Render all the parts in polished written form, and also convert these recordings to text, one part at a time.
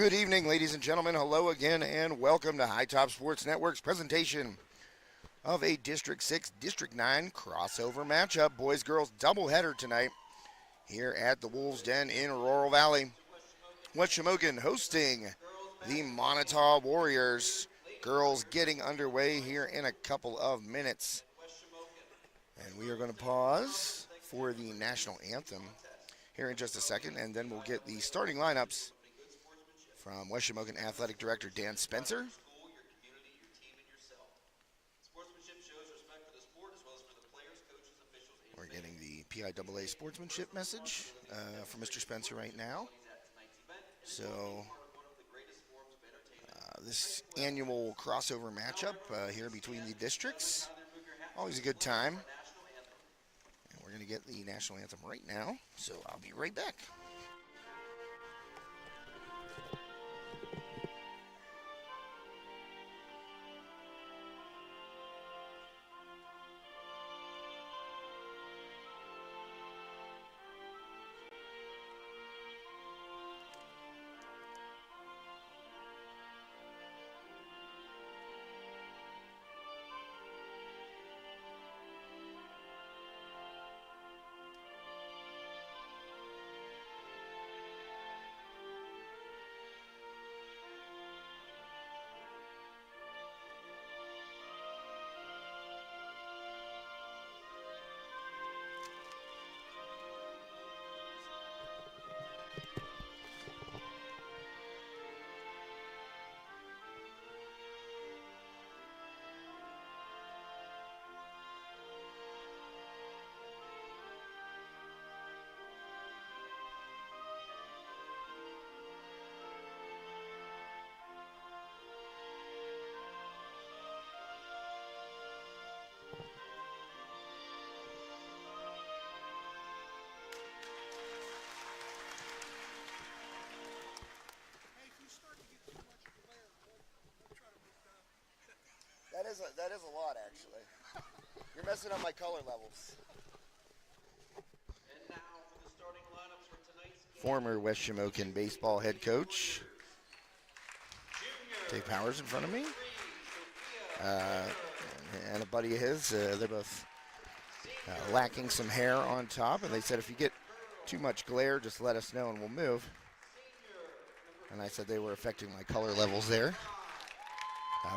Good evening, ladies and gentlemen. Hello again, and welcome to High Top Sports Network's presentation of a District 6, District 9 crossover matchup. Boys-girls doubleheader tonight here at the Wolves Den in Laurel Valley. West Shamokin hosting the Moniteau Warriors. Girls getting underway here in a couple of minutes. And we are going to pause for the national anthem here in just a second, and then we'll get the starting lineups from West Shamokin Athletic Director Dan Spencer. We're getting the PIAA sportsmanship message from Mr. Spencer right now. So this annual crossover matchup here between the districts, always a good time. And we're going to get the national anthem right now, so I'll be right back. That is a lot, actually. You're messing up my color levels. And now for the starting lineups for tonight's game. Former West Shamokin baseball head coach Dave Powers in front of me, and a buddy of his. They're both lacking some hair on top, and they said if you get too much glare, just let us know and we'll move. And I said they were affecting my color levels there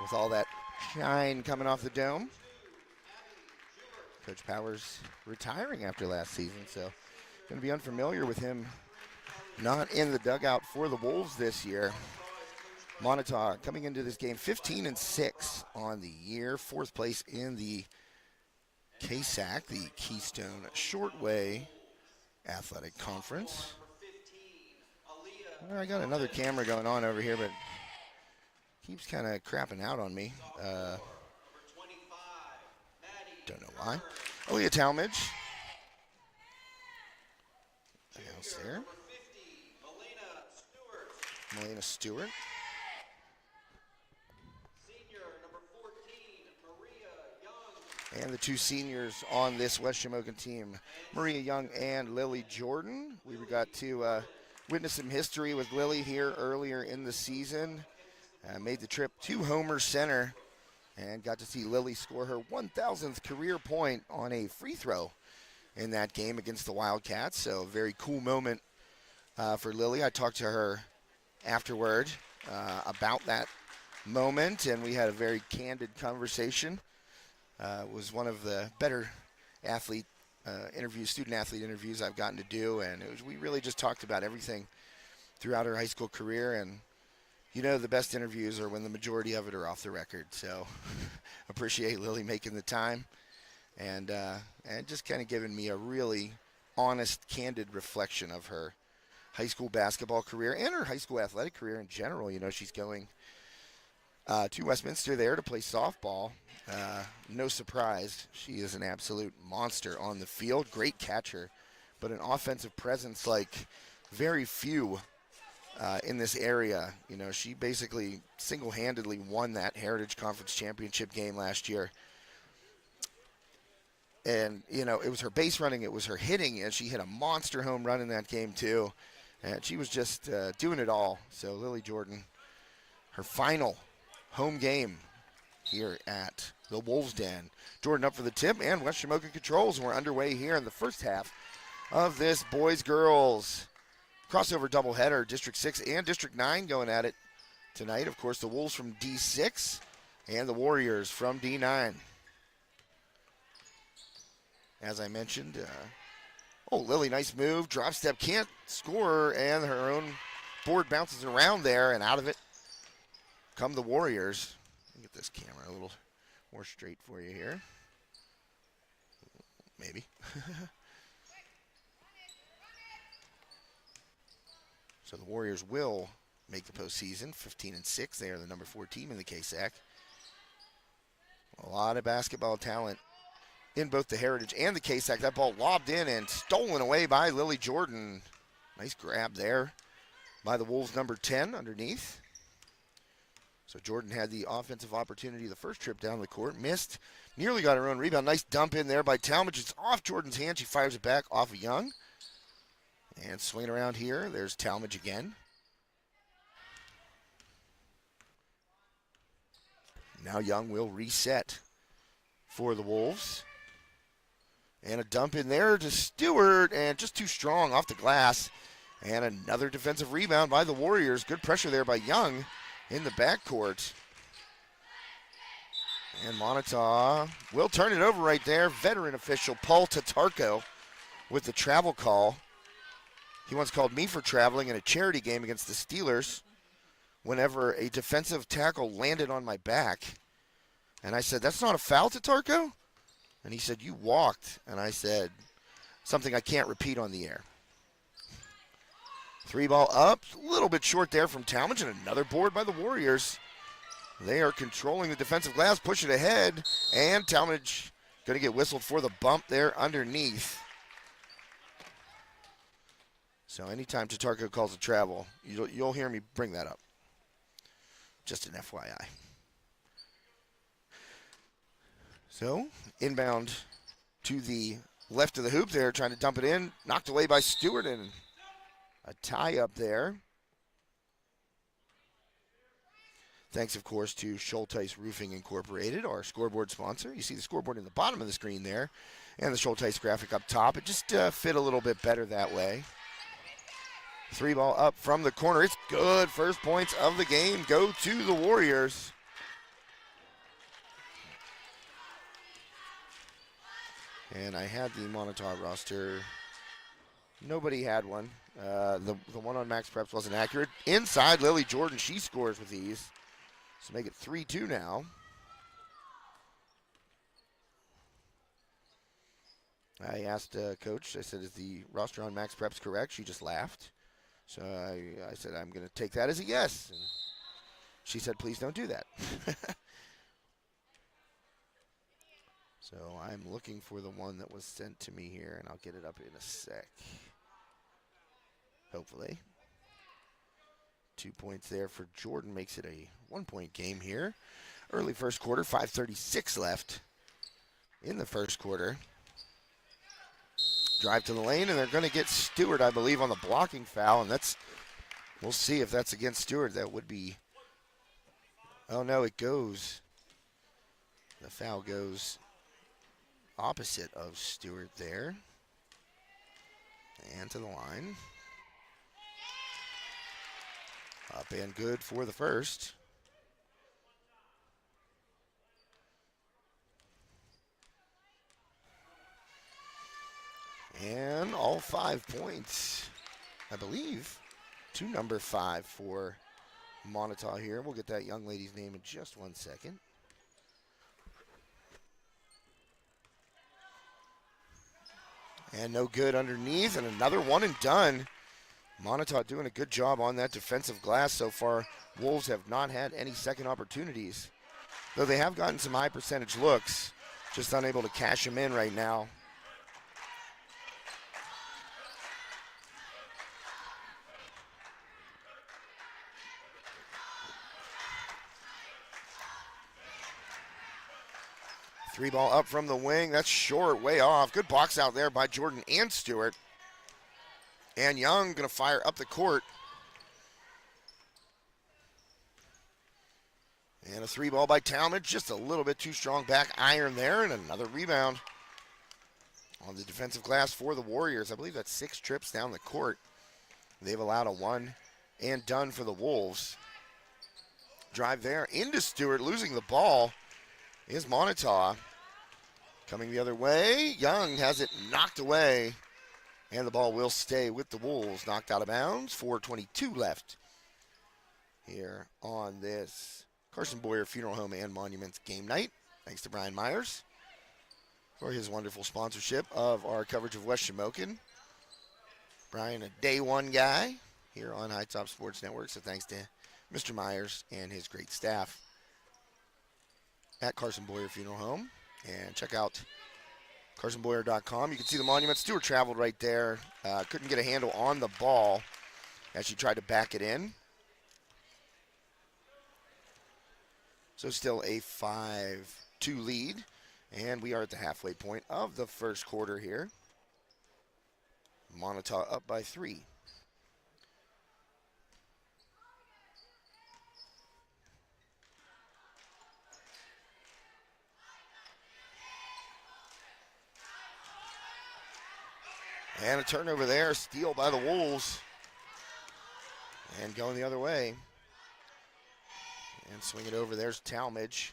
with all that shine coming off the dome. Coach Powers retiring after last season, so going to be unfamiliar with him not in the dugout for the Wolves this year. Moniteau coming into this game 15-6 on the year, 4th place in the KSAC, the Keystone Shortway Athletic Conference. Well, I got another camera going on over here, but keeps kind of crapping out on me. Don't know why. Aaliyah Talmadge. House there. Melina Stewart. And the two seniors on this West Shamokin team, Maria Young and Lily Jordan. We got to witness some history with Lily here earlier in the season. Made the trip to Homer Center and got to see Lily score her 1,000th career point on a free throw in that game against the Wildcats. So a very cool moment for Lily. I talked to her afterward about that moment, and we had a very candid conversation. It was one of the better student athlete interviews I've gotten to do, and we really just talked about everything throughout her high school career. And you know, the best interviews are when the majority of it are off the record. So appreciate Lily making the time and just kind of giving me a really honest, candid reflection of her high school basketball career and her high school athletic career in general. You know, she's going to Westminster there to play softball. No surprise, she is an absolute monster on the field. Great catcher, but an offensive presence like very few in this area. You know, she basically single-handedly won that Heritage Conference Championship game last year. And, you know, it was her base running, it was her hitting, and she hit a monster home run in that game too. And she was just doing it all. So Lily Jordan, her final home game here at the Wolves Den. Jordan up for the tip, and West Shamokin controls. We're underway here in the first half of this boys-girls crossover doubleheader. District 6 and District 9 going at it tonight. Of course, the Wolves from D6 and the Warriors from D9. As I mentioned, Lily, nice move. Drop step, can't score, and her own board bounces around there, and out of it come the Warriors. Let me get this camera a little more straight for you here. Maybe. So the Warriors will make the postseason, 15-6. They are the number 4 team in the KSAC. A lot of basketball talent in both the Heritage and the KSAC. That ball lobbed in and stolen away by Lily Jordan. Nice grab there by the Wolves number 10 underneath. So Jordan had the offensive opportunity the first trip down the court. Missed. Nearly got her own rebound. Nice dump in there by Talmadge. It's off Jordan's hand. She fires it back off of Young. And swinging around here, there's Talmadge again. Now Young will reset for the Wolves. And a dump in there to Stewart, and just too strong off the glass. And another defensive rebound by the Warriors. Good pressure there by Young in the backcourt. And Moniteau will turn it over right there. Veteran official Paul Tatarko with the travel call. He once called me for traveling in a charity game against the Steelers whenever a defensive tackle landed on my back. And I said, "That's not a foul, Tatarko?" And he said, "You walked." And I said, something I can't repeat on the air. 3 ball up, a little bit short there from Talmadge, and another board by the Warriors. They are controlling the defensive glass, push it ahead, and Talmadge going to get whistled for the bump there underneath. So anytime Tatarko calls a travel, you'll hear me bring that up. Just an FYI. So inbound to the left of the hoop there, trying to dump it in. Knocked away by Stewart, and a tie up there. Thanks, of course, to Schulteis Roofing Incorporated, our scoreboard sponsor. You see the scoreboard in the bottom of the screen there, and the Schulteis graphic up top. It just fit a little bit better that way. 3 ball up from the corner. It's good. First points of the game go to the Warriors. And I had the Moniteau roster. Nobody had one. The one on Max Preps wasn't accurate. Inside, Lily Jordan, she scores with ease. So make it 3-2 now. I asked Coach, I said, "Is the roster on Max Preps correct?" She just laughed. So I said, "I'm going to take that as a yes." And she said, "Please don't do that." So I'm looking for the one that was sent to me here, and I'll get it up in a sec. Hopefully. 2 points there for Jordan makes it a 1-point game here. Early first quarter, 5:36 left in the first quarter. Drive to the lane, and they're going to get Stewart, I believe, on the blocking foul, and we'll see if that's against Stewart. That would be, oh no, it goes. The foul goes opposite of Stewart there. And to the line. Up and good for the first. And all 5 points, I believe, to number 5 for Moniteau here. We'll get that young lady's name in just 1 second. And no good underneath, and another one and done. Moniteau doing a good job on that defensive glass so far. Wolves have not had any second opportunities, though they have gotten some high percentage looks, just unable to cash them in right now. Three ball up from the wing. That's short, way off. Good box out there by Jordan and Stewart. And Young going to fire up the court. And a 3-ball by Talmadge, just a little bit too strong back iron there, and another rebound on the defensive glass for the Warriors. I believe that's 6 trips down the court. They've allowed a one and done for the Wolves. Drive there into Stewart, losing the ball is Moniteau. Coming the other way, Young has it knocked away, and the ball will stay with the Wolves. Knocked out of bounds, 4:22 left here on this Carson Boyer Funeral Home and Monuments game night. Thanks to Brian Myers for his wonderful sponsorship of our coverage of West Shamokin. Brian, a day one guy here on High Top Sports Network, so thanks to Mr. Myers and his great staff at Carson Boyer Funeral Home. And check out carsonboyer.com. You can see the monument. Stewart traveled right there. Couldn't get a handle on the ball as she tried to back it in. So still a 5-2 lead. And we are at the halfway point of the first quarter here. Moniteau up by 3. And a turnover there, steal by the Wolves. And going the other way. And swing it over, there's Talmadge.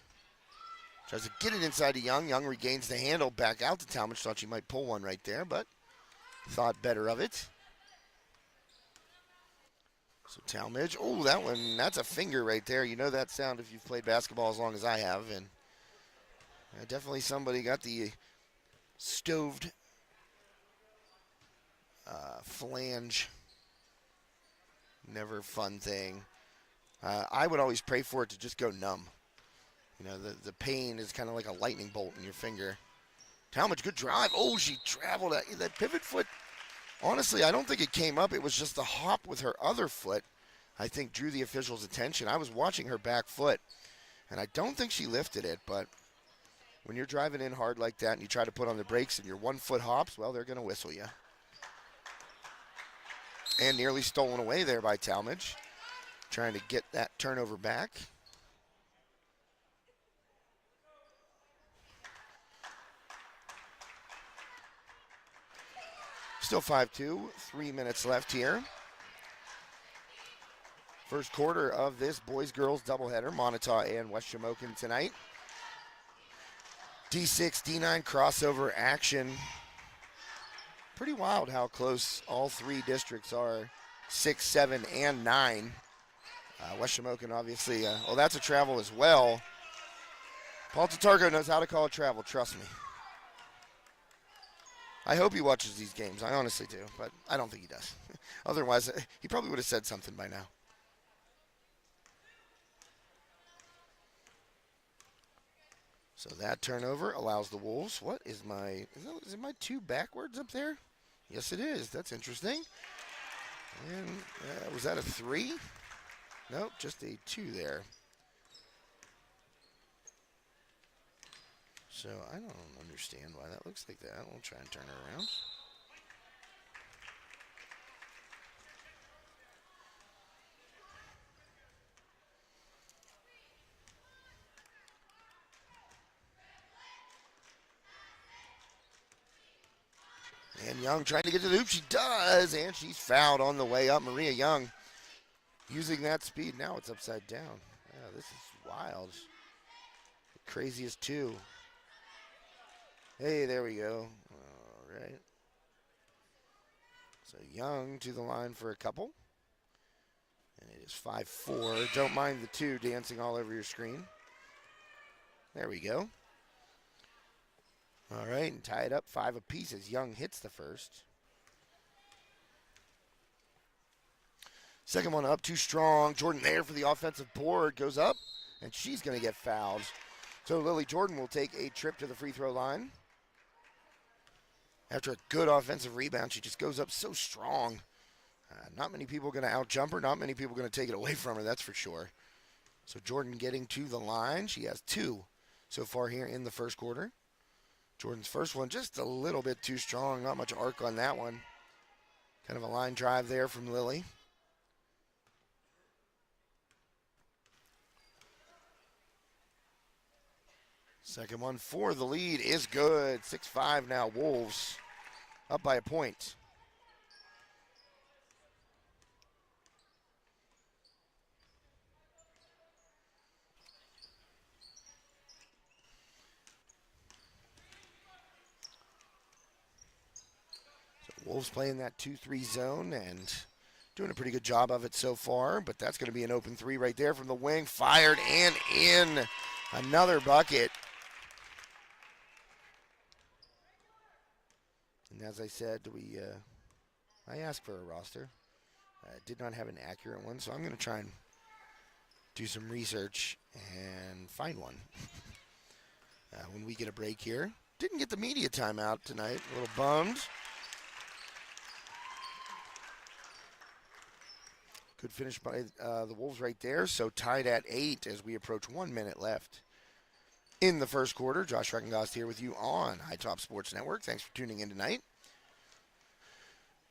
Tries to get it inside to Young. Young regains the handle, back out to Talmadge. Thought she might pull one right there, but thought better of it. So Talmadge, oh, that one, that's a finger right there. You know that sound if you've played basketball as long as I have. And definitely somebody got the stoved flange. Never a fun thing. I would always pray for it to just go numb. You know, the pain is kind of like a lightning bolt in your finger. Talmadge, good drive. Oh, she traveled. That pivot foot, honestly, I don't think it came up. It was just the hop with her other foot, I think, drew the officials' attention. I was watching her back foot, and I don't think she lifted it. But when you're driving in hard like that and you try to put on the brakes and your 1 foot hops, well, they're going to whistle you. And nearly stolen away there by Talmadge. Trying to get that turnover back. Still 5-2, 3 minutes left here. First quarter of this boys-girls doubleheader, Moniteau and West Shamokin tonight. D6, D9 crossover action. Pretty wild how close all 3 districts are, 6, 7, and 9. West Shamokin obviously, well, that's a travel as well. Paul Tatargo knows how to call a travel, trust me. I hope he watches these games, I honestly do, but I don't think he does. Otherwise, he probably would have said something by now. So that turnover allows the Wolves. What is my, is it my 2 backwards up there? Yes, it is. That's interesting. And was that a 3? Nope, just a 2 there. So I don't understand why that looks like that. We'll try and turn it around. And Young trying to get to the hoop. She does, and she's fouled on the way up. Maria Young using that speed. Now it's upside down. Yeah, this is wild. The craziest 2. Hey, there we go. All right. So Young to the line for a couple. And it is 5-4. Don't mind the 2 dancing all over your screen. There we go. All right, and tie it up 5 apiece as Young hits the first. Second one up, too strong. Jordan there for the offensive board. Goes up, and she's going to get fouled. So Lily Jordan will take a trip to the free throw line. After a good offensive rebound, she just goes up so strong. Not many people are going to out-jump her. Not many people are going to take it away from her, that's for sure. So Jordan getting to the line. She has 2 so far here in the first quarter. Jordan's first one just a little bit too strong. Not much arc on that one. Kind of a line drive there from Lily. Second one for the lead is good. 6-5 now, Wolves up by a point. So Wolves playing that 2-3 zone and doing a pretty good job of it so far, but that's going to be an open three right there from the wing. Fired and in. Another bucket. And as I said, I asked for a roster. I did not have an accurate one, so I'm going to try and do some research and find one when we get a break here. Didn't get the media timeout tonight. A little bummed. Good finish by the Wolves right there. So tied at 8 as we approach 1 minute left in the first quarter. Josh Reckengost here with you on High Top Sports Network. Thanks for tuning in tonight.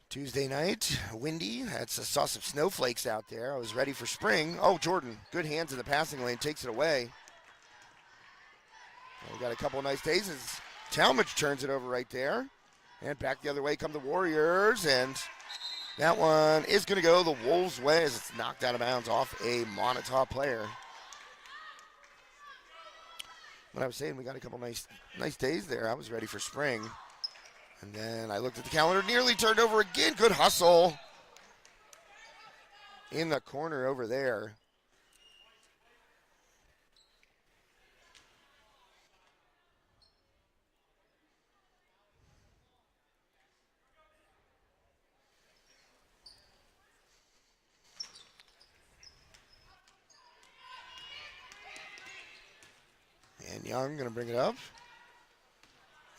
Tuesday night, windy. I saw some snowflakes out there. I was ready for spring. Oh, Jordan, good hands in the passing lane, takes it away. Well, we got a couple of nice days as Talmadge turns it over right there. And back the other way come the Warriors, and that one is going to go the Wolves' way as it's knocked out of bounds off a Moniteau player. When I was saying we got a couple nice days there, I was ready for spring. And then I looked at the calendar, nearly turned over again. Good hustle in the corner over there. And Young going to bring it up.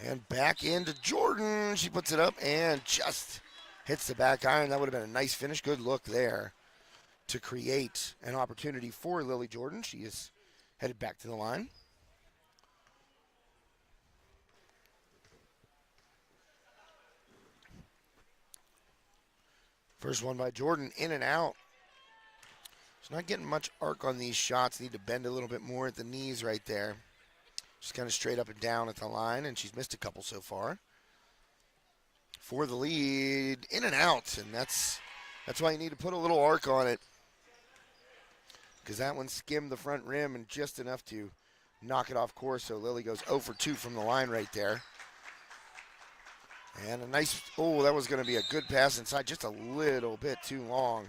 And back into Jordan. She puts it up and just hits the back iron. That would have been a nice finish. Good look there to create an opportunity for Lily Jordan. She is headed back to the line. First one by Jordan, in and out. She's not getting much arc on these shots. Need to bend a little bit more at the knees right there. Just kind of straight up and down at the line, and she's missed a couple so far. For the lead, in and out, and that's why you need to put a little arc on it, because that one skimmed the front rim and just enough to knock it off course. So Lily goes 0 for 2 from the line right there. And a nice, oh, that was going to be a good pass inside, just a little bit too long.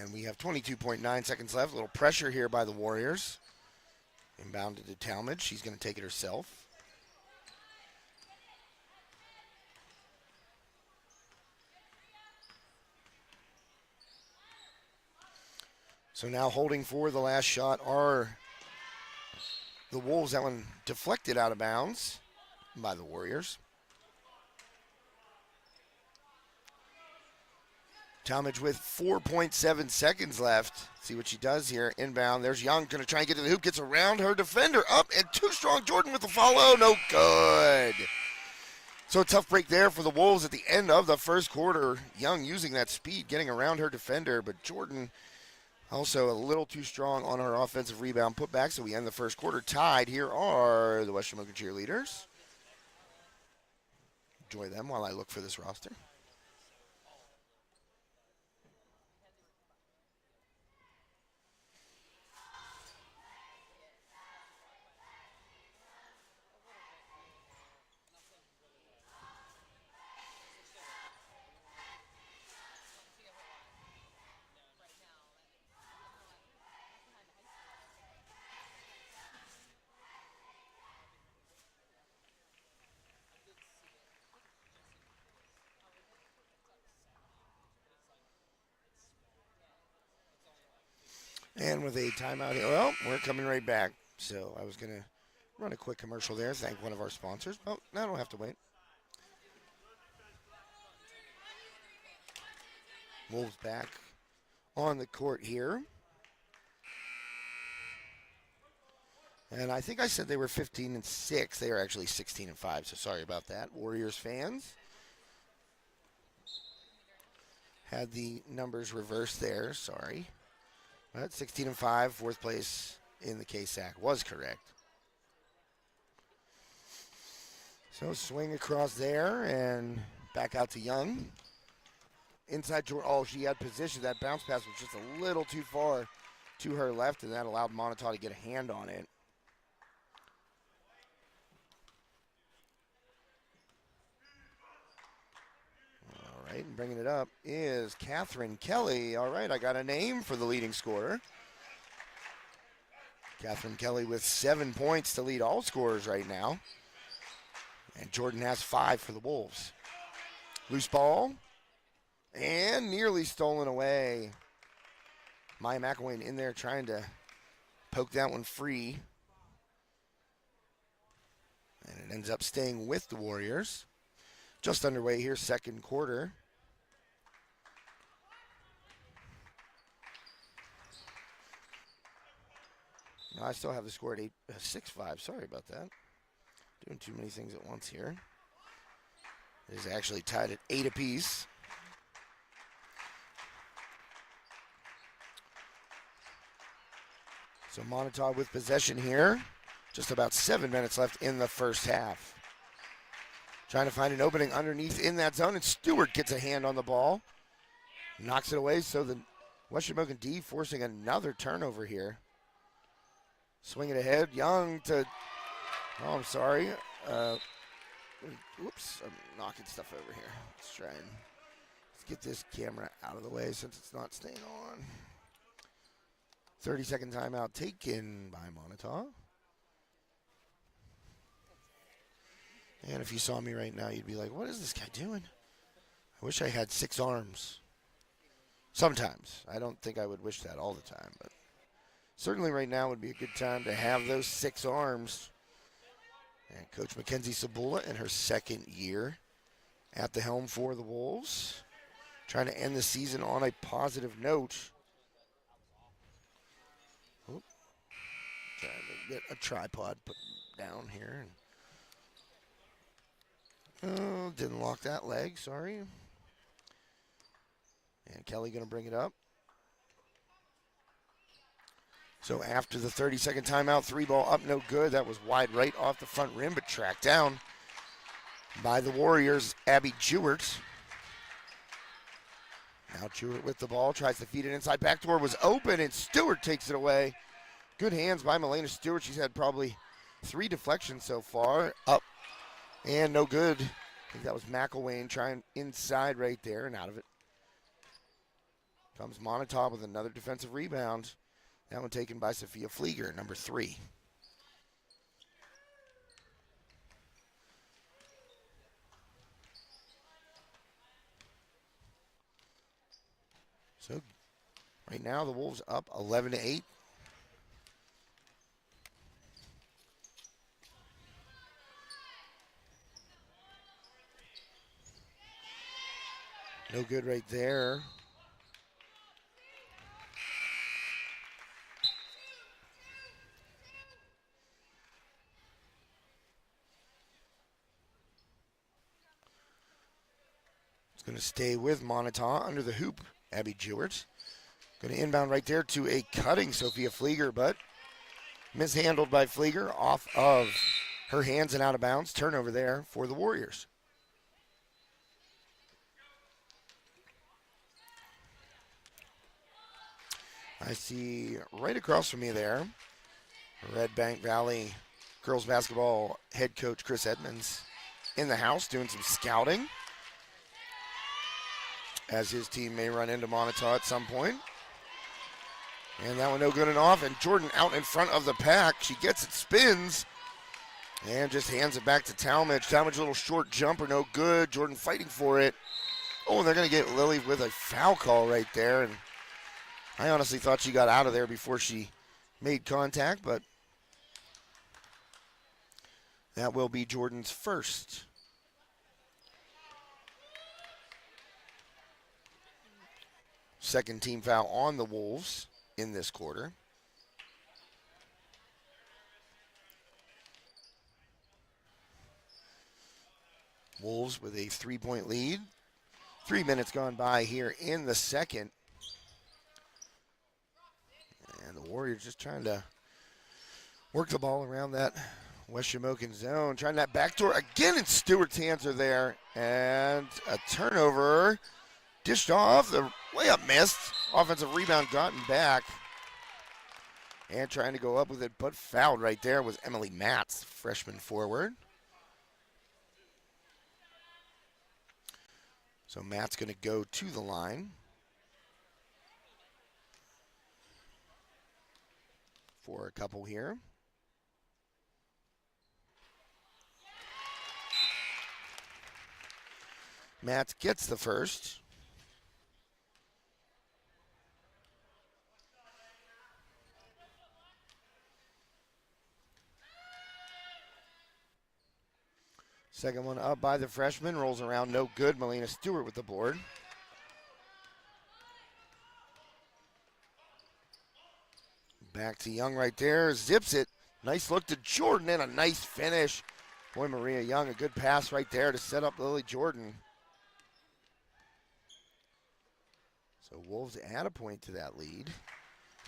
And we have 22.9 seconds left. A little pressure here by the Warriors. Inbounded to Talmadge. She's going to take it herself. So now holding for the last shot are the Wolves. That one deflected out of bounds by the Warriors. Talmadge with 4.7 seconds left. See what she does here. Inbound. There's Young. Going to try and get to the hoop. Gets around her defender. Up and too strong. Jordan with the follow. No good. So a tough break there for the Wolves at the end of the first quarter. Young using that speed, getting around her defender. But Jordan also a little too strong on her offensive rebound putback. So we end the first quarter tied. Here are the West Shamokin cheerleaders. Enjoy them while I look for this roster. And with a timeout here, well, we're coming right back. So I was going to run a quick commercial there, thank one of our sponsors. Oh, I don't have to wait. Wolves back on the court here. And I think I said they were 15-6. They are actually 16-5, so sorry about that. Warriors fans had the numbers reversed there, sorry. But 16-5, fourth place in the KSAC was correct. So swing across there and back out to Young. Inside Jordan, oh, she had position. That bounce pass was just a little too far to her left, and that allowed Moniteau to get a hand on it. All right, and bringing it up is Catherine Kelly. All right, I got a name for the leading scorer. Catherine Kelly with 7 points to lead all scorers right now. And Jordan has 5 for the Wolves. Loose ball. And nearly stolen away. Maya McElwain in there trying to poke that one free. And it ends up staying with the Warriors. Just underway here, second quarter. No, I still have the score at 6-5. Sorry about that. Doing too many things at once here. It is actually tied at 8 apiece. So Moniteau with possession here. Just about 7 minutes left in the first half. Trying to find an opening underneath in that zone, and Stewart gets a hand on the ball. Knocks it away, so the West Shamokin D forcing another turnover here. Swing it ahead, Young to, oh, I'm sorry. Oops, I'm knocking stuff over here. Let's try and let's get this camera out of the way since it's not staying on. 30-second timeout taken by Moniteau. And if you saw me right now, you'd be like, what is this guy doing? I wish I had 6 arms. Sometimes. I don't think I would wish that all the time, but certainly right now would be a good time to have those 6 arms. And Coach Mackenzie Sabula in her second year at the helm for the Wolves. Trying to end the season on a positive note. Oop. Trying to get a tripod put down here. Oh, didn't lock that leg, sorry. And Kelly going to bring it up. So after the 30-second timeout, 3 ball up, no good. That was wide right off the front rim, but tracked down by the Warriors, Abby Jewett. Now Jewett with the ball, tries to feed it inside. Backdoor was open, and Stewart takes it away. Good hands by Melena Stewart. She's had probably 3 deflections so far. Up and no good. I think that was McElwain trying inside right there and out of it. Comes Moniteau with another defensive rebound. That one taken by Sophia Flieger, number 3. So right now the Wolves up 11-8. No good right there. It's going to stay with Moniteau under the hoop. Abby Jewett. Going to inbound right there to a cutting Sophia Flieger, but mishandled by Flieger off of her hands and out of bounds. Turnover there for the Warriors. I see right across from me there, Red Bank Valley girls basketball head coach Chris Edmonds in the house doing some scouting, as his team may run into Moniteau at some point. And that one no good and off, and Jordan out in front of the pack. She gets it, spins, and just hands it back to Talmadge. Talmadge, a little short jumper, no good. Jordan fighting for it. Oh, and they're going to get Lily with a foul call right there. And I honestly thought she got out of there before she made contact, but that will be Jordan's first. Second team foul on the Wolves in this quarter. Wolves with a 3-point lead. 3 minutes gone by here in the second. And the Warriors just trying to work the ball around that West Shamokin zone. Trying that backdoor again, and Stewart's hands are there. And a turnover. Dished off. The layup missed. Offensive rebound gotten back. And trying to go up with it, but fouled right there was Emily Matz, freshman forward. So Matt's going to go to the line for a couple here. Matt gets the first. Second one up by the freshman, rolls around, no good. Melina Stewart with the board. Back to Young right there, zips it. Nice look to Jordan and a nice finish. Boy, Maria Young, a good pass right there to set up Lily Jordan. So Wolves add a point to that lead.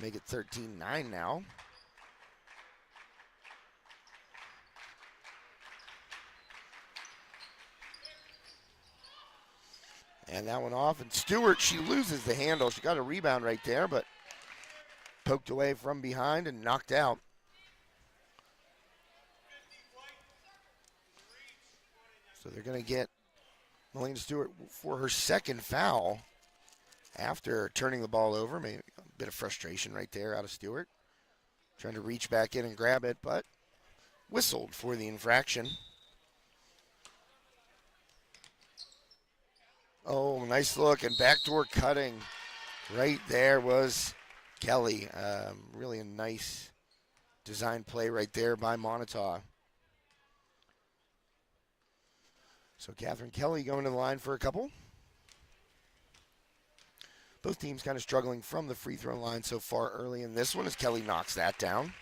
Make it 13-9 now. And that one off, and Stewart, she loses the handle. She got a rebound right there, but poked away from behind and knocked out. So they're going to get Melina Stewart for her second foul after turning the ball over. Maybe a bit of frustration right there out of Stewart. Trying to reach back in and grab it, but whistled for the infraction. Oh, nice look, and backdoor cutting right there was Kelly. Really a nice design play right there by Moniteau. So Catherine Kelly going to the line for a couple. Both teams kind of struggling from the free throw line so far early in this one as Kelly knocks that down.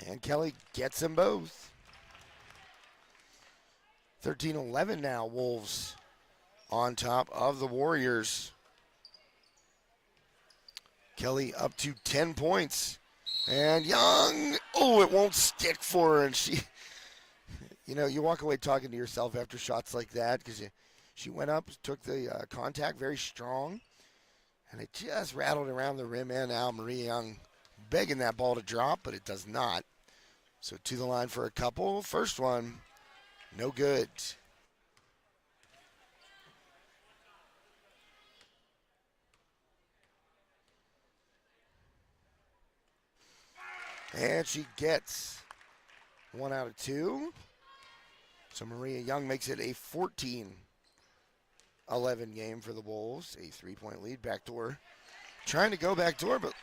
And Kelly gets them both. 13-11 now, Wolves on top of the Warriors. Kelly up to 10 points. And Young, oh, it won't stick for her. And she, you know, you walk away talking to yourself after shots like that because she went up, took the contact very strong, and it just rattled around the rim and out. Maria Young begging that ball to drop, but it does not. So to the line for a couple. First one, no good. And she gets 1 out of 2. So Maria Young makes it a 14-11 game for the Wolves. A 3-point lead. Backdoor. Trying to go backdoor, but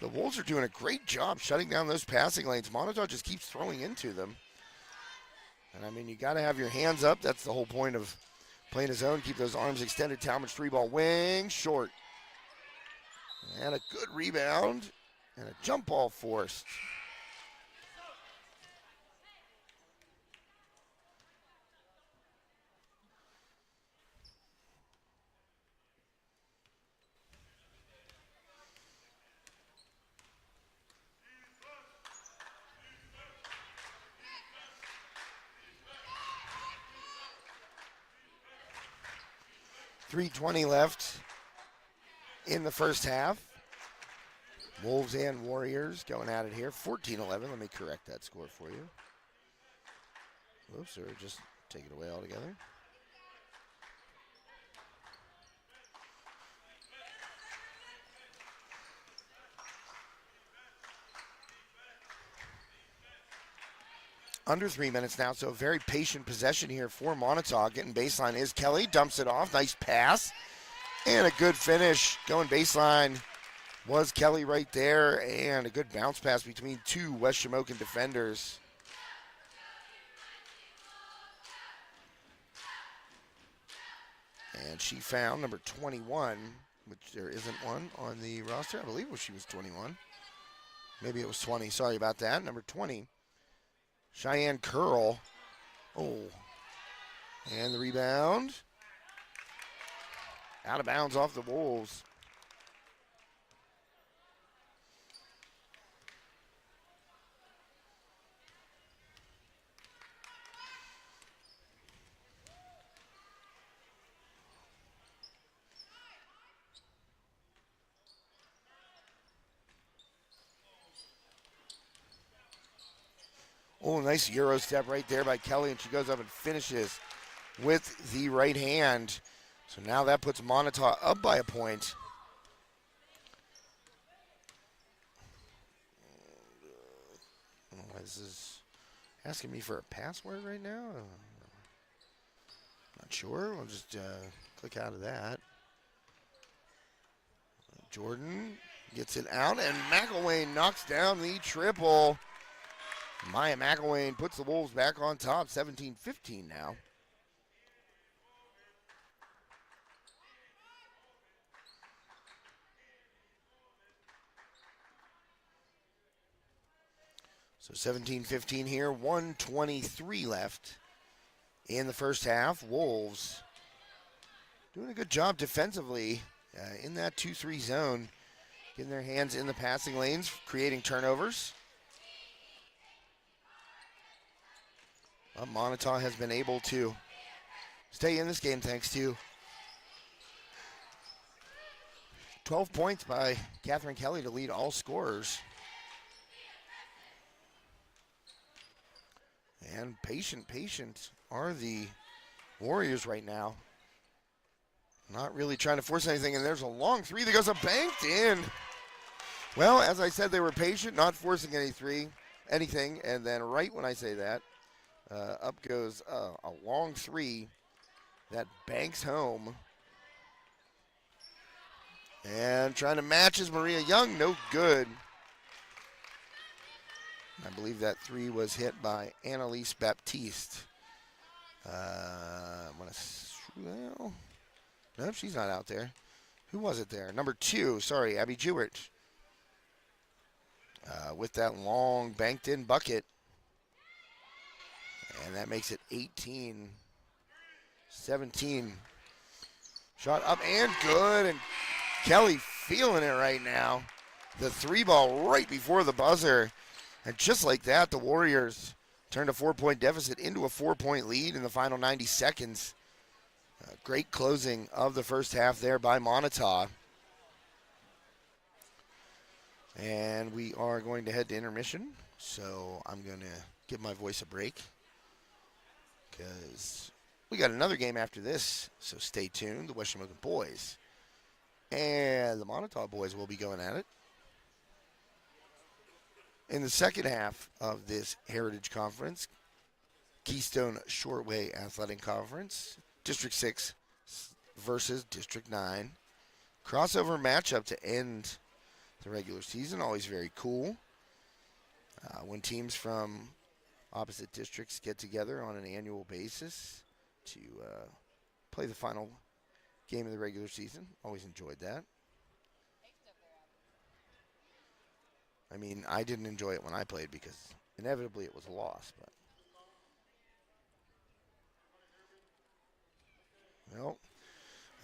the Wolves are doing a great job shutting down those passing lanes. Moniteau just keeps throwing into them. And, I mean, you got to have your hands up. That's the whole point of playing a zone. Keep those arms extended. Talmadge 3-ball wing. Short. And a good rebound. And a jump ball forced. .320 left in the first half. Wolves and Warriors going at it here. 14-11. Let me correct that score for you. Whoops, or just take it away altogether. Under 3 minutes now, so a very patient possession here for Moniteau. Getting baseline is Kelly, dumps it off, nice pass, and a good finish. Going baseline was Kelly right there, and a good bounce pass between two West Shamokin defenders. And she found number 21, which there isn't one on the roster. I believe she was 21. Maybe it was 20. Sorry about that. Number 20, Cheyenne Curl. Oh, and the rebound. Out of bounds off the Wolves. Oh, nice Euro step right there by Kelly, and she goes up and finishes with the right hand. So now that puts Moniteau up by a point. This is asking me for a password right now. Not sure. We'll just click out of that. Jordan gets it out, and McElwain knocks down the triple. Maya McElwain puts the Wolves back on top, 17-15 now. So 17-15 here, 1:23 left in the first half. Wolves doing a good job defensively in that 2-3 zone, getting their hands in the passing lanes, creating turnovers. Moniteau has been able to stay in this game thanks to 12 points by Catherine Kelly to lead all scorers. And patient are the Warriors right now. Not really trying to force anything, and there's a long three that goes up, banked in. Well, as I said, they were patient, not forcing anything, and then right when I say that, up goes a long three that banks home. And trying to match is Maria Young, no good. I believe that three was hit by Annalise Baptiste. Well, no, she's not out there. Who was it there? Number 2, sorry, Abby Jewett. With that long banked-in bucket. And that makes it 18-17. Shot up and good, and Kelly feeling it right now. The three ball right before the buzzer. And just like that, the Warriors turned a 4-point deficit into a 4-point lead in the final 90 seconds. Great closing of the first half there by Moniteau. And we are going to head to intermission. So I'm going to give my voice a break, because we got another game after this. So stay tuned. The West Shamokin boys and the Moniteau boys will be going at it in the second half of this Heritage Conference, Keystone Shortway Athletic Conference, District 6 versus District 9. Crossover matchup to end the regular season, always very cool. When teams from opposite districts get together on an annual basis to play the final game of the regular season, always enjoyed that. I mean, I didn't enjoy it when I played because inevitably it was a loss. But well,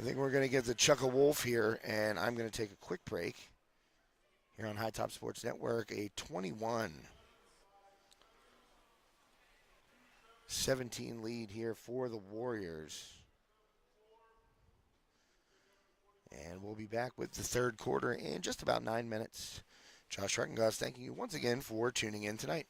I think we're going to give the Chuck a Wolf here, and I'm going to take a quick break here on High Top Sports Network. A 21-17 lead here for the Warriors. And we'll be back with the third quarter in just about 9 minutes. Josh Reckengos thanking you once again for tuning in tonight.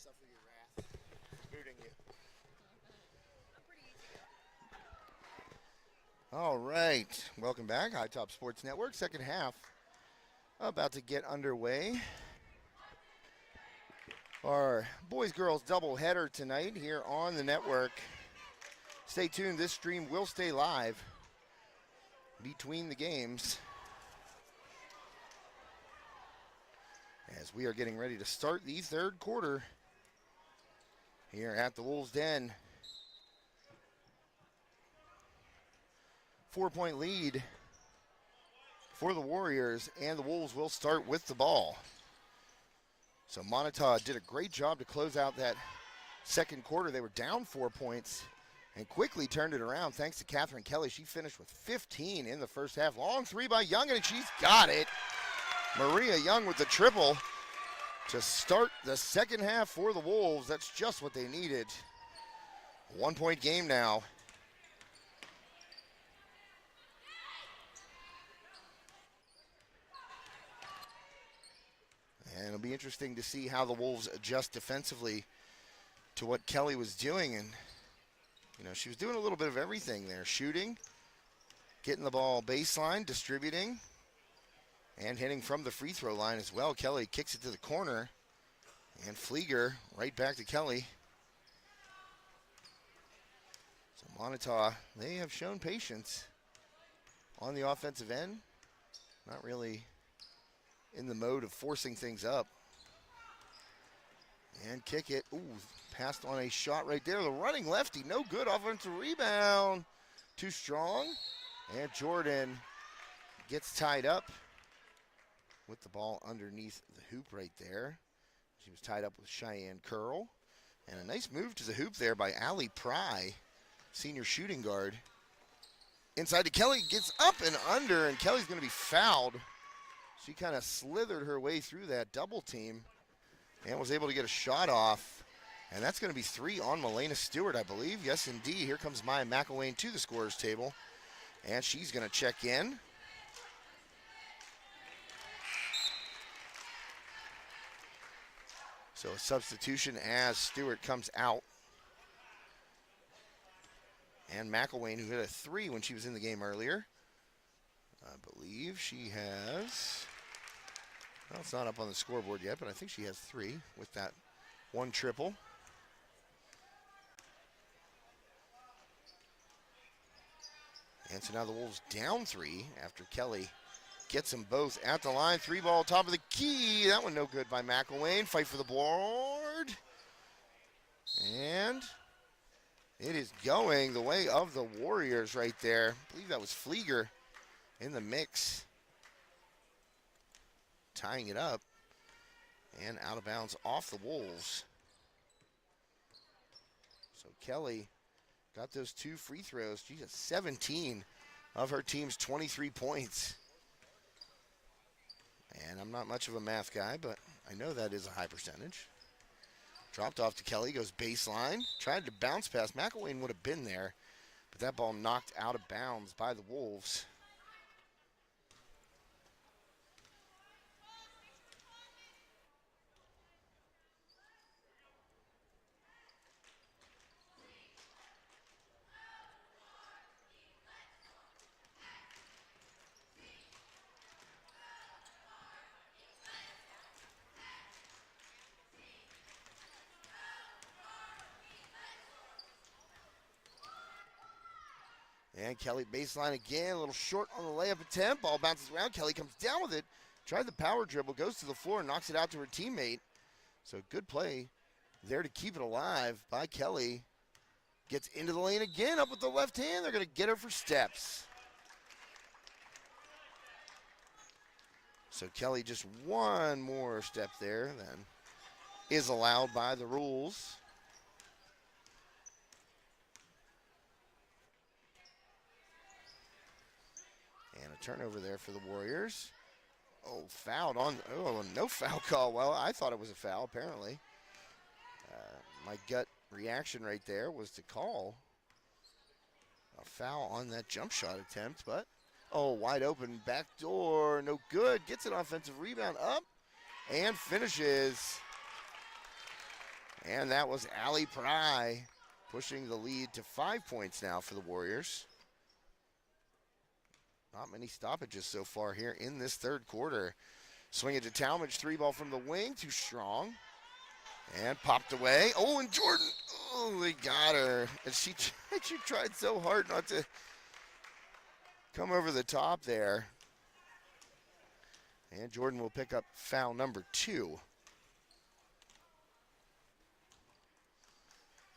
Suffer your wrath. Booting you. All right. Welcome back. High Top Sports Network. Second half about to get underway. Our boys-girls doubleheader tonight here on the network. Stay tuned. This stream will stay live between the games as we are getting ready to start the third quarter here at the Wolves' Den. 4-point lead for the Warriors, and the Wolves will start with the ball. So Moniteau did a great job to close out that second quarter. They were down 4 points and quickly turned it around thanks to Catherine Kelly. She finished with 15 in the first half. Long three by Young, and she's got it. Maria Young with the triple to start the second half for the Wolves. That's just what they needed. 1 point game now. And it'll be interesting to see how the Wolves adjust defensively to what Kelly was doing. And, you know, she was doing a little bit of everything there. Shooting, getting the ball baseline, distributing, and hitting from the free throw line as well. Kelly kicks it to the corner, and Flieger right back to Kelly. So Moniteau, they have shown patience on the offensive end. Not really in the mode of forcing things up. And kick it. Ooh, passed on a shot right there. The running lefty, no good. Offensive rebound. Too strong. And Jordan gets tied up with the ball underneath the hoop right there. She was tied up with Cheyenne Curl. And a nice move to the hoop there by Allie Pry, senior shooting guard. Inside to Kelly, gets up and under, and Kelly's going to be fouled. She kind of slithered her way through that double team and was able to get a shot off. And that's going to be 3 on Milena Stewart, I believe. Yes, indeed. Here comes Maya McElwain to the scorer's table. And she's going to check in. So a substitution as Stewart comes out. And McElwain, who hit a 3 when she was in the game earlier. I believe she has, well, it's not up on the scoreboard yet, but I think she has 3 with that one triple. And so now the Wolves down 3 after Kelly gets them both at the line. 3-ball, top of the key. That one no good by McElwain. Fight for the board. And it is going the way of the Warriors right there. I believe that was Flieger in the mix, tying it up, and out of bounds off the Wolves. So Kelly got those 2 free throws. She's at 17 of her team's 23 points. And I'm not much of a math guy, but I know that is a high percentage. Dropped off to Kelly, goes baseline, tried to bounce pass. McElwain would have been there, but that ball knocked out of bounds by the Wolves. And Kelly baseline again, a little short on the layup attempt. Ball bounces around. Kelly comes down with it. Tried the power dribble, goes to the floor, knocks it out to her teammate. So good play there to keep it alive by Kelly. Gets into the lane again, up with the left hand. They're going to get her for steps. So Kelly just one more step there than is allowed by the rules. And a turnover there for the Warriors. Oh, fouled on. Oh, no foul call. Well, I thought it was a foul, apparently. My gut reaction right there was to call a foul on that jump shot attempt, but oh, wide open back door, no good. Gets an offensive rebound up and finishes And that was Allie Pry pushing the lead to 5 points now for the Warriors. Not many stoppages so far here in this third quarter. Swing it to Talmadge, 3-ball from the wing, too strong. And popped away. Oh, and Jordan, oh, they got her. And she tried so hard not to come over the top there. And Jordan will pick up foul number 2.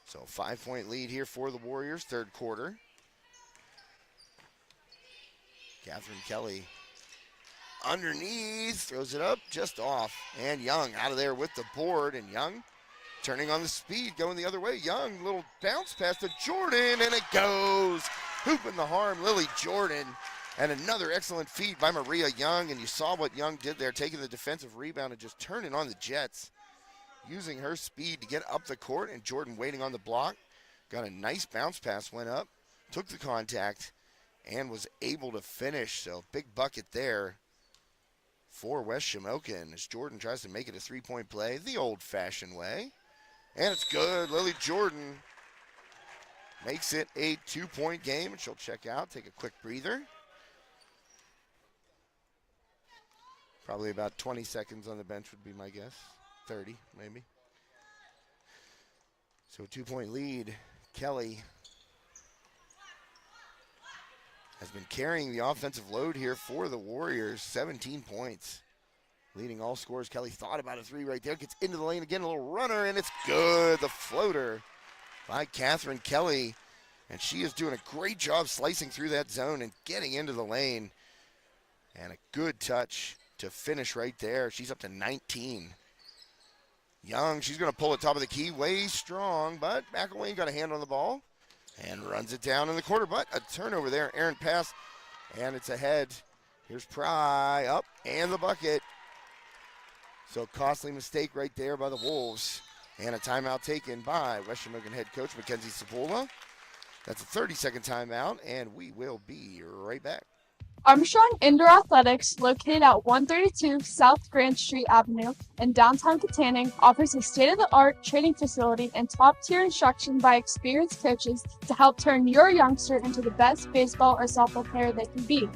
So 5-point lead here for the Warriors, third quarter. Catherine Kelly underneath, throws it up, just off. And Young out of there with the board. And Young turning on the speed, going the other way. Young, little bounce pass to Jordan, and it goes. Hooping the harm, Lily Jordan. And another excellent feed by Maria Young. And you saw what Young did there, taking the defensive rebound and just turning on the Jets. Using her speed to get up the court, and Jordan waiting on the block. Got a nice bounce pass, went up, took the contact, and was able to finish. So big bucket there for West Shamokin as Jordan tries to make it a 3-point play the old-fashioned way. And it's good. Lily Jordan makes it a 2-point game, and she'll check out, take a quick breather. Probably about 20 seconds on the bench would be my guess. 30, maybe. So 2-point lead. Kelly has been carrying the offensive load here for the Warriors. 17 points. Leading all scorers. Kelly thought about a 3 right there. Gets into the lane again. A little runner, and it's good. The floater by Catherine Kelly. And she is doing a great job slicing through that zone and getting into the lane. And a good touch to finish right there. She's up to 19. Young, she's going to pull it top of the key, way strong, but McElwain got a hand on the ball and runs it down in the corner, but a turnover there, errant pass, and it's ahead. Here's Pry, up, and the bucket. So costly mistake right there by the Wolves, and a timeout taken by West Shamokin head coach Mackenzie Sapola. That's a 30-second timeout, and we will be right back. Armstrong Indoor Athletics, located at 132 South Grand Street Avenue in downtown Katanning, offers a state-of-the-art training facility and top-tier instruction by experienced coaches to help turn your youngster into the best baseball or softball player they can be.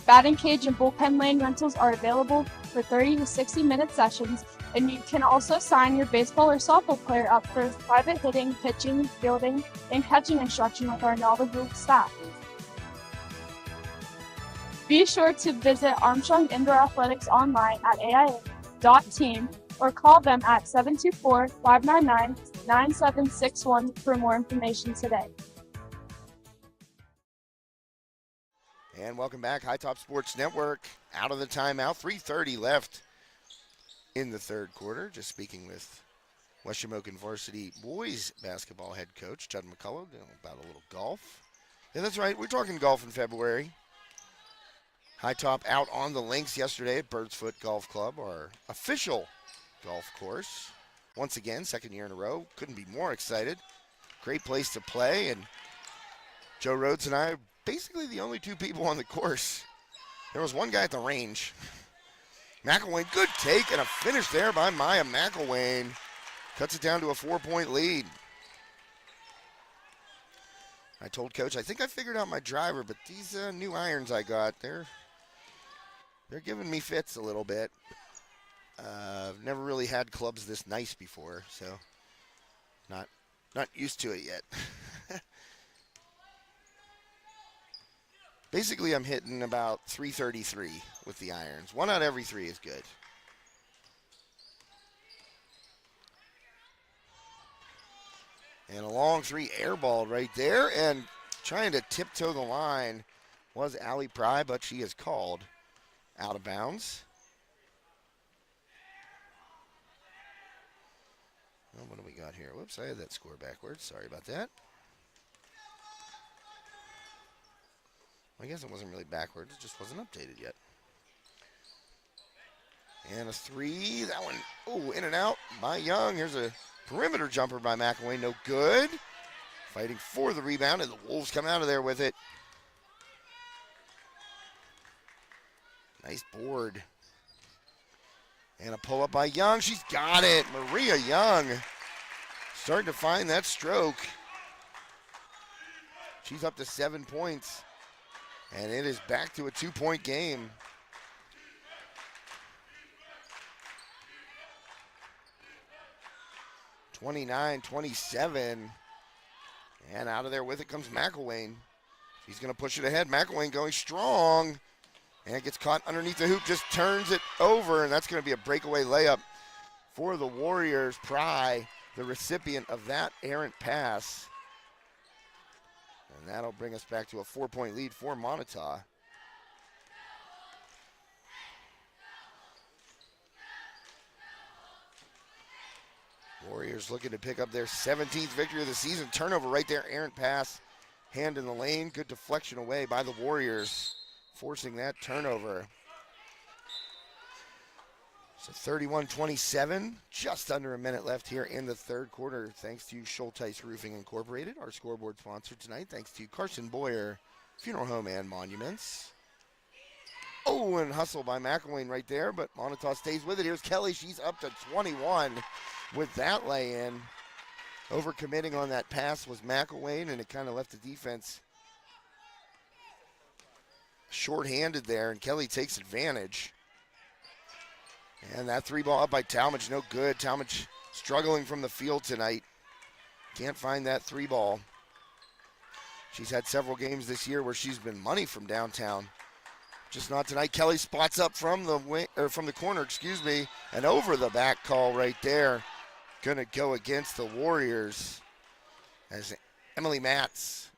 Batting cage and bullpen lane rentals are available for 30 to 60-minute sessions, and you can also sign your baseball or softball player up for private hitting, pitching, fielding, and catching instruction with our knowledgeable staff. Be sure to visit Armstrong Indoor Athletics online at aia.team or call them at 724-599-9761 for more information today. And welcome back, High Top Sports Network. Out of the timeout, 3:30 left in the third quarter. Just speaking with West Shamokin varsity boys basketball head coach Judd McCullough about a little golf. Yeah, that's right. We're talking golf in February. High Top out on the links yesterday at Birdsfoot Golf Club, our official golf course. Once again, second year in a row. Couldn't be more excited. Great place to play, and Joe Rhodes and I are basically the only 2 people on the course. There was one guy at the range. McElwain, good take, and a finish there by Maya McElwain. Cuts it down to a 4-point lead. I told Coach, I think I figured out my driver, but these new irons I got, they're giving me fits a little bit. I've never really had clubs this nice before, so not used to it yet. Basically, I'm hitting about 333 with the irons. 1 out of every 3 is good. And a long 3 airballed right there, and trying to tiptoe the line was Allie Pry, but she is called out of bounds. Well, what do we got here? Whoops, I had that score backwards. Sorry about that. I guess it wasn't really backwards. It just wasn't updated yet. And a 3. That one, oh, in and out by Young. Here's a perimeter jumper by McElwain. No good. Fighting for the rebound, and the Wolves come out of there with it. Nice board. And a pull-up by Young. She's got it. Maria Young starting to find that stroke. She's up to 7 points. And it is back to a 2-point game. (29-27). And out of there with it comes McElwain. She's going to push it ahead. McElwain going strong. And it gets caught underneath the hoop, just turns it over, and that's going to be a breakaway layup for the Warriors. Pry, the recipient of that errant pass. And that'll bring us back to a 4-point lead for Moniteau. Warriors looking to pick up their 17th victory of the season. Turnover right there, errant pass, hand in the lane. Good deflection away by the Warriors, forcing that turnover. So 31-27, just under a minute left here in the third quarter. Thanks to Schulteis Roofing Incorporated, our scoreboard sponsor tonight. Thanks to Carson Boyer Funeral Home and Monuments. Oh, and hustle by McElwain right there, but Moniteau stays with it. Here's Kelly. She's up to 21 with that lay-in. Overcommitting on that pass was McElwain, and it kind of left the defense short-handed there, and Kelly takes advantage. And that three ball up by Talmadge, no good. Talmadge struggling from the field tonight. Can't find that three ball. She's had several games this year where she's been money from downtown. Just not tonight. Kelly spots up from the wing, or from the corner, and over the back call right there. Gonna go against the Warriors as Emily Matz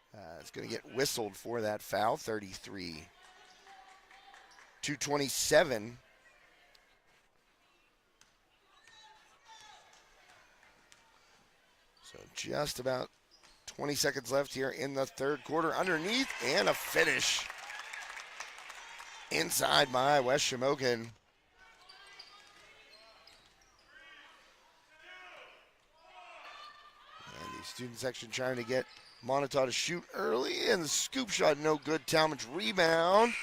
is gonna get whistled for that foul. 33-27. So just about 20 seconds left here in the third quarter. Underneath, and a finish inside by West Shamokin. And the student section trying to get Moniteau to shoot early, and the scoop shot no good. Talmadge rebound,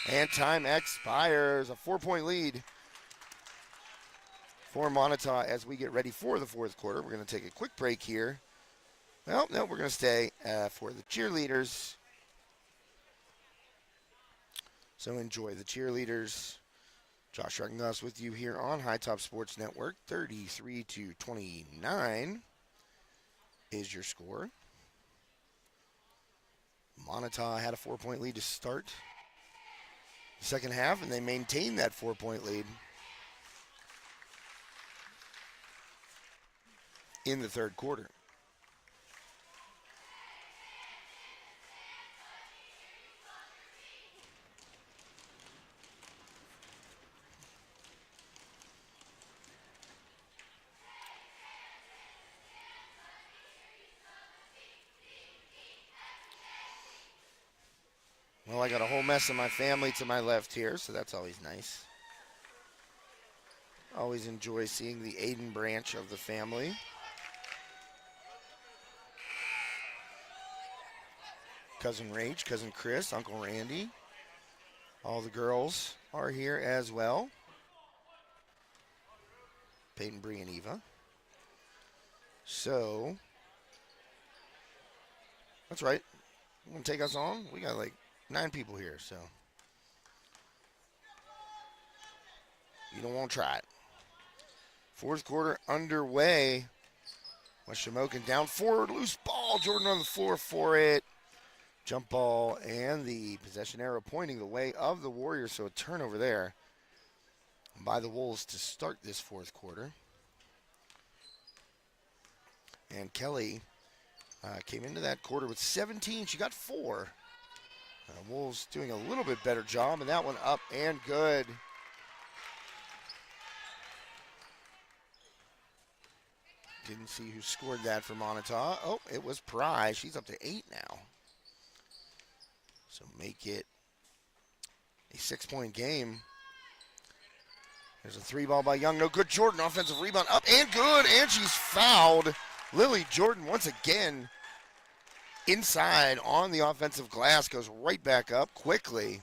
and time expires. A 4-point lead for Moniteau as we get ready for the fourth quarter. We're going to take a quick break here. Well, no, we're going to stay for the cheerleaders. So enjoy the cheerleaders. Josh Reckenglass with you here on High Top Sports Network. 33-29 is your score. Moniteau had a 4-point lead to start the second half, and they maintained that 4-point lead in the third quarter. Well, I got a whole mess of my family to my left here, so that's always nice. Always enjoy seeing the Aiden branch of the family. Cousin Rach, Cousin Chris, Uncle Randy. All the girls are here as well. Peyton, Bree, and Eva. So, that's right. You want to take us on? We got like 9 people here, so you don't want to try it. Fourth quarter underway. West Shamokin down 4, loose ball. Jordan on the floor for it. Jump ball, and the possession arrow pointing the way of the Warriors, so a turnover there by the Wolves to start this fourth quarter. And Kelly came into that quarter with 17. She got 4. Wolves doing a little bit better job, and that one up and good. Didn't see who scored that for Moniteau. Oh, it was Pry. She's up to 8 now. So make it a 6-point game. There's a 3 ball by Young. No good. Jordan, offensive rebound. Up and good. And she's fouled. Lily Jordan once again inside on the offensive glass. Goes right back up quickly.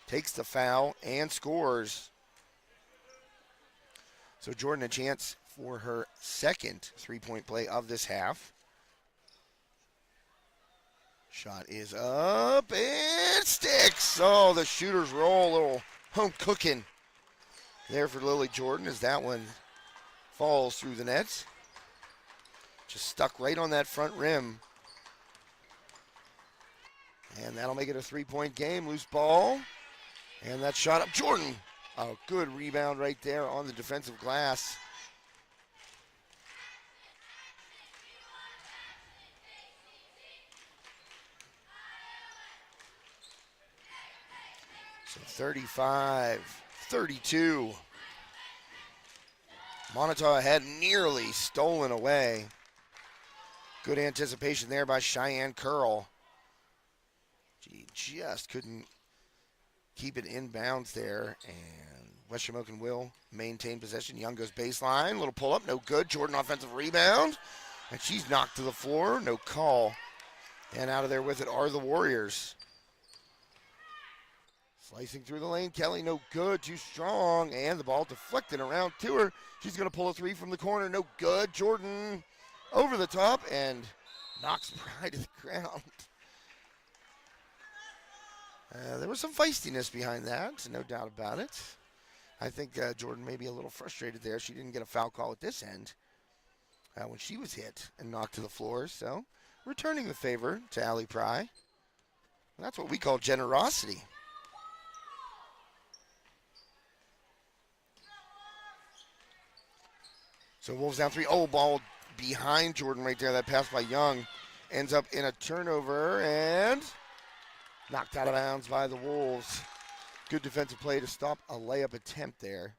Takes the foul and scores. So Jordan a chance for her second three-point play of this half. Shot is up and sticks. Oh, the shooter's roll, a little home cooking there for Lily Jordan as that one falls through the net. Just stuck right on that front rim. And that'll make it a three-point game. Loose ball. And that shot up. Jordan. A good rebound right there on the defensive glass. So 35-32. Moniteau had nearly stolen away. Good anticipation there by Cheyenne Curl. She just couldn't keep it in bounds there. And West Shamokin will maintain possession. Young goes baseline. Little pull up. No good. Jordan offensive rebound. And she's knocked to the floor. No call. And out of there with it are the Warriors. Slicing through the lane. Kelly, no good. Too strong. And the ball deflected around to her. She's going to pull a three from the corner. No good. Jordan over the top and knocks Pride to the ground. There was some feistiness behind that, no doubt about it. I think Jordan may be a little frustrated there. She didn't get a foul call at this end when she was hit and knocked to the floor. So returning the favor to Allie Pry. And that's what we call generosity. So Wolves down 3. Oh, ball behind Jordan right there. That pass by Young ends up in a turnover and knocked out of bounds by the Wolves. Good defensive play to stop a layup attempt there.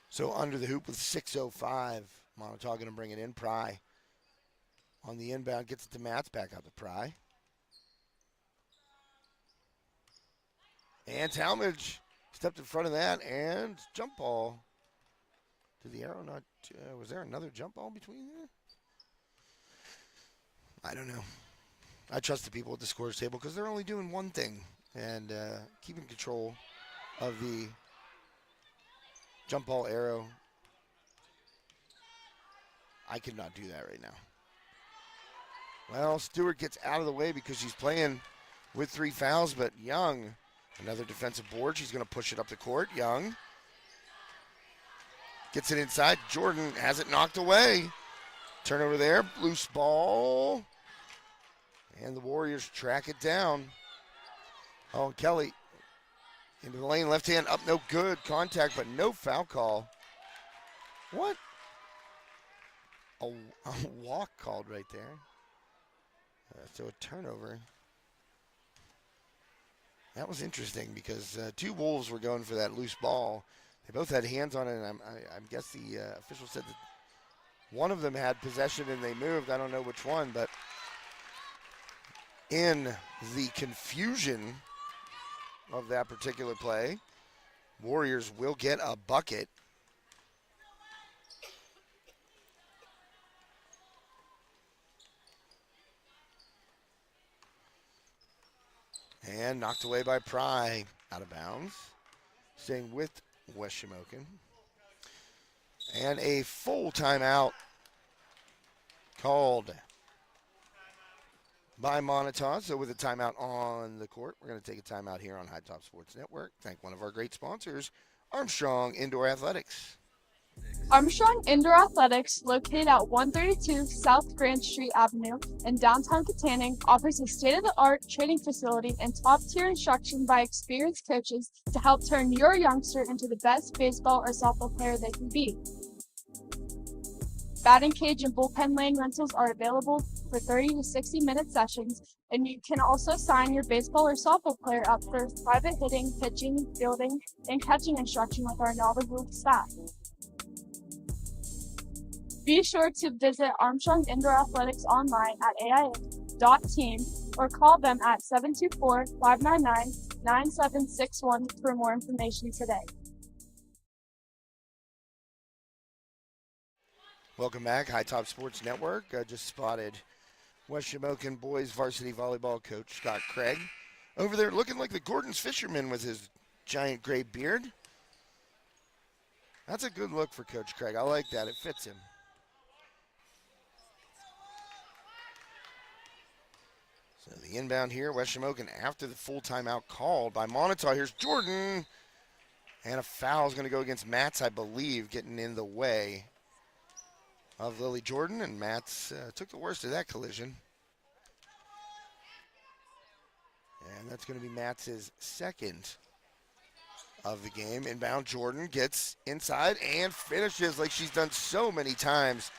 So under the hoop with 6:05. Moniteau going to bring it in. Pry on the inbound. Gets it to Matz. Back out to Pry. And Talmadge stepped in front of that and jump ball. Did the arrow not, was there another jump ball between there? I don't know. I trust the people at the scores table because they're only doing one thing and keeping control of the jump ball arrow. I could not do that right now. Well, Stewart gets out of the way because she's playing with 3 fouls, but Young, another defensive board. She's going to push it up the court. Young gets it inside. Jordan has it knocked away. Turnover there. Loose ball. And the Warriors track it down. Oh, Kelly into the lane. Left hand up. No good. Contact, but no foul call. What? A walk called right there. So a turnover. That was interesting because 2 Wolves were going for that loose ball. They both had hands on it, and I guess the official said that one of them had possession and they moved. I don't know which one, but in the confusion of that particular play, Warriors will get a bucket. And knocked away by Pry, out of bounds. Staying with West Shamokin. And a full timeout called by Moniteau. So with a timeout on the court, we're going to take a timeout here on High Top Sports Network. Thank one of our great sponsors, Armstrong Indoor Athletics. Armstrong Indoor Athletics, located at 132 South Grand Street Avenue in downtown Katanning, offers a state-of-the-art training facility and top-tier instruction by experienced coaches to help turn your youngster into the best baseball or softball player they can be. Batting cage and bullpen lane rentals are available for 30 to 60-minute sessions, and you can also sign your baseball or softball player up for private hitting, pitching, fielding, and catching instruction with our knowledgeable staff. Be sure to visit Armstrong Indoor Athletics online at aia.team or call them at 724-599-9761 for more information today. Welcome back, High Top Sports Network. I just spotted West Shamokin boys varsity volleyball coach Scott Craig over there looking like the Gordon's fisherman with his giant gray beard. That's a good look for Coach Craig. I like that. It fits him. So the inbound here, West Shamokin after the full timeout called by Moniteau. Here's Jordan. And a foul is going to go against Matz, I believe, getting in the way of Lily Jordan. And Matz took the worst of that collision. And that's going to be Matz's second of the game. Inbound, Jordan gets inside and finishes like she's done so many times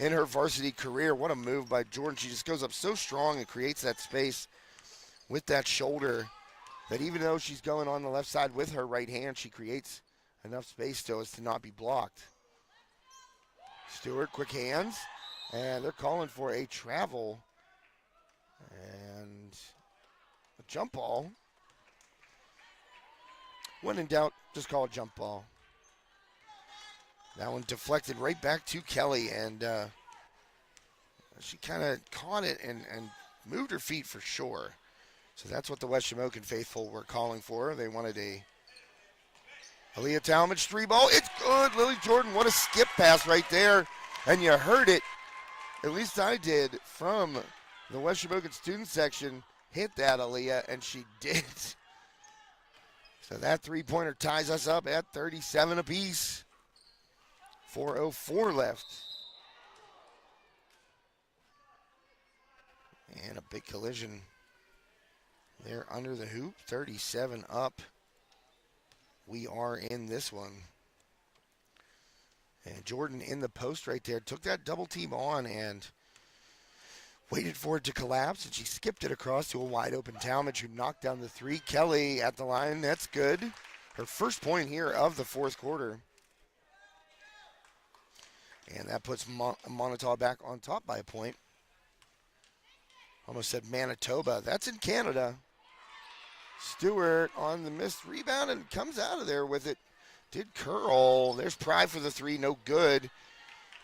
in her varsity career. What a move by Jordan. She just goes up so strong and creates that space with that shoulder that even though she's going on the left side with her right hand, she creates enough space so as to not be blocked. Stewart, quick hands, and they're calling for a travel and a jump ball. When in doubt, just call a jump ball. That one deflected right back to Kelly, and she kind of caught it and moved her feet for sure. So that's what the West Shamokin faithful were calling for. They wanted a Aaliyah Talmadge 3 ball. It's good. Lily Jordan, what a skip pass right there. And you heard it, at least I did, from the West Shamokin student section. Hit that, Aaliyah, and she did. So that three-pointer ties us up at 37 apiece. 4:04 left. And a big collision there under the hoop. 37 up. We are in this one. And Jordan in the post right there took that double team on and waited for it to collapse, and she skipped it across to a wide open Talmadge who knocked down the three. Kelly at the line. That's good. Her first point here of the fourth quarter. And that puts Moniteau back on top by a point. Almost said Manitoba. That's in Canada. Stewart on the missed rebound and comes out of there with it. Did curl. There's Pride for the three. No good.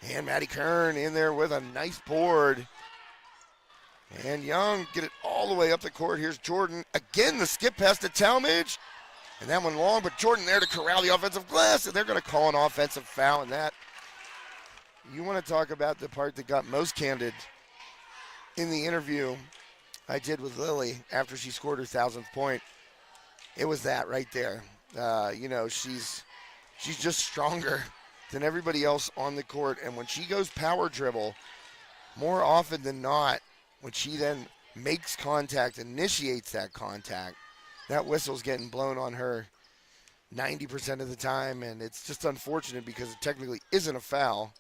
And Maddie Kern in there with a nice board. And Young get it all the way up the court. Here's Jordan. Again, the skip pass to Talmadge. And that one long, but Jordan there to corral the offensive glass. And they're going to call an offensive foul. And that, you want to talk about the part that got most candid in the interview I did with Lily after she scored her 1,000th point. It was that right there. She's just stronger than everybody else on the court. And when she goes power dribble, more often than not, when she then makes contact, initiates that contact, that whistle's getting blown on her 90% of the time. And it's just unfortunate because it technically isn't a foul.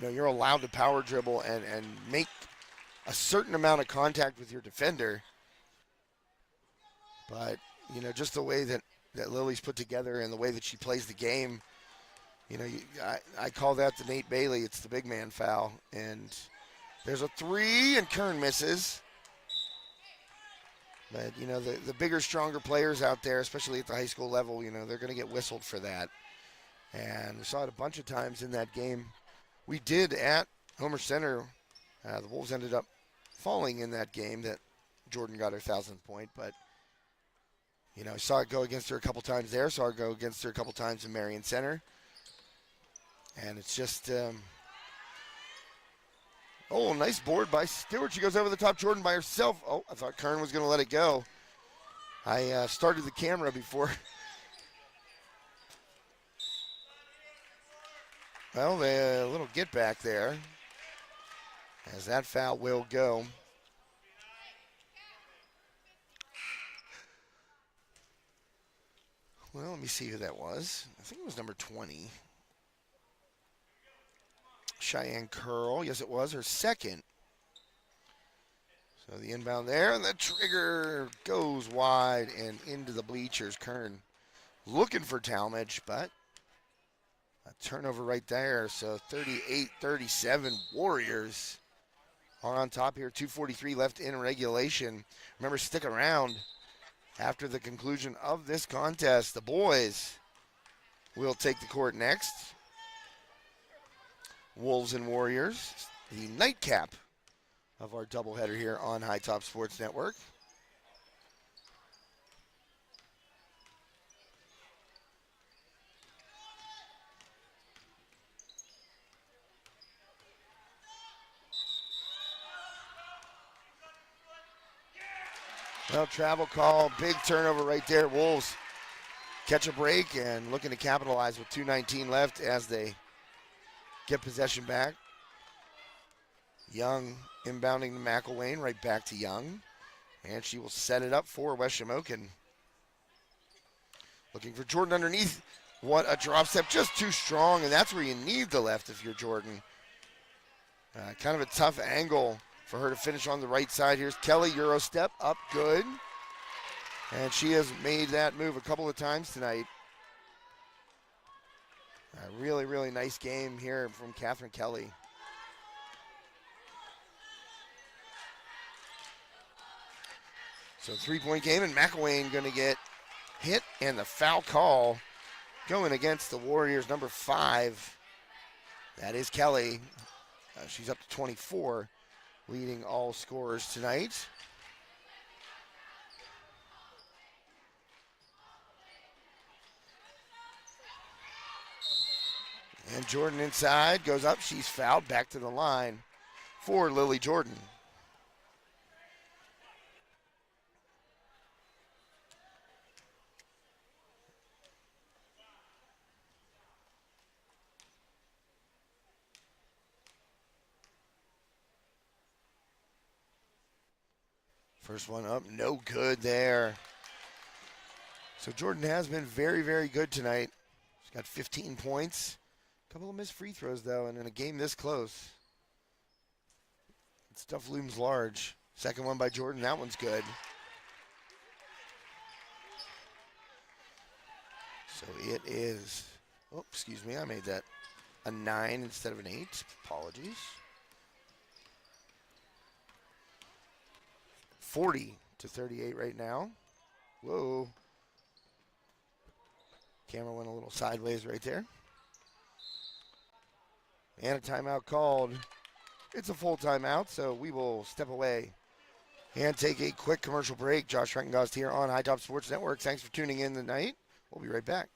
You're allowed to power dribble and make a certain amount of contact with your defender. But, just the way that Lily's put together and the way that she plays the game, I call that the Nate Bailey. It's the big man foul. And there's a three, and Kern misses. But, the bigger, stronger players out there, especially at the high school level, they're going to get whistled for that. And we saw it a bunch of times in that game. We did at Homer Center. The Wolves ended up falling in that game that Jordan got her 1,000th point. But, I saw it go against her a couple times there. Saw it go against her a couple times in Marion Center. And it's just, nice board by Stewart. She goes over the top. Jordan by herself. Oh, I thought Kern was going to let it go. I started the camera before. Well, a little get back there as that foul will go. Well, let me see who that was. I think it was number 20. Cheyenne Curl. Yes, it was her second. So the inbound there, and the trigger goes wide and into the bleachers. Kern looking for Talmadge, but a turnover right there. So 38-37 Warriors are on top here. 2:43 left in regulation. Remember, stick around. After the conclusion of this contest, the boys will take the court next. Wolves and Warriors, the nightcap of our doubleheader here on High Top Sports Network. Well, travel call, big turnover right there. Wolves catch a break and looking to capitalize with 2:19 left as they get possession back. Young inbounding to McElwain, right back to Young. And she will set it up for West Shamokin. Looking for Jordan underneath. What a drop step, just too strong, and that's where you need the left if you're Jordan. Kind of a tough angle for her to finish on the right side. Here's Kelly, Euro step, up good. And she has made that move a couple of times tonight. A really, really nice game here from Catherine Kelly. So 3-point game, and McElwain going to get hit, and the foul call going against the Warriors, number 5. That is Kelly. She's up to 24, leading all scorers tonight. And Jordan inside, goes up, she's fouled, back to the line for Lily Jordan. First one up, no good there. So Jordan has been very, very good tonight. She's got 15 points. A couple of missed free throws, though, and in a game this close, stuff looms large. Second one by Jordan, that one's good. So it is, oh, excuse me, I made that a 9 instead of an 8. Apologies. 40-38 right now. Whoa. Camera went a little sideways right there. And a timeout called. It's a full timeout, so we will step away and take a quick commercial break. Josh Reckengast here on High Top Sports Network. Thanks for tuning in tonight. We'll be right back.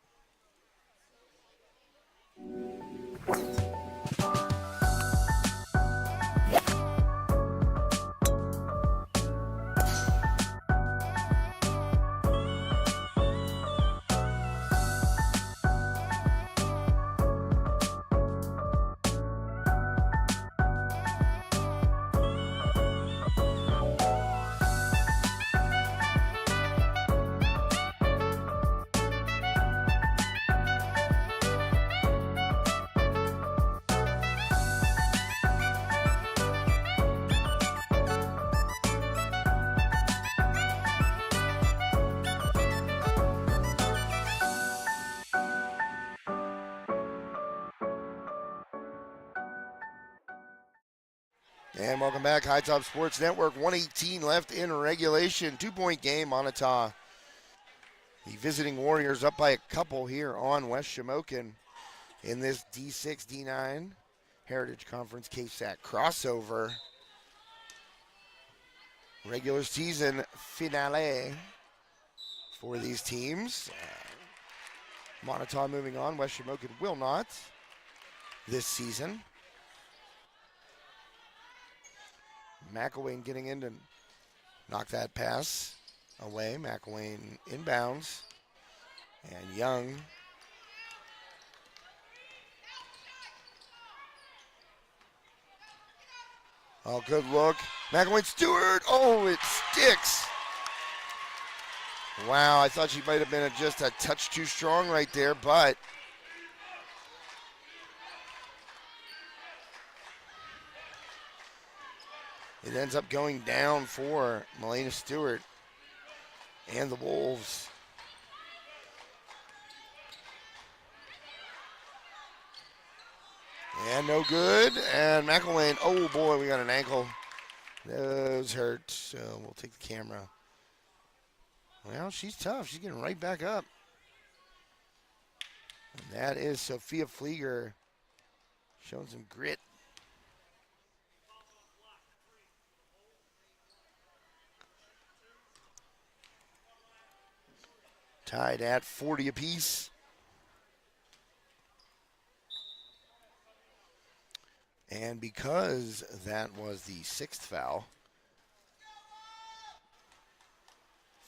And welcome back, High Top Sports Network. 1:18 left in regulation. 2-point game, Moniteau. The visiting Warriors up by a couple here on West Shamokin in this D6, D9 Heritage Conference KSAC crossover. Regular season finale for these teams. Moniteau moving on. West Shamokin will not this season. McElwain getting in to knock that pass away. McElwain inbounds. And Young. Oh, good look. McElwain Stewart. Oh, it sticks. Wow, I thought she might have been just a touch too strong right there, but it ends up going down for Melena Stewart and the Wolves. And no good. And McElwain, oh boy, we got an ankle. Those hurt, so we'll take the camera. Well, she's tough. She's getting right back up. And that is Sophia Flieger showing some grit. Tied at 40 apiece. And because that was the 6th foul,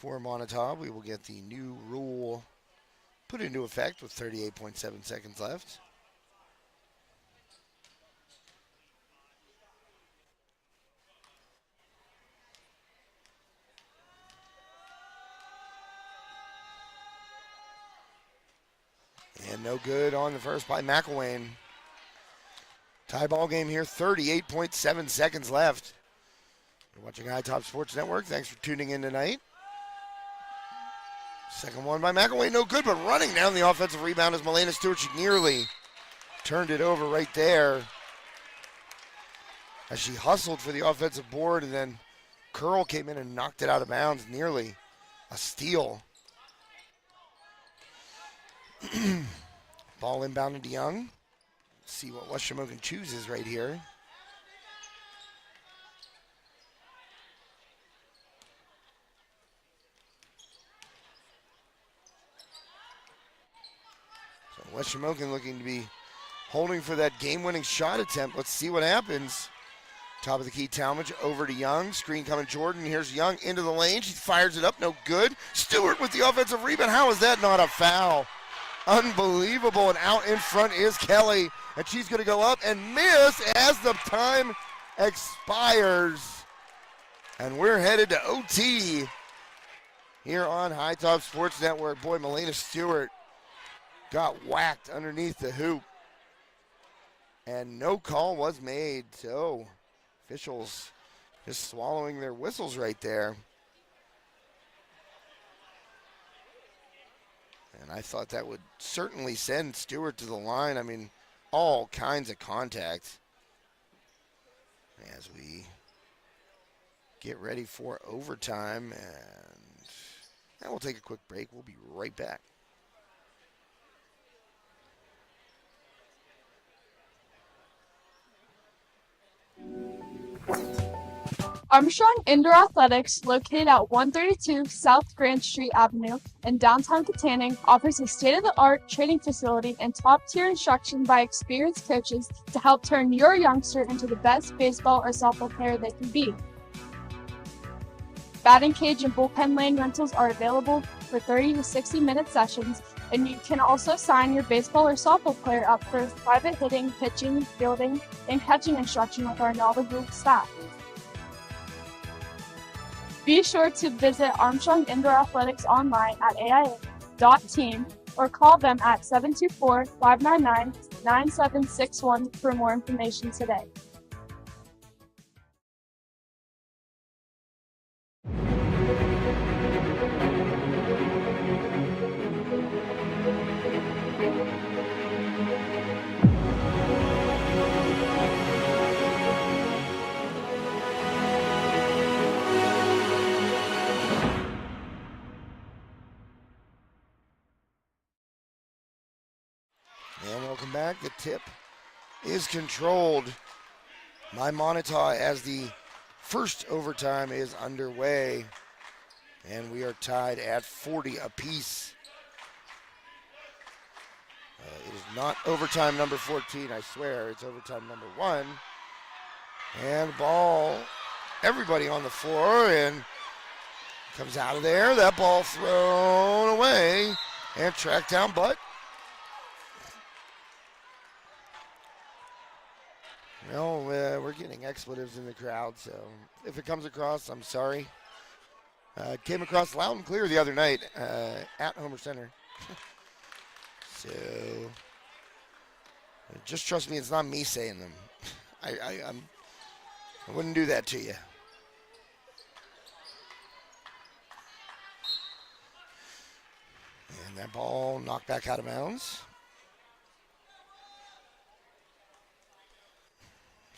for Moniteau. We will get the new rule put into effect with 38.7 seconds left. And no good on the first by McElwain. Tie ball game here, 38.7 seconds left. You're watching High Top Sports Network. Thanks for tuning in tonight. Second one by McElwain, no good, but running down the offensive rebound is Milena Stewart. She nearly turned it over right there as she hustled for the offensive board, and then Curl came in and knocked it out of bounds, nearly a steal. Ball inbounded to Young. See what West Shamokin chooses right here. So West Shamokin looking to be holding for that game-winning shot attempt. Let's see what happens. Top of the key, Talmadge over to Young. Screen coming Jordan. Here's Young into the lane. She fires it up, no good. Stewart with the offensive rebound. How is that not a foul? Unbelievable, and out in front is Kelly, and she's going to go up and miss as the time expires. And we're headed to OT here on High Top Sports Network. Boy, Milena Stewart got whacked underneath the hoop, and no call was made. So officials just swallowing their whistles right there. And I thought that would certainly send Stewart to the line. I mean, all kinds of contact as we get ready for overtime. And we'll take a quick break. We'll be right back. Armstrong Indoor Athletics, located at 132 South Grand Street Avenue in downtown Katanning, offers a state-of-the-art training facility and top-tier instruction by experienced coaches to help turn your youngster into the best baseball or softball player they can be. Batting cage and bullpen lane rentals are available for 30 to 60-minute sessions, and you can also sign your baseball or softball player up for private hitting, pitching, fielding, and catching instruction with our knowledgeable staff. Be sure to visit Armstrong Indoor Athletics online at aia.team or call them at 724-599-9761 for more information today. And welcome back. The tip is controlled by Moniteau as the first overtime is underway. And we are tied at 40 apiece. It is not overtime number 14, I swear. It's overtime number 1. And ball, everybody on the floor, and comes out of there. That ball thrown away and tracked down, but well, we're getting expletives in the crowd, so if it comes across, I'm sorry. It came across loud and clear the other night at Homer Center. So just trust me, it's not me saying them. I wouldn't do that to you. And that ball knocked back out of bounds.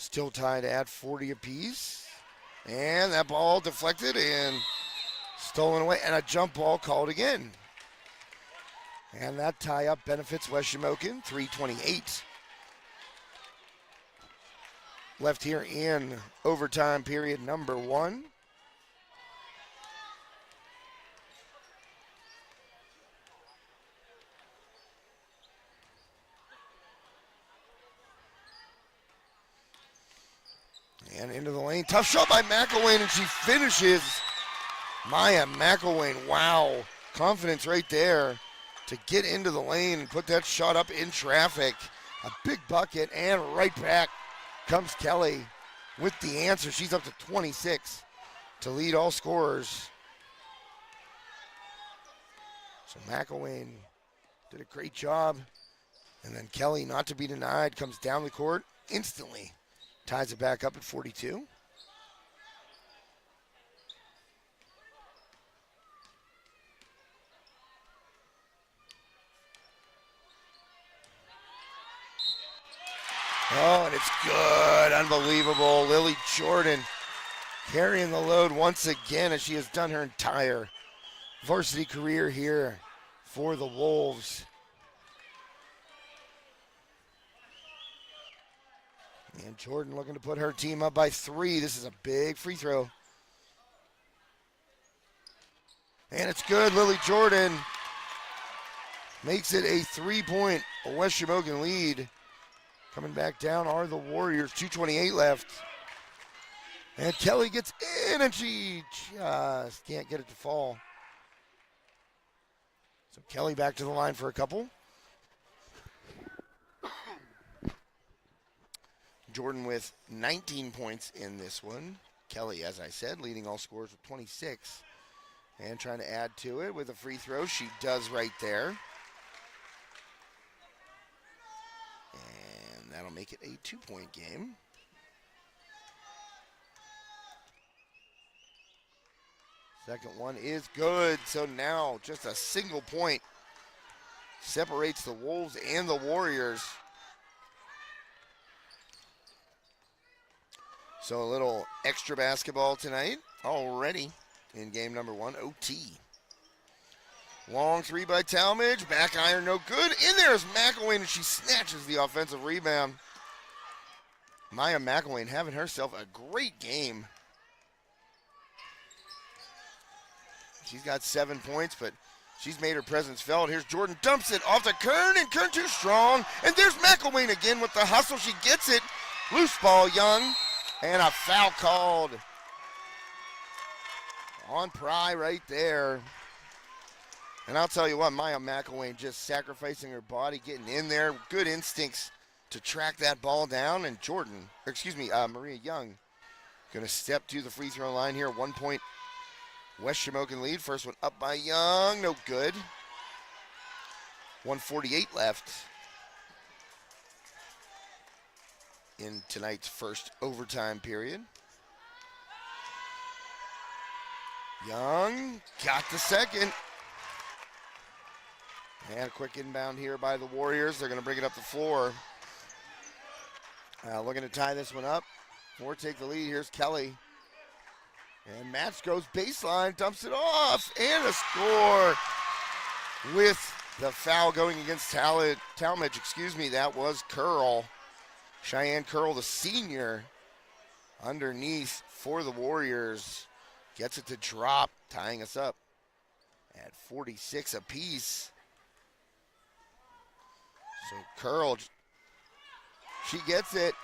Still tied at 40 apiece. And that ball deflected and stolen away. And a jump ball called again. And that tie-up benefits West Shamokin, 3:28 left here in overtime period number 1. And into the lane. Tough shot by McElwain, and she finishes Maya McElwain, wow. Confidence right there to get into the lane and put that shot up in traffic. A big bucket, and right back comes Kelly with the answer. She's up to 26 to lead all scorers. So McElwain did a great job. And then Kelly, not to be denied, comes down the court instantly. Ties it back up at 42. Oh, and it's good. Unbelievable. Lily Jordan carrying the load once again, as she has done her entire varsity career here for the Wolves. And Jordan looking to put her team up by 3. This is a big free throw. And it's good. Lily Jordan makes it a 3-point West Shamokin lead. Coming back down are the Warriors. 2:28 left. And Kelly gets in, and she just can't get it to fall. So Kelly back to the line for a couple. Jordan with 19 points in this one. Kelly, as I said, leading all scorers with 26. And trying to add to it with a free throw. She does right there. And that'll make it a 2-point game. Second one is good. So now just a single point separates the Wolves and the Warriors. So a little extra basketball tonight already in game number 1, OT. Long 3 by Talmadge, back iron, no good. In there is McElwain, and she snatches the offensive rebound. Maya McElwain having herself a great game. She's got 7 points, but she's made her presence felt. Here's Jordan, dumps it off to Kern, and Kern too strong. And there's McElwain again with the hustle. She gets it. Loose ball, Young. And a foul called on Pry right there. And I'll tell you what, Maya McElwain just sacrificing her body, getting in there. Good instincts to track that ball down. And Maria Young going to step to the free throw line here. 1-point West Shamokin lead. First one up by Young, no good. 1:48 left in tonight's first overtime period. Young got the second. And a quick inbound here by the Warriors. They're going to bring it up the floor. Looking to tie this one up or take the lead. Here's Kelly. And Match goes baseline, dumps it off, and a score with the foul going against Talmadge. That was Curl. Cheyenne Curl, the senior, underneath for the Warriors. Gets it to drop, tying us up at 46 apiece. So Curl, she gets it.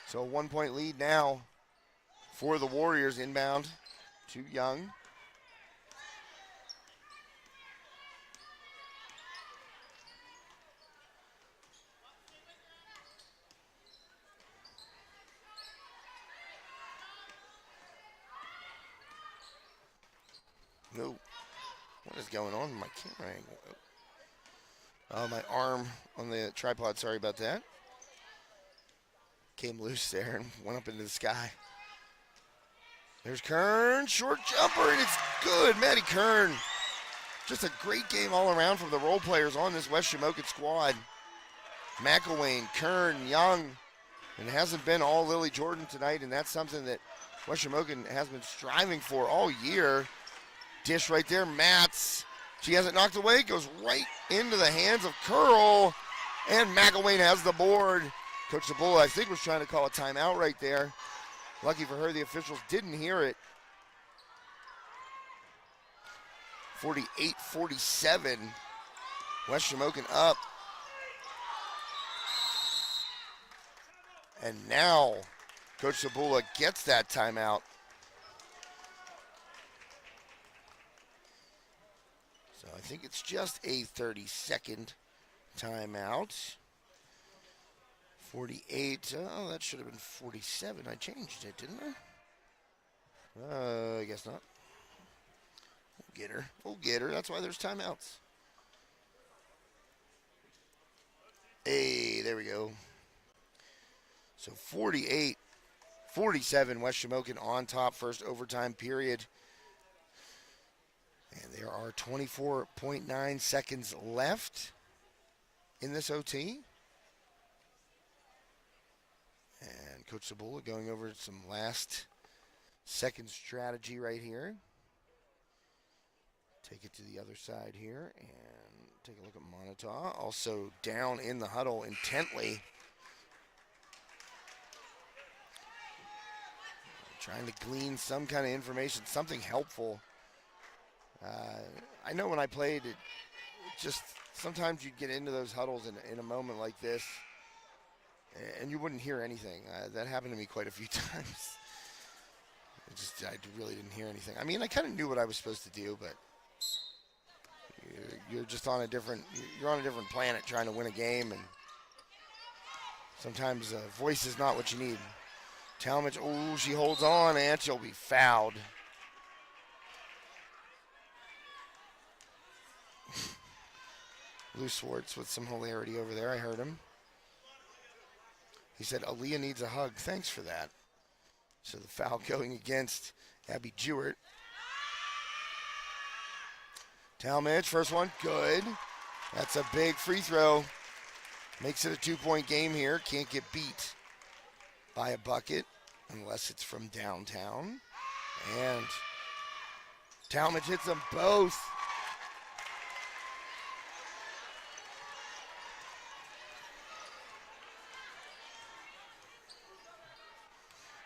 So a 1-point lead now for the Warriors. Inbound to Young. No. What is going on with my camera angle? Oh, my arm on the tripod. Sorry about that. Came loose there and went up into the sky. There's Kern. Short jumper, and it's good. Maddie Kern. Just a great game all around from the role players on this West Shamokin squad. McElwain, Kern, Young. And it hasn't been all Lily Jordan tonight, and that's something that West Shamokin has been striving for all year. Dish right there, Matz. She has it knocked away, goes right into the hands of Curl, and McElwain has the board. Coach Zabula, I think, was trying to call a timeout right there. Lucky for her, the officials didn't hear it. 48-47. West Shamokin up. And now Coach Zabula gets that timeout. So I think it's just a 30-second timeout. 48. Oh, that should have been 47. I changed it, didn't I? I guess not. We'll get her. We'll get her. That's why there's timeouts. Hey, there we go. So 48, 47, West Shamokin on top, first overtime period. And there are 24.9 seconds left in this OT. And Coach Cibula going over some last second strategy right here. Take it to the other side here and take a look at Moniteau. Also down in the huddle intently. Trying to glean some kind of information, something helpful. I know when I played, it just sometimes you'd get into those huddles in a moment like this, and you wouldn't hear anything. That happened to me quite a few times. I really didn't hear anything. I mean, I kind of knew what I was supposed to do, but you're just on a different planet trying to win a game, and sometimes voice is not what you need. Talmadge, oh, she holds on, and she'll be fouled. Lou Swartz with some hilarity over there. I heard him. He said, Aaliyah needs a hug. Thanks for that. So the foul going against Abby Jewett. Talmadge, first one, good. That's a big free throw. Makes it a 2-point game here. Can't get beat by a bucket unless it's from downtown. And Talmadge hits them both.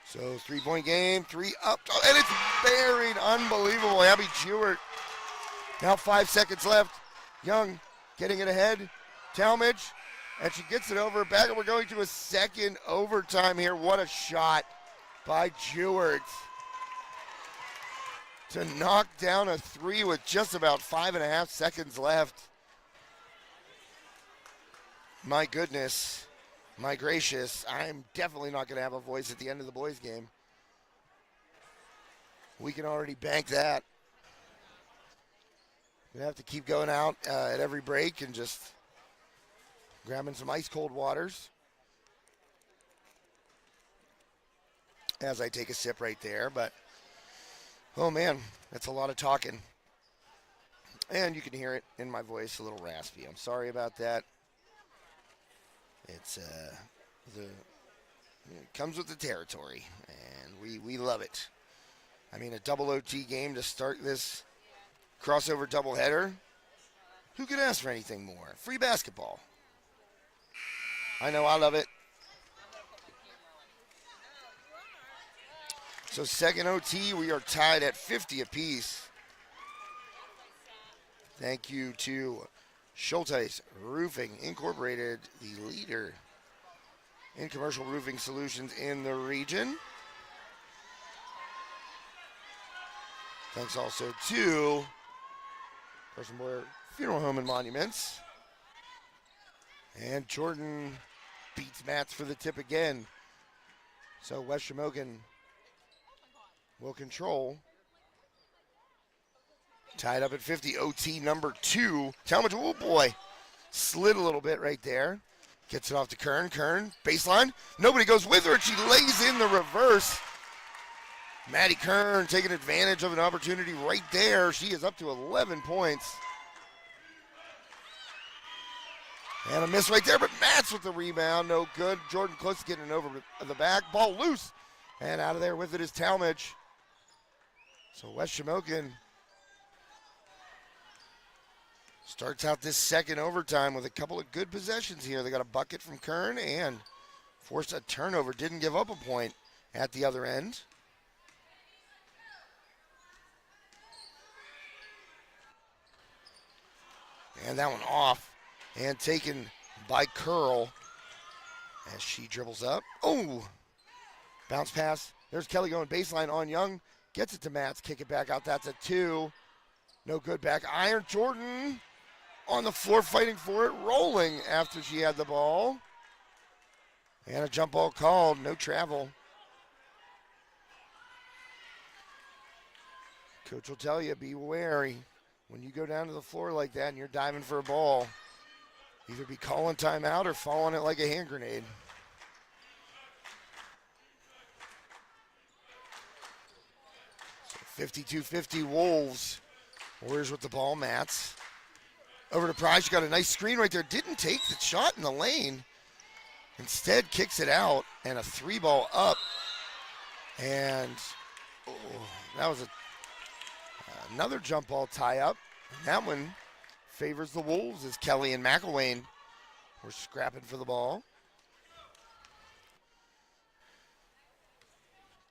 So 3-point game, 3 up, and it's buried. Unbelievable. Abby Jewett. Now 5 seconds left. Young getting it ahead. Talmadge, and she gets it over back, and we're going to a second overtime here. What a shot by Jewett to knock down a 3 with just about 5.5 seconds left. My goodness. My gracious, I'm definitely not going to have a voice at the end of the boys' game. We can already bank that. Going to have to keep going out at every break and just grabbing some ice cold waters as I take a sip right there. But, oh man, that's a lot of talking. And you can hear it in my voice, a little raspy. I'm sorry about that. It's it comes with the territory, and we love it. I mean, a double OT game to start this crossover doubleheader. Who could ask for anything more? Free basketball. I know, I love it. So second OT, we are tied at 50 apiece. Thank you to Schulteis Roofing Incorporated, the leader in commercial roofing solutions in the region. Thanks also to Carson Boyer Funeral Home and Monuments. And Jordan beats Mats for the tip again. So West Shamokin will control. Tied up at 50, OT number 2. Talmadge, oh boy, slid a little bit right there. Gets it off to Kern. Kern, baseline. Nobody goes with her, and she lays in the reverse. Maddie Kern taking advantage of an opportunity right there. She is up to 11 points. And a miss right there, but Mats with the rebound. No good. Jordan close to getting it over the back. Ball loose. And out of there with it is Talmadge. So West Shamokin starts out this second overtime with a couple of good possessions here. They got a bucket from Kern and forced a turnover. Didn't give up a point at the other end. And that one off and taken by Curl as she dribbles up. Oh, bounce pass. There's Kelly going baseline on Young. Gets it to Mats. Kick it back out. That's a 2. No good back iron. Jordan on the floor fighting for it, rolling after she had the ball. And a jump ball called, no travel. Coach will tell you, be wary. When you go down to the floor like that and you're diving for a ball, either be calling timeout or falling it like a hand grenade. So 52-50 Wolves. Warriors with the ball, Mats. Over to Price, she got a nice screen right there. Didn't take the shot in the lane. Instead kicks it out and a 3-ball up. And that was another jump ball tie up. And that one favors the Wolves as Kelly and McElwain were scrapping for the ball.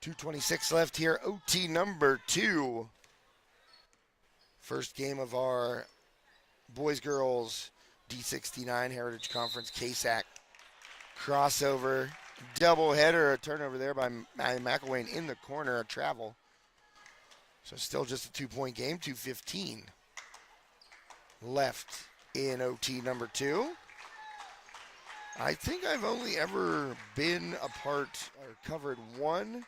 2:26 left here, OT number 2. First game of our boys-girls D69 Heritage Conference KSAC crossover doubleheader. A turnover there by McElwain in the corner, a travel. So still just a 2-point game, 2:15 left in OT number 2. I think I've only ever been a part or covered one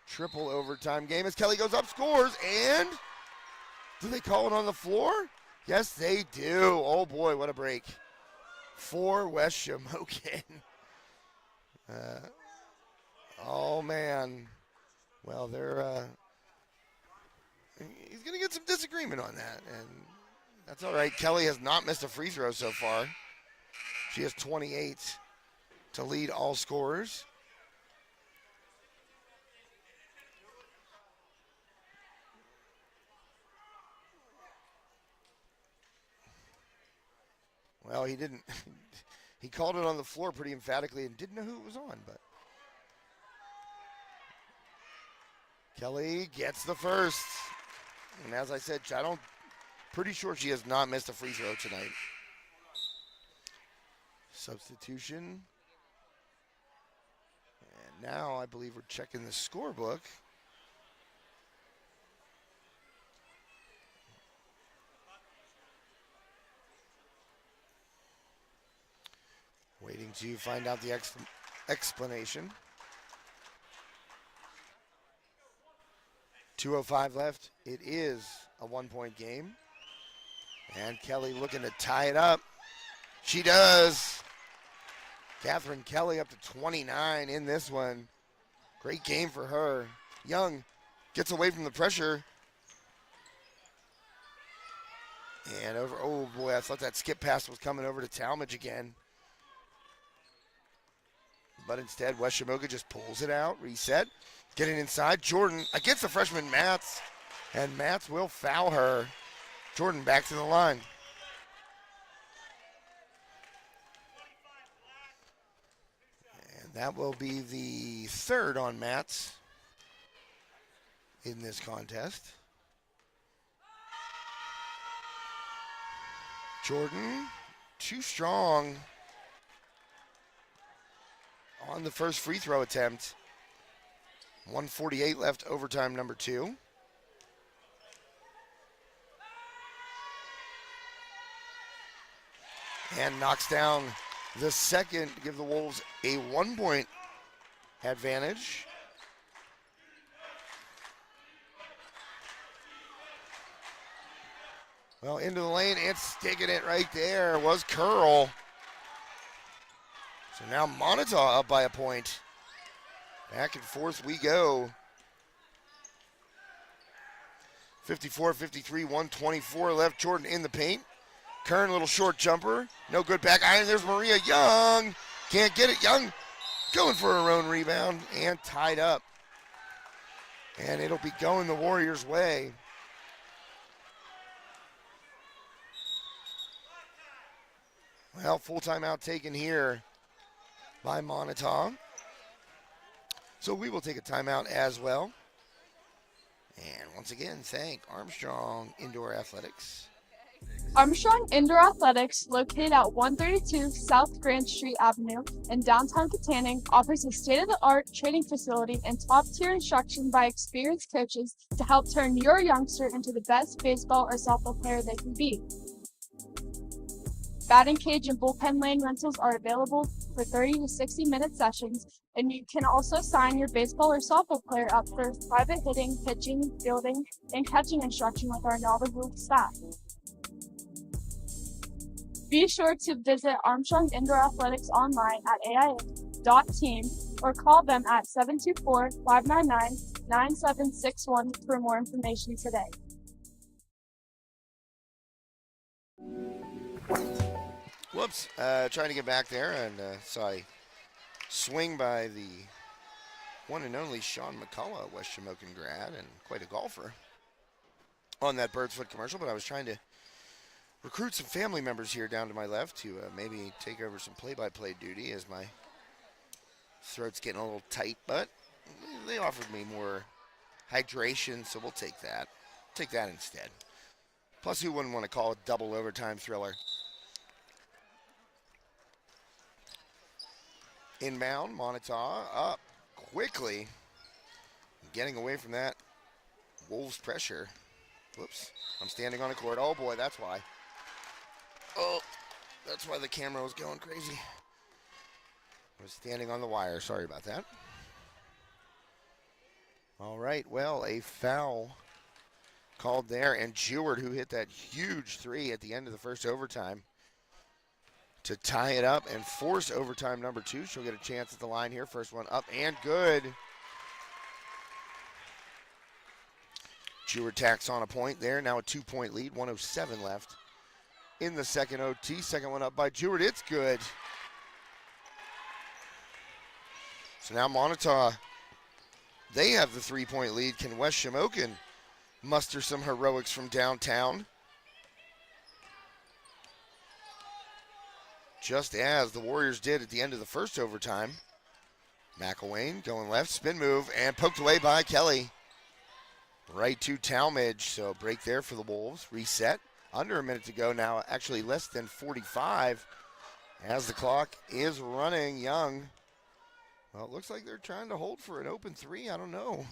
triple overtime game as Kelly goes up, scores, and do they call it on the floor? Yes, they do. Oh boy, what a break for West Shamokin. Oh man. Well, he's going to get some disagreement on that, and that's all right. Kelly has not missed a free throw so far. She has 28 to lead all scorers. Well, he didn't. He called it on the floor pretty emphatically and didn't know who it was on, but Kelly gets the first. And as I said, pretty sure she has not missed a free throw tonight. Substitution. And now I believe we're checking the scorebook. Waiting to find out the explanation. 2:05 left. It is a 1-point game. And Kelly looking to tie it up. She does. Catherine Kelly up to 29 in this one. Great game for her. Young gets away from the pressure. And over, oh boy, I thought that skip pass was coming over to Talmadge again. But instead, West Shamokin just pulls it out, reset, getting inside. Jordan against the freshman Mats, and Mats will foul her. Jordan back to the line. And that will be the third on Mats in this contest. Jordan, too strong on the first free throw attempt. 1:48 left, overtime number 2. And knocks down the second to give the Wolves a 1-point advantage. Well, into the lane and sticking it right there was Curl. So now Moniteau up by a point. Back and forth we go. 54-53, 1:24 left. Jordan in the paint. Kern, little short jumper. No good back iron. There's Maria Young. Can't get it. Young going for her own rebound and tied up. And it'll be going the Warriors' way. Well, full timeout taken here by Moniteau. So we will take a timeout as well. And once again, thank Armstrong Indoor Athletics. Armstrong Indoor Athletics, located at 132 South Grand Street Avenue in downtown Katanning, offers a state-of-the-art training facility and top-tier instruction by experienced coaches to help turn your youngster into the best baseball or softball player they can be. Batting cage and bullpen lane rentals are available for 30 to 60-minute sessions, and you can also sign your baseball or softball player up for private hitting, pitching, fielding, and catching instruction with our knowledgeable staff. Be sure to visit Armstrong Indoor Athletics online at aia.team or call them at 724-599-9761 for more information today. Whoops, trying to get back there and saw a swing by the one and only Sean McCullough, West Shamokin grad and quite a golfer on that bird's foot commercial, but I was trying to recruit some family members here down to my left to maybe take over some play-by-play duty as my throat's getting a little tight, but they offered me more hydration, so we'll take that. Take that instead. Plus, who wouldn't want to call a double overtime thriller? Inbound, Moniteau up quickly, getting away from that Wolves pressure. Whoops, I'm standing on a court. Oh boy, that's why. Oh, that's why the camera was going crazy. I was standing on the wire, sorry about that. All right, well, a foul called there, and Jeward, who hit that huge three at the end of the first overtime, to tie it up and force overtime number 2. She'll get a chance at the line here. First one up and good. Jeward tacks on a point there. Now a 2-point lead, 1:07 left in the second OT. Second one up by Jeward. It's good. So now Moniteau, they have the 3-point lead. Can West Shamokin muster some heroics from downtown? Just as the Warriors did at the end of the first overtime. McElwain going left, spin move, and poked away by Kelly. Right to Talmadge, so break there for the Wolves. Reset, under a minute to go now, actually less than 45 as the clock is running. Young, well, it looks like they're trying to hold for an open 3. I don't know.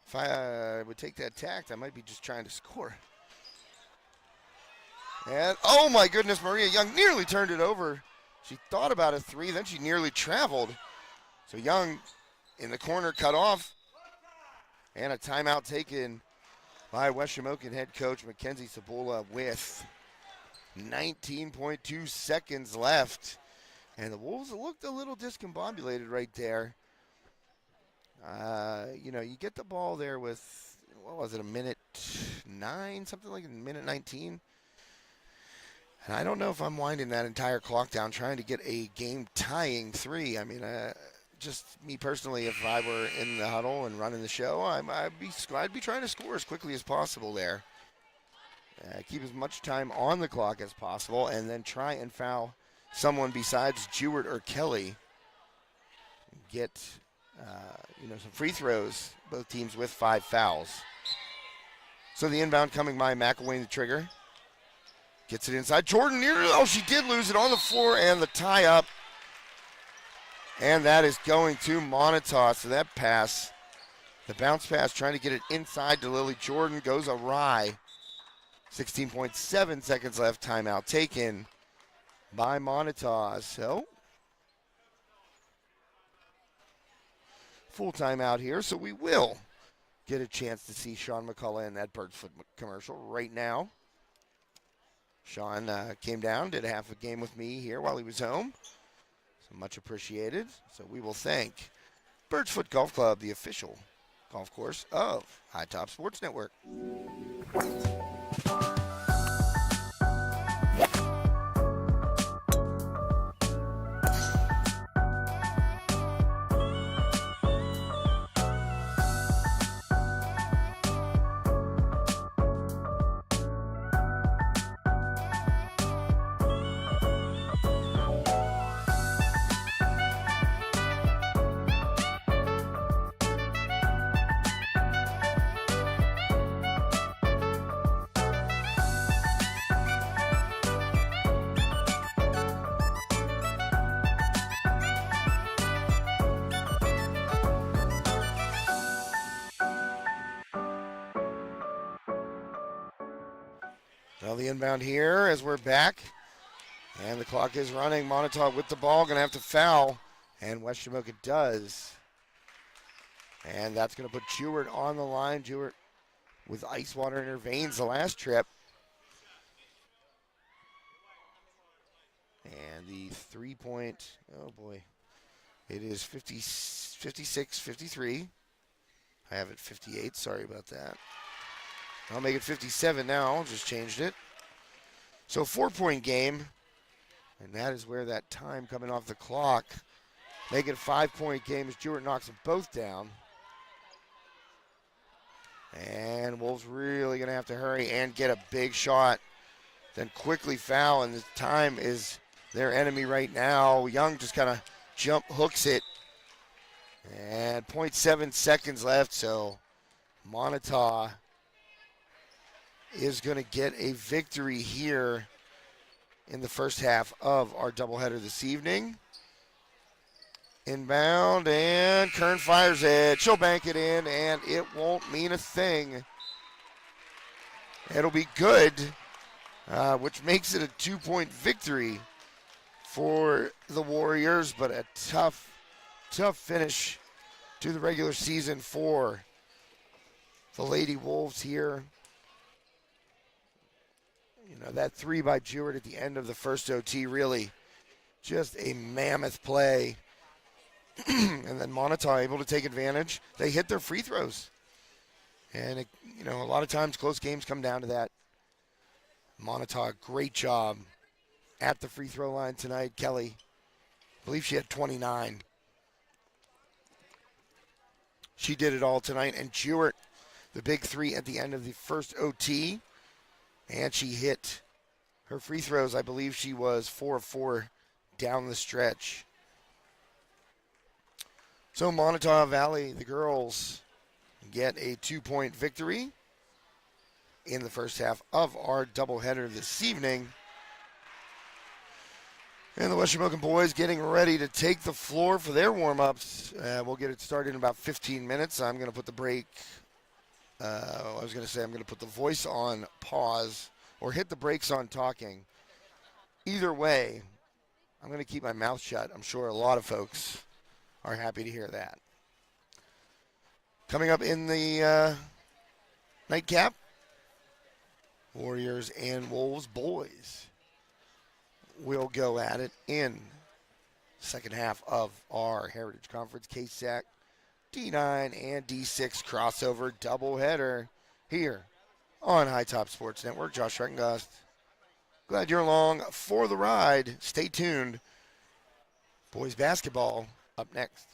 If I would take that tact, I might be just trying to score. And, oh my goodness, Maria Young nearly turned it over. She thought about a 3, then she nearly traveled. So Young in the corner cut off. And a timeout taken by West Shamokin head coach Mackenzie Cibula with 19.2 seconds left. And the Wolves looked a little discombobulated right there. You know, you get the ball there with, what was it, a minute 9, something like a minute 19. And I don't know if I'm winding that entire clock down trying to get a game-tying 3. I mean, just me personally, if I were in the huddle and running the show, I'd be trying to score as quickly as possible there. Keep as much time on the clock as possible, and then try and foul someone besides Jewett or Kelly. Get some free throws, both teams with 5 fouls. So the inbound coming by McElwain, the trigger. Gets it inside. Jordan nearly, she did lose it on the floor, and the tie up. And that is going to Moniteau. So that pass, the bounce pass, trying to get it inside to Lily Jordan, goes awry. 16.7 seconds left. Timeout taken by Moniteau. So full timeout here. So we will get a chance to see Sean McCullough in that Birdfoot commercial right now. Sean came down, did a half a game with me here while he was home. So much appreciated. So we will thank Birdsfoot Golf Club, the official golf course of High Top Sports Network. Well, the inbound here as we're back. And the clock is running. Moniteau with the ball, going to have to foul. And West Shamokin does. And that's going to put Jewett on the line. Jewett with ice water in her veins the last trip. And the 3-point, oh boy, it is 56, 53. I have it 58, sorry about that. I'll make it 57 now, just changed it. So 4-point game, and that is where that time coming off the clock. Make it a 5-point game as Jewett knocks them both down. And Wolves really going to have to hurry and get a big shot. Then quickly foul, and the time is their enemy right now. Young just kind of hooks it. And 0.7 seconds left, so Moniteau is going to get a victory here in the first half of our doubleheader this evening. Inbound, and Kern fires it. She'll bank it in, and it won't mean a thing. It'll be good, which makes it a 2-point victory for the Warriors, but a tough finish to the regular season for the Lady Wolves here. You know, that 3 by Jewett at the end of the first OT, really just a mammoth play. And then Moniteau able to take advantage. They hit their free throws. And, a lot of times close games come down to that. Moniteau, great job at the free throw line tonight. Kelly, I believe she had 29. She did it all tonight. And Jewett, the big 3 at the end of the first OT. And she hit her free throws. I believe she was 4 of 4 down the stretch. So Moniteau Valley, the girls, get a 2-point victory in the first half of our doubleheader this evening. And the West Shamokin boys getting ready to take the floor for their warm-ups. We'll get it started in about 15 minutes. I'm going to put the break. I'm going to put the voice on pause or hit the brakes on talking. Either way, I'm going to keep my mouth shut. I'm sure a lot of folks are happy to hear that. Coming up in the nightcap, Warriors and Wolves boys will go at it in second half of our Heritage Conference KSAC D9 and D6 crossover doubleheader here on High Top Sports Network. Josh Reckengast, glad you're along for the ride. Stay tuned. Boys basketball up next.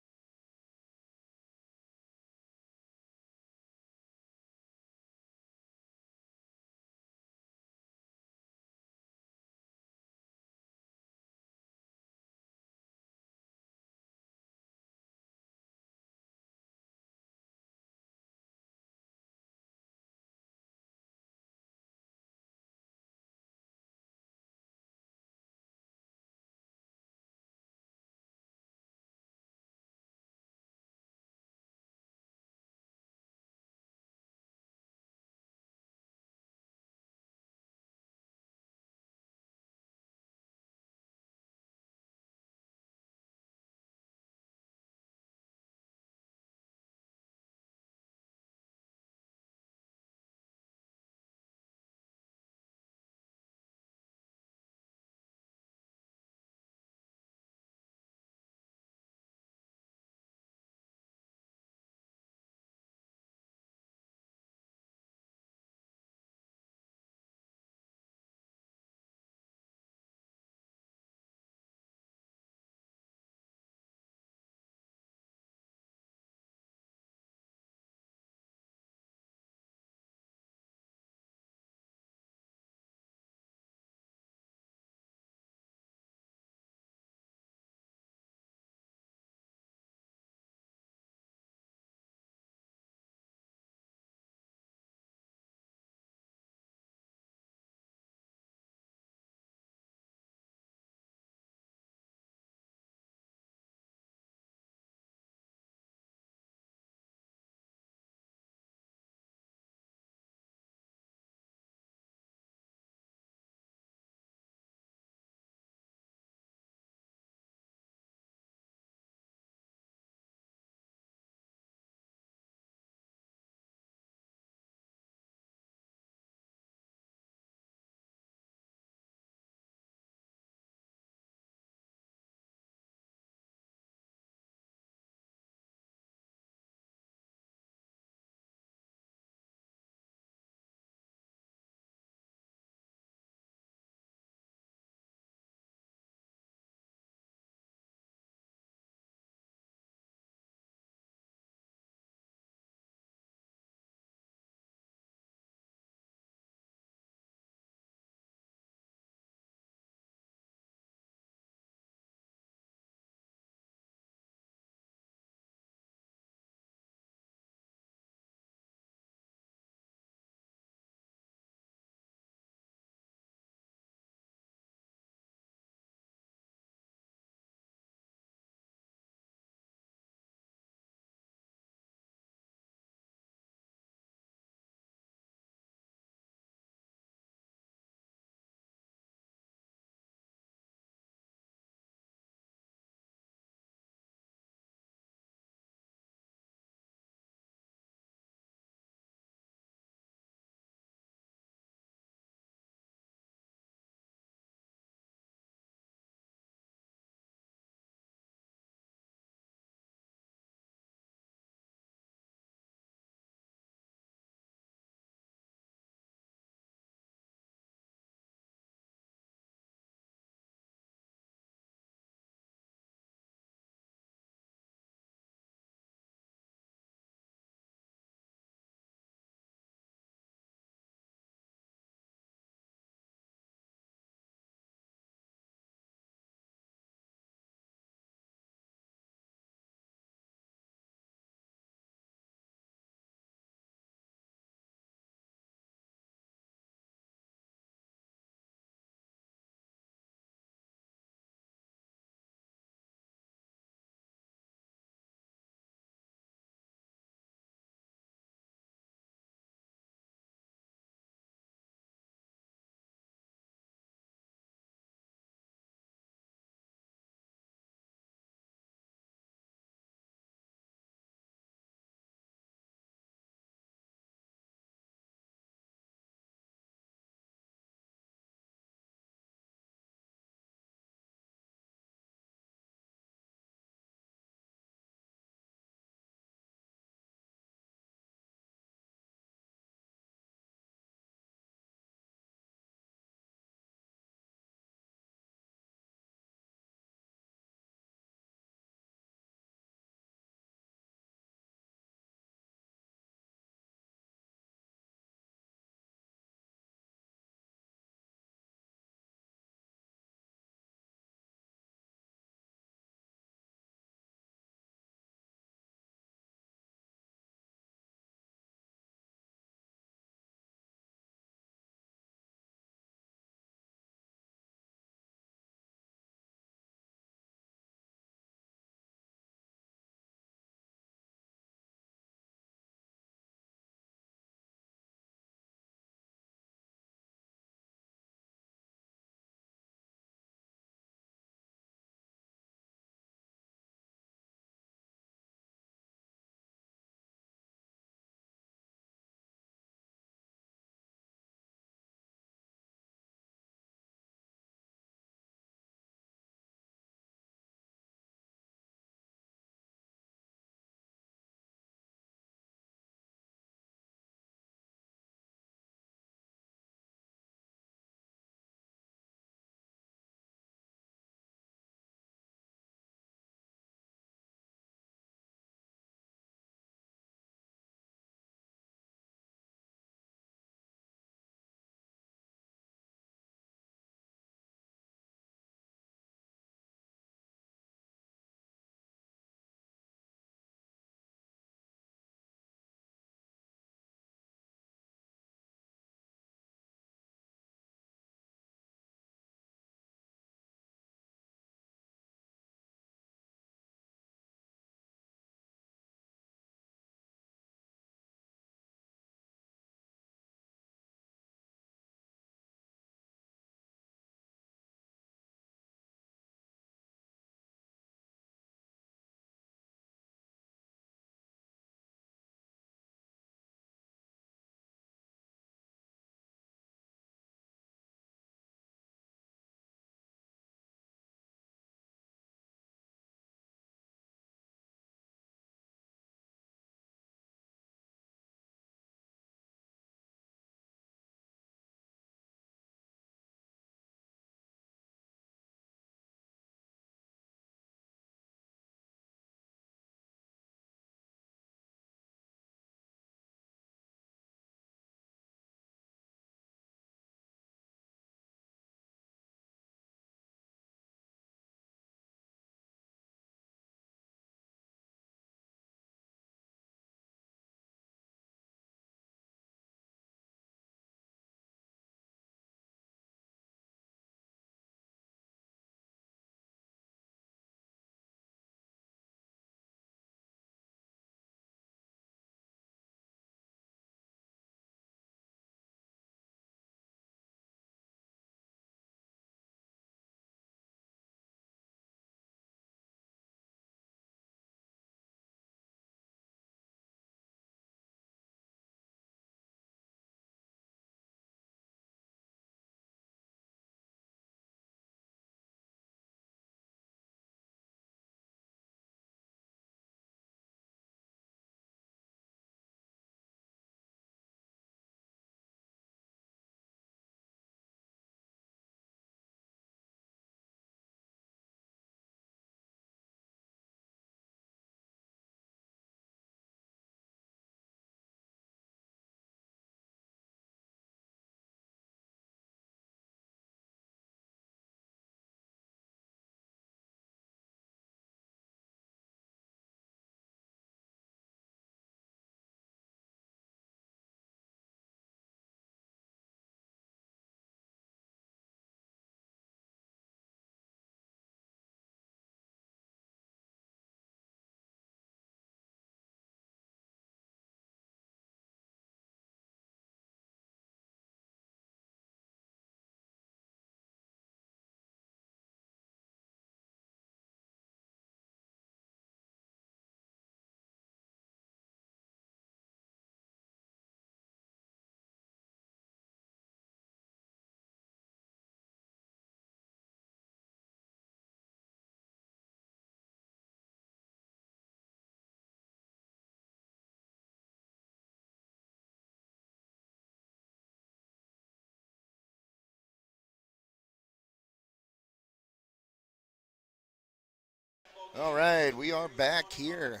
All right, we are back here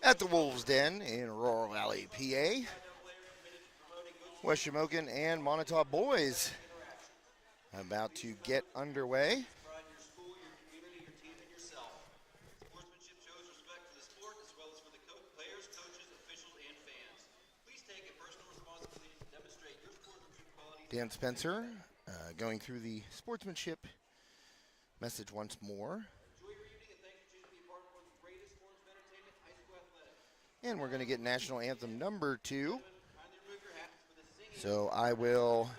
at the Wolves Den in Rural Valley, PA. West Shamokin and Moniteau boys about to get underway. Dan Spencer going through the sportsmanship message once more. And we're going to get national anthem number 2. So I will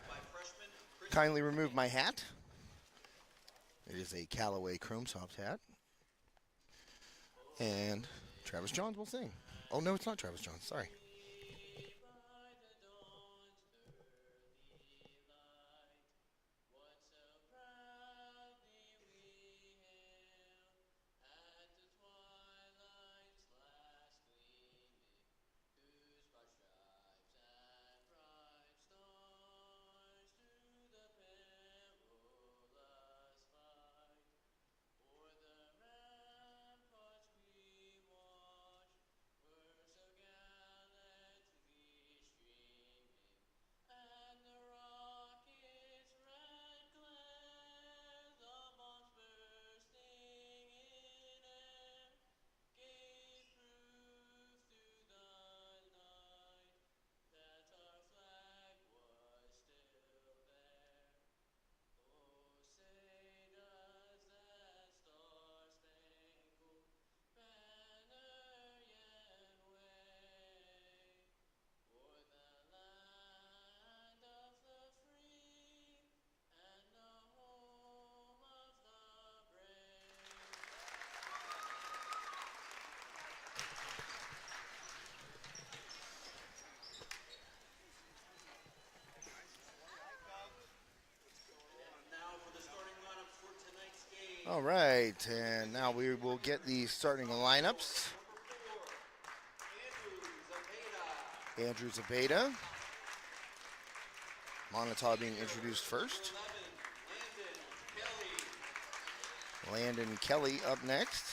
kindly remove my hat. It is a Callaway Chrome Soft hat. And Travis Johns will sing. Oh, no, it's not Travis Johns. Sorry. All right, and now we will get the starting lineups. Andrew Zapata. Moniteau being introduced first. Landon Kelly up next.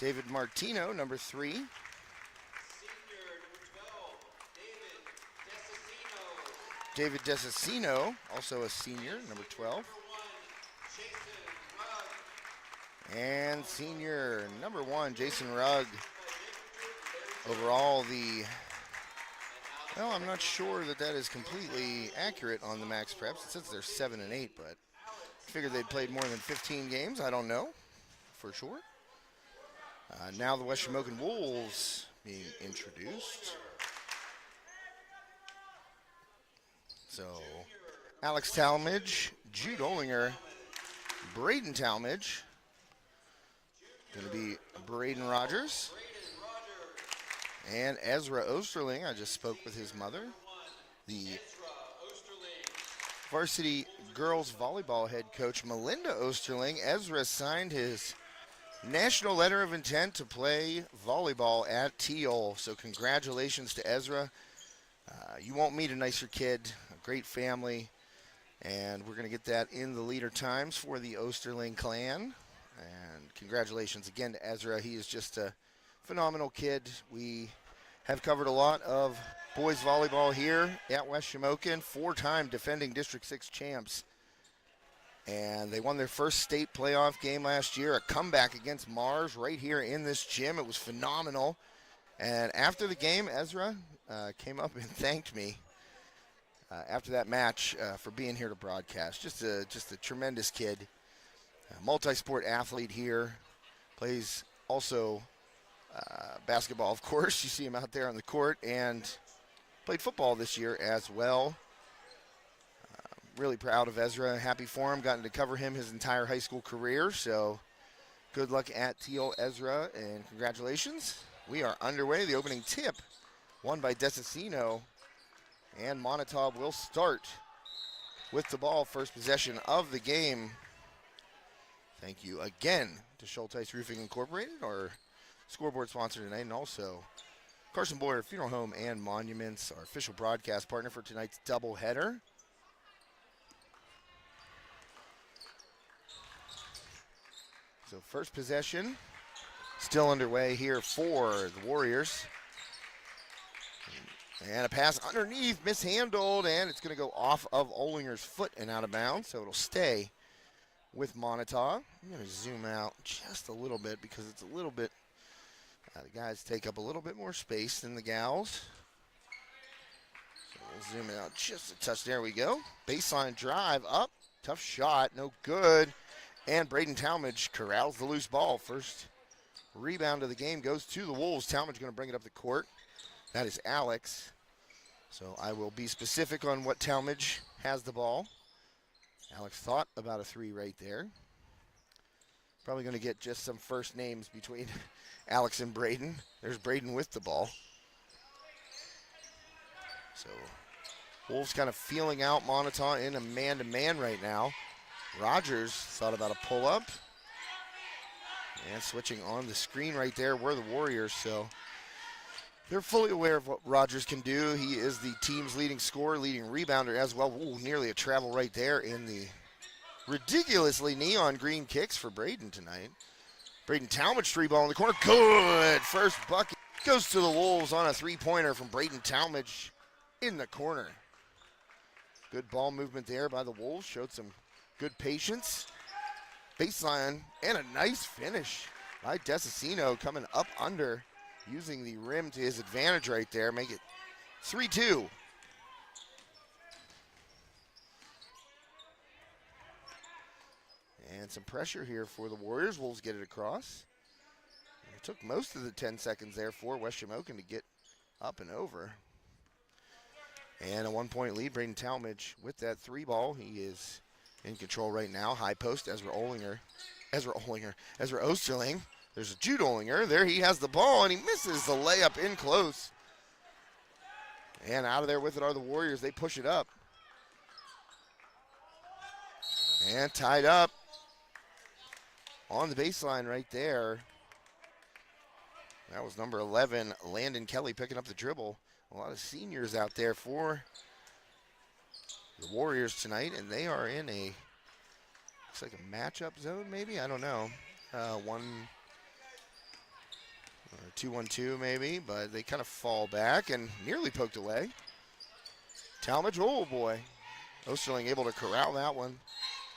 David Martino, number 3. David Desicino, also a senior, number 12. And senior, number 1, Jason Rugg. Overall, well, I'm not sure that is completely accurate on the Max Preps. It says they're 7 and 8, but I figured they'd played more than 15 games. I don't know for sure. Now the West Shamokin Wolves being introduced. So, Alex Talmadge, Jude Olinger, Braden Talmadge. Going to be Braden Rogers. And Ezra Osterling. I just spoke with his mother. The varsity girls volleyball head coach, Melinda Osterling. Ezra signed his national letter of intent to play volleyball at Teal. So congratulations to Ezra. You won't meet a nicer kid, a great family, and we're going to get that in the leader times for the Osterling clan. And congratulations again to Ezra. He is just a phenomenal kid. We have covered a lot of boys volleyball here at West Shamokin, 4-time defending District 6 champs. And they won their first state playoff game last year, a comeback against Mars right here in this gym. It was phenomenal. And after the game, Ezra came up and thanked me after that match for being here to broadcast. Just a tremendous kid, a multi-sport athlete here. Plays also basketball, of course. You see him out there on the court, and played football this year as well. Really proud of Ezra. Happy for him. Gotten to cover him his entire high school career. So good luck at Teal, Ezra, and congratulations. We are underway. The opening tip won by Desicino, and Moniteau will start with the ball. First possession of the game. Thank you again to Schulteis Roofing Incorporated, our scoreboard sponsor tonight, and also Carson Boyer Funeral Home and Monuments, our official broadcast partner for tonight's doubleheader. So first possession still underway here for the Warriors. And a pass underneath, mishandled, and it's going to go off of Ohlinger's foot and out of bounds, so it'll stay with Moniteau. I'm going to zoom out just a little bit because it's a little bit, the guys take up a little bit more space than the gals. So we'll zoom out just a touch. There we go. Baseline drive up. Tough shot. No good. And Braden Talmadge corrals the loose ball. First rebound of the game goes to the Wolves. Talmadge going to bring it up the court. That is Alex. So I will be specific on what Talmadge has the ball. Alex thought about a three right there. Probably going to get just some first names between Alex and Braden. There's Braden with the ball. So Wolves kind of feeling out Moniteau in a man-to-man right now. Rogers thought about a pull-up. And switching on the screen right there were the Warriors. So they're fully aware of what Rogers can do. He is the team's leading scorer, leading rebounder as well. Ooh, nearly a travel right there in the ridiculously neon green kicks for Braden tonight. Braden Talmadge, three ball in the corner. Good first bucket. Goes to the Wolves on a three-pointer from Braden Talmadge in the corner. Good ball movement there by the Wolves. Showed some good patience. Baseline and a nice finish by Desicino coming up under, using the rim to his advantage right there. Make it 3-2. And some pressure here for the Warriors. Wolves get it across. It took most of the 10 seconds there for West Shamokin to get up and over. And a 1-point lead. Braden Talmadge with that three ball. He is in control right now. High post, Ezra Osterling. There's a Jude Ohlinger. There he has the ball, and he misses the layup in close. And out of there with it are the Warriors. They push it up. And tied up on the baseline right there. That was number 11, Landon Kelly, picking up the dribble. A lot of seniors out there for the Warriors tonight, and they are in a, looks like a matchup zone maybe? I don't know. 2-1-2 maybe, but they kind of fall back and nearly poked away. Talmadge, oh boy. Osterling able to corral that one.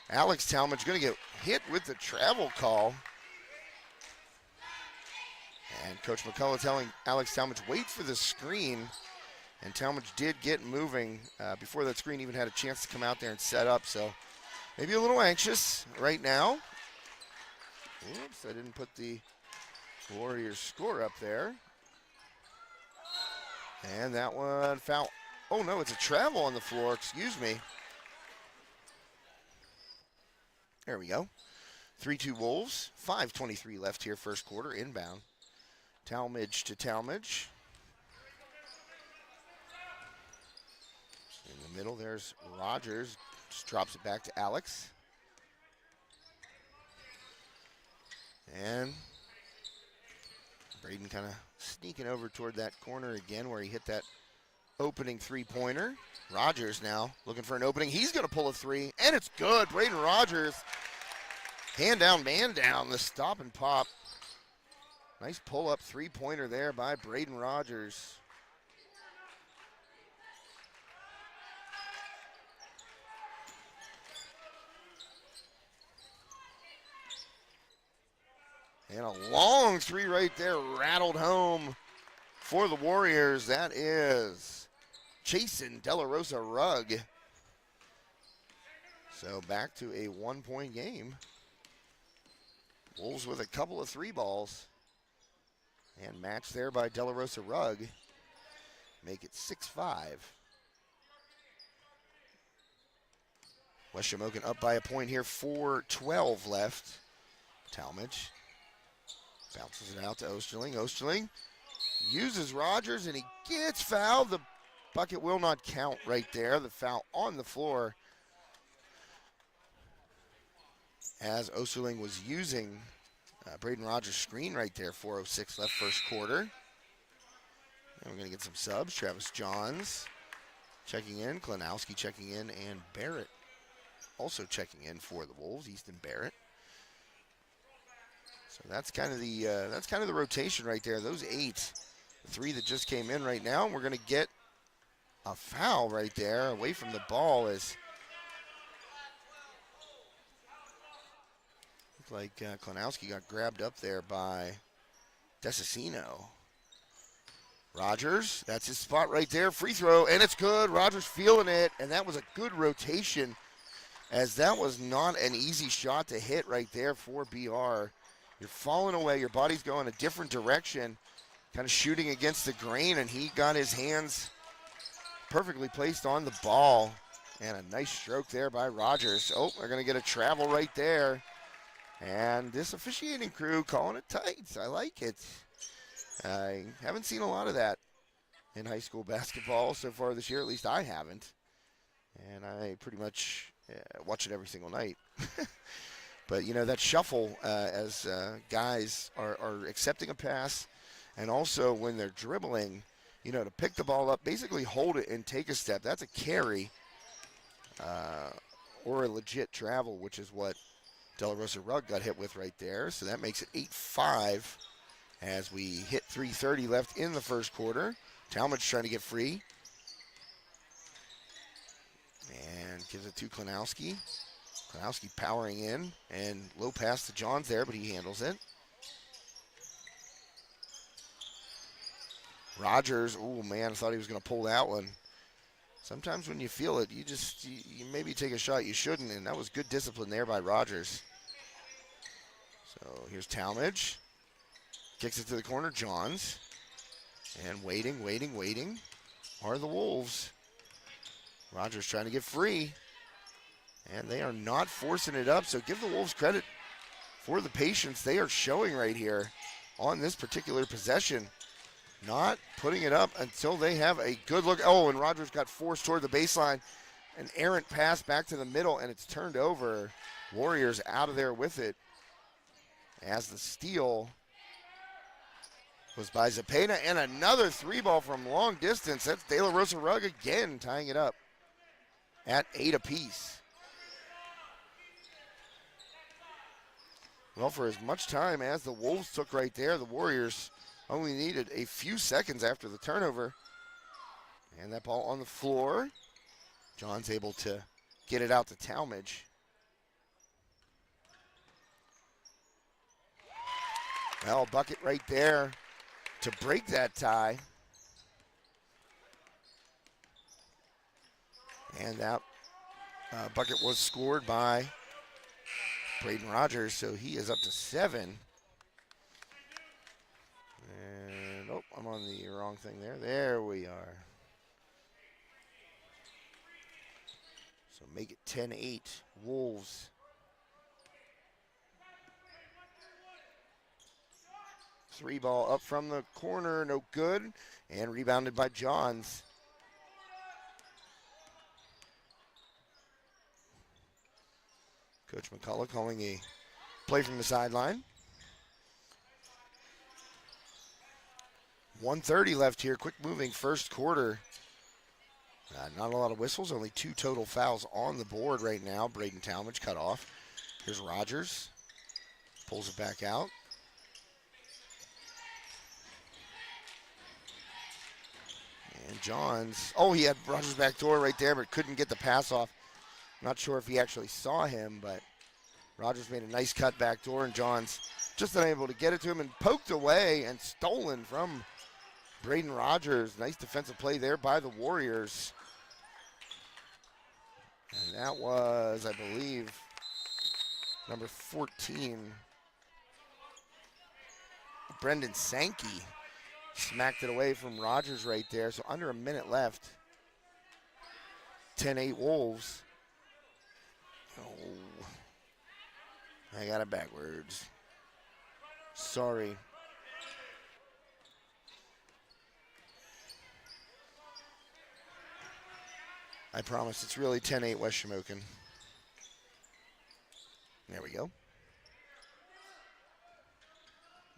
Alex Talmadge going to get hit with the travel call. And Coach McCullough telling Alex Talmadge, wait for the screen. And Talmadge did get moving before that screen even had a chance to come out there and set up. So maybe a little anxious right now. Oops, I didn't put the Warriors score up there. And that one foul. Oh no, it's a travel on the floor, excuse me. There we go. 3-2 Wolves, 5:23 left here, first quarter, inbound. Talmadge to Talmadge. In the middle, there's Rogers. Just drops it back to Alex. And Braden kind of sneaking over toward that corner again where he hit that opening three-pointer. Rogers now looking for an opening. He's going to pull a three, and it's good. Braden Rogers, hand down, man down, the stop and pop. Nice pull-up three-pointer there by Braden Rogers. And a long three right there, rattled home for the Warriors. That is Chasen De La Rosa Rugg. So back to a one-point game. Wolves with a couple of three balls. And match there by De La Rosa Rugg. Make it 6-5. West Shamokin up by a point here, 4:12 left. Talmadge bounces it out to Osterling. Osterling uses Rogers, and he gets fouled. The bucket will not count right there. The foul on the floor as Osterling was using Braden Rogers' screen right there. 4:06 left, first quarter. And we're going to get some subs. Travis Johns checking in. Klenowski checking in. And Barrett also checking in for the Wolves. Easton Barrett. So that's kind of the rotation right there. Those 8, the 3 that just came in right now. We're going to get a foul right there away from the ball. As looked like Klonowski got grabbed up there by Desicino. Rogers, that's his spot right there. Free throw, and it's good. Rogers feeling it, and that was a good rotation, as that was not an easy shot to hit right there for BR. You're falling away. Your body's going a different direction, kind of shooting against the grain, and he got his hands perfectly placed on the ball. And a nice stroke there by Rogers. Oh, they're going to get a travel right there. And this officiating crew calling it tight. I like it. I haven't seen a lot of that in high school basketball so far this year. At least I haven't. And I pretty much watch it every single night. But, you know, that shuffle as guys are accepting a pass, and also when they're dribbling, you know, to pick the ball up, basically hold it and take a step. That's a carry or a legit travel, which is what De La Rosa Rugg got hit with right there. So that makes it 8-5 as we hit 3:30 left in the first quarter. Talmadge trying to get free. And gives it to Klonowski. Klonowski powering in, and low pass to Johns there, but he handles it. Rogers, oh man, I thought he was going to pull that one. Sometimes when you feel it, you maybe take a shot you shouldn't, and that was good discipline there by Rogers. So here's Talmadge. Kicks it to the corner, Johns. And waiting are the Wolves. Rogers trying to get free. And they are not forcing it up, so give the Wolves credit for the patience they are showing right here on this particular possession. Not putting it up until they have a good look. Oh, and Rogers got forced toward the baseline. An errant pass back to the middle, and it's turned over. Warriors out of there with it, as the steal was by Zepeda, and another 3-ball from long distance. That's De La Rosa Rugg again tying it up at 8 apiece. Well, for as much time as the Wolves took right there, the Warriors only needed a few seconds after the turnover. And that ball on the floor. John's able to get it out to Talmadge. Well, a bucket right there to break that tie. And that bucket was scored by Braden Rogers, so he is up to 7. And, oh, I'm on the wrong thing there. There we are. So make it 10-8, Wolves. Three ball up from the corner, no good, and rebounded by Johns. Coach McCullough calling a play from the sideline. 1:30 left here, quick moving first quarter. Not a lot of whistles, only 2 total fouls on the board right now. Braden Talmadge cut off. Here's Rogers, pulls it back out. And Johns, oh, he had Rogers back door right there, but couldn't get the pass off. Not sure if he actually saw him, but Rogers made a nice cut back door, and Johns just unable to get it to him and poked away and stolen from Braden Rogers. Nice defensive play there by the Warriors. And that was, I believe, number 14. Brendan Sankey smacked it away from Rogers right there. So under a minute left. 10-8 Wolves. Oh, I got it backwards. Sorry. I promise it's really 10-8 West Shamokin. There we go.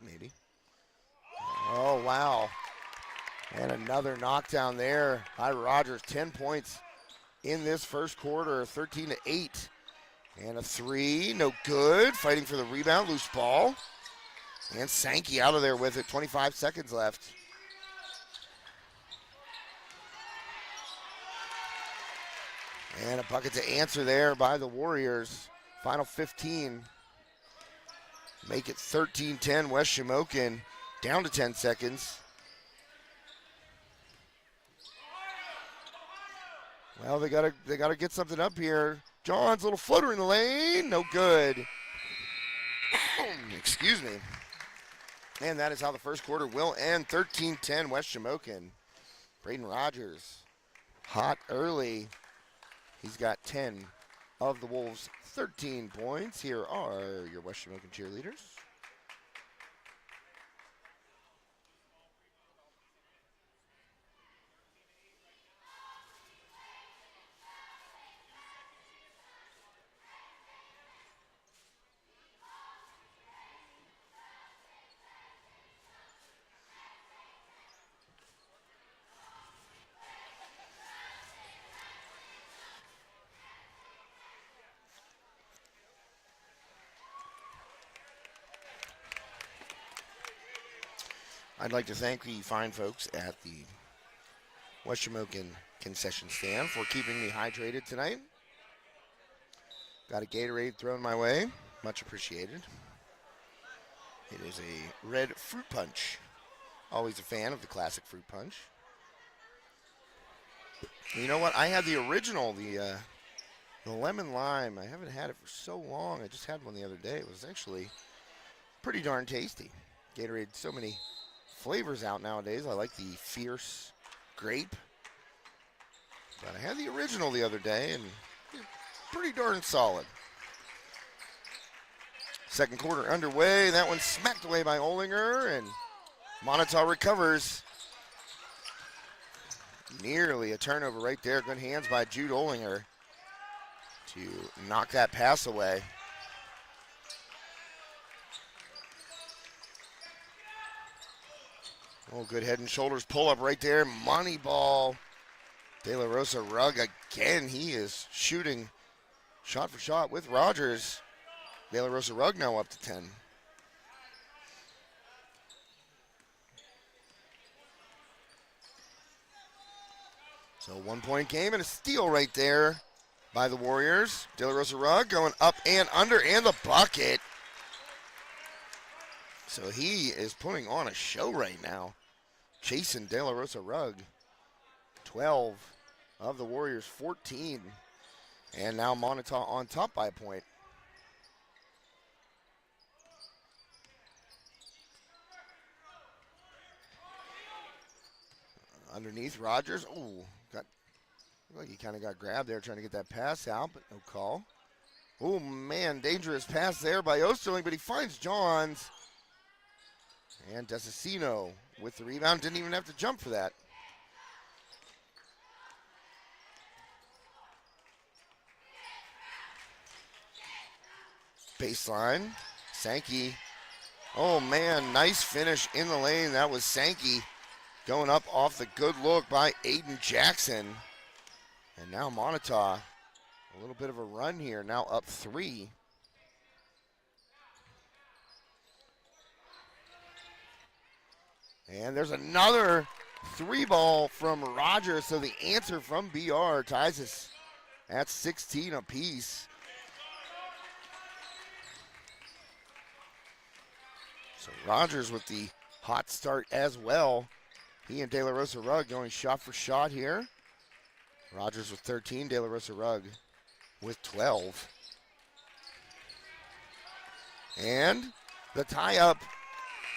Maybe. Oh, wow. And another knockdown there by Rogers. 10 points in this first quarter, 13-8. And a 3, no good. Fighting for the rebound, loose ball. And Sankey out of there with it. 25 seconds left. And a bucket to answer there by the Warriors. Final 15. Make it 13-10. West Shamokin down to 10 seconds. Well, they gotta get something up here. John's little floater in the lane. No good. Excuse me. And that is how the first quarter will end. 13-10 West Shamokin. Braden Rogers hot early. He's got 10 of the Wolves' 13 points. Here are your West Shamokin cheerleaders. I'd like to thank the fine folks at the West Shamokin concession stand for keeping me hydrated tonight. Got a Gatorade thrown my way. Much appreciated. It is a red fruit punch. Always a fan of the classic fruit punch. You know what? I had the original, the lemon lime. I haven't had it for so long. I just had one the other day. It was actually pretty darn tasty. Gatorade, so many flavors out nowadays. I like the fierce grape. But I had the original the other day, and pretty darn solid. Second quarter underway. That one smacked away by Olinger, and Moniteau recovers. Nearly a turnover right there. Good hands by Jude Olinger to knock that pass away. Oh, good head and shoulders pull up right there. Money ball. De La Rosa Rugg again. He is shooting shot for shot with Rogers. De La Rosa Rugg now up to 10. So 1 point game and a steal right there by the Warriors. De La Rosa Rugg going up and under, and the bucket. So he is putting on a show right now. Chasing De La Rosa Rugg. 12 of the Warriors, 14. And now Moniteau on top by a point. Underneath Rogers. Ooh, looked like he kind of got grabbed there trying to get that pass out, but no call. Oh man, dangerous pass there by Osterling, but he finds Johns. And Desicino with the rebound, didn't even have to jump for that. Baseline, Sankey. Oh man, nice finish in the lane. That was Sankey going up off the good look by Aiden Jackson. And now Moniteau, a little bit of a run here, now up 3. And there's another 3-ball from Rogers, so the answer from BR ties us at 16 apiece. So Rogers with the hot start as well. He and De La Rosa Rugg going shot for shot here. Rogers with 13, De La Rosa Rugg with 12. And the tie-up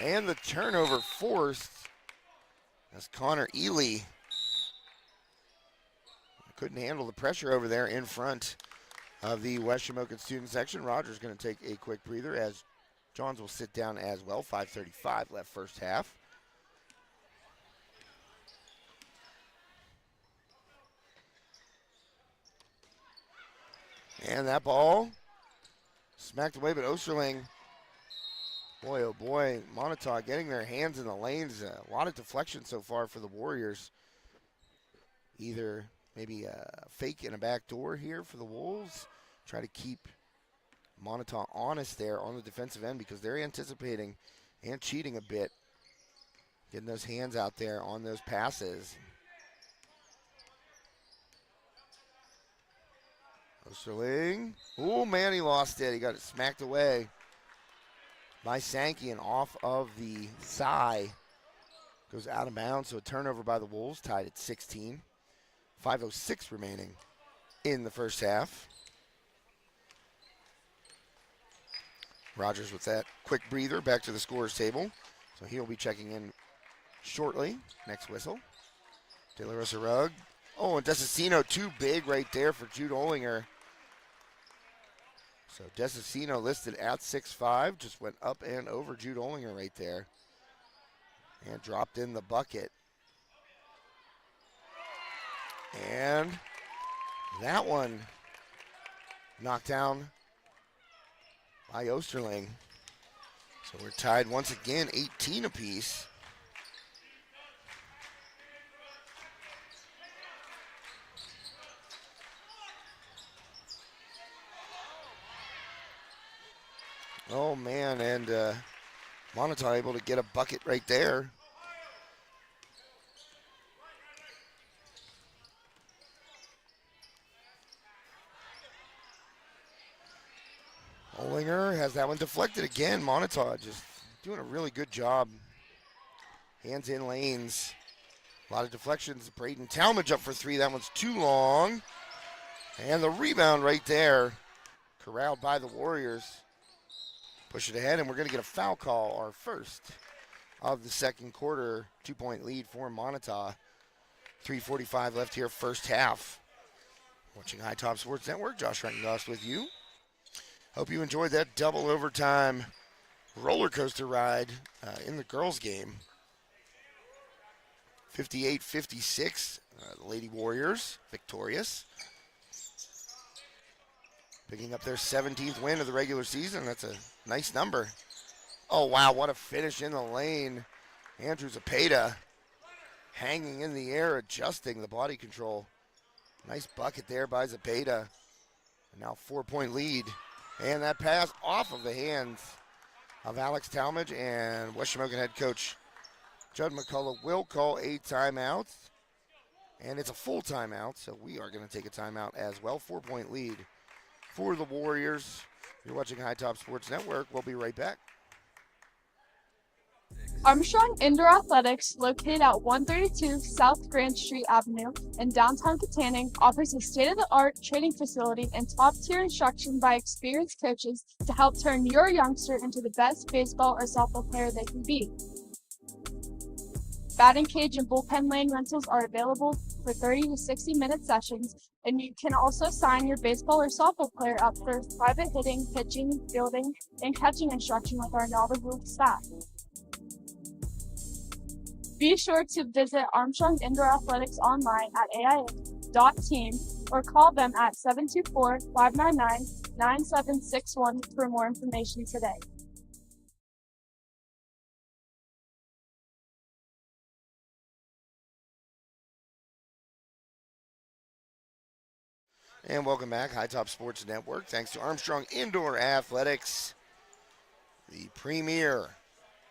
and the turnover forced as Connor Ely couldn't handle the pressure over there in front of the West Shamokin student section. Rogers going to take a quick breather as Johns will sit down as well. 5:35 left first half. And that ball smacked away, but Osterling, boy, oh boy, Moniteau getting their hands in the lanes. A lot of deflection so far for the Warriors. Either maybe a fake and a back door here for the Wolves. Try to keep Moniteau honest there on the defensive end because they're anticipating and cheating a bit. Getting those hands out there on those passes. Osterling. Oh, man, he lost it. He got it smacked away by Sankey and off of the thigh. Goes out of bounds, so a turnover by the Wolves, tied at 16. 5:06 remaining in the first half. Rogers with that quick breather back to the scorer's table. So he'll be checking in shortly. Next whistle. De La Rosa Rugg. Oh, and Desicino too big right there for Jude Olinger. So Desicino listed at 6'5", just went up and over Jude Olinger right there. And dropped in the bucket. And that one knocked down by Osterling. So we're tied once again, 18 apiece. Oh man, and Moniteau able to get a bucket right there. Olinger has that one deflected again. Moniteau just doing a really good job. Hands in lanes. A lot of deflections. Braden Talmadge up for three. That one's too long. And the rebound right there. Corralled by the Warriors. Push it ahead, and we're going to get a foul call, our first of the second quarter. 2-point lead for Moniteau. 3:45 left here, first half. Watching High Top Sports Network. Josh Renkengost with you. Hope you enjoyed that double overtime roller coaster ride in the girls' game. 58-56, the Lady Warriors victorious. Picking up their 17th win of the regular season. That's a nice number. Oh, wow, what a finish in the lane. Andrew Zapata hanging in the air, adjusting the body control. Nice bucket there by Zapata. And now 4-point lead. And that pass off of the hands of Alex Talmadge, and West Shamokin head coach Judd McCullough will call a timeout. And it's a full timeout, so we are going to take a timeout as well. 4-point lead for the Warriors. You're watching High Top Sports Network. We'll be right back. Armstrong Indoor Athletics, located at 132 South Grand Street Avenue in downtown Katanning, offers a state-of-the-art training facility and top-tier instruction by experienced coaches to help turn your youngster into the best baseball or softball player they can be. Batting cage and bullpen lane rentals are available for 30 to 60-minute sessions, and you can also sign your baseball or softball player up for private hitting, pitching, fielding, and catching instruction with our knowledgeable staff. Be sure to visit Armstrong Indoor Athletics online at aia.team or call them at 724-599-9761 for more information today. And welcome back, High Top Sports Network. Thanks to Armstrong Indoor Athletics, the premier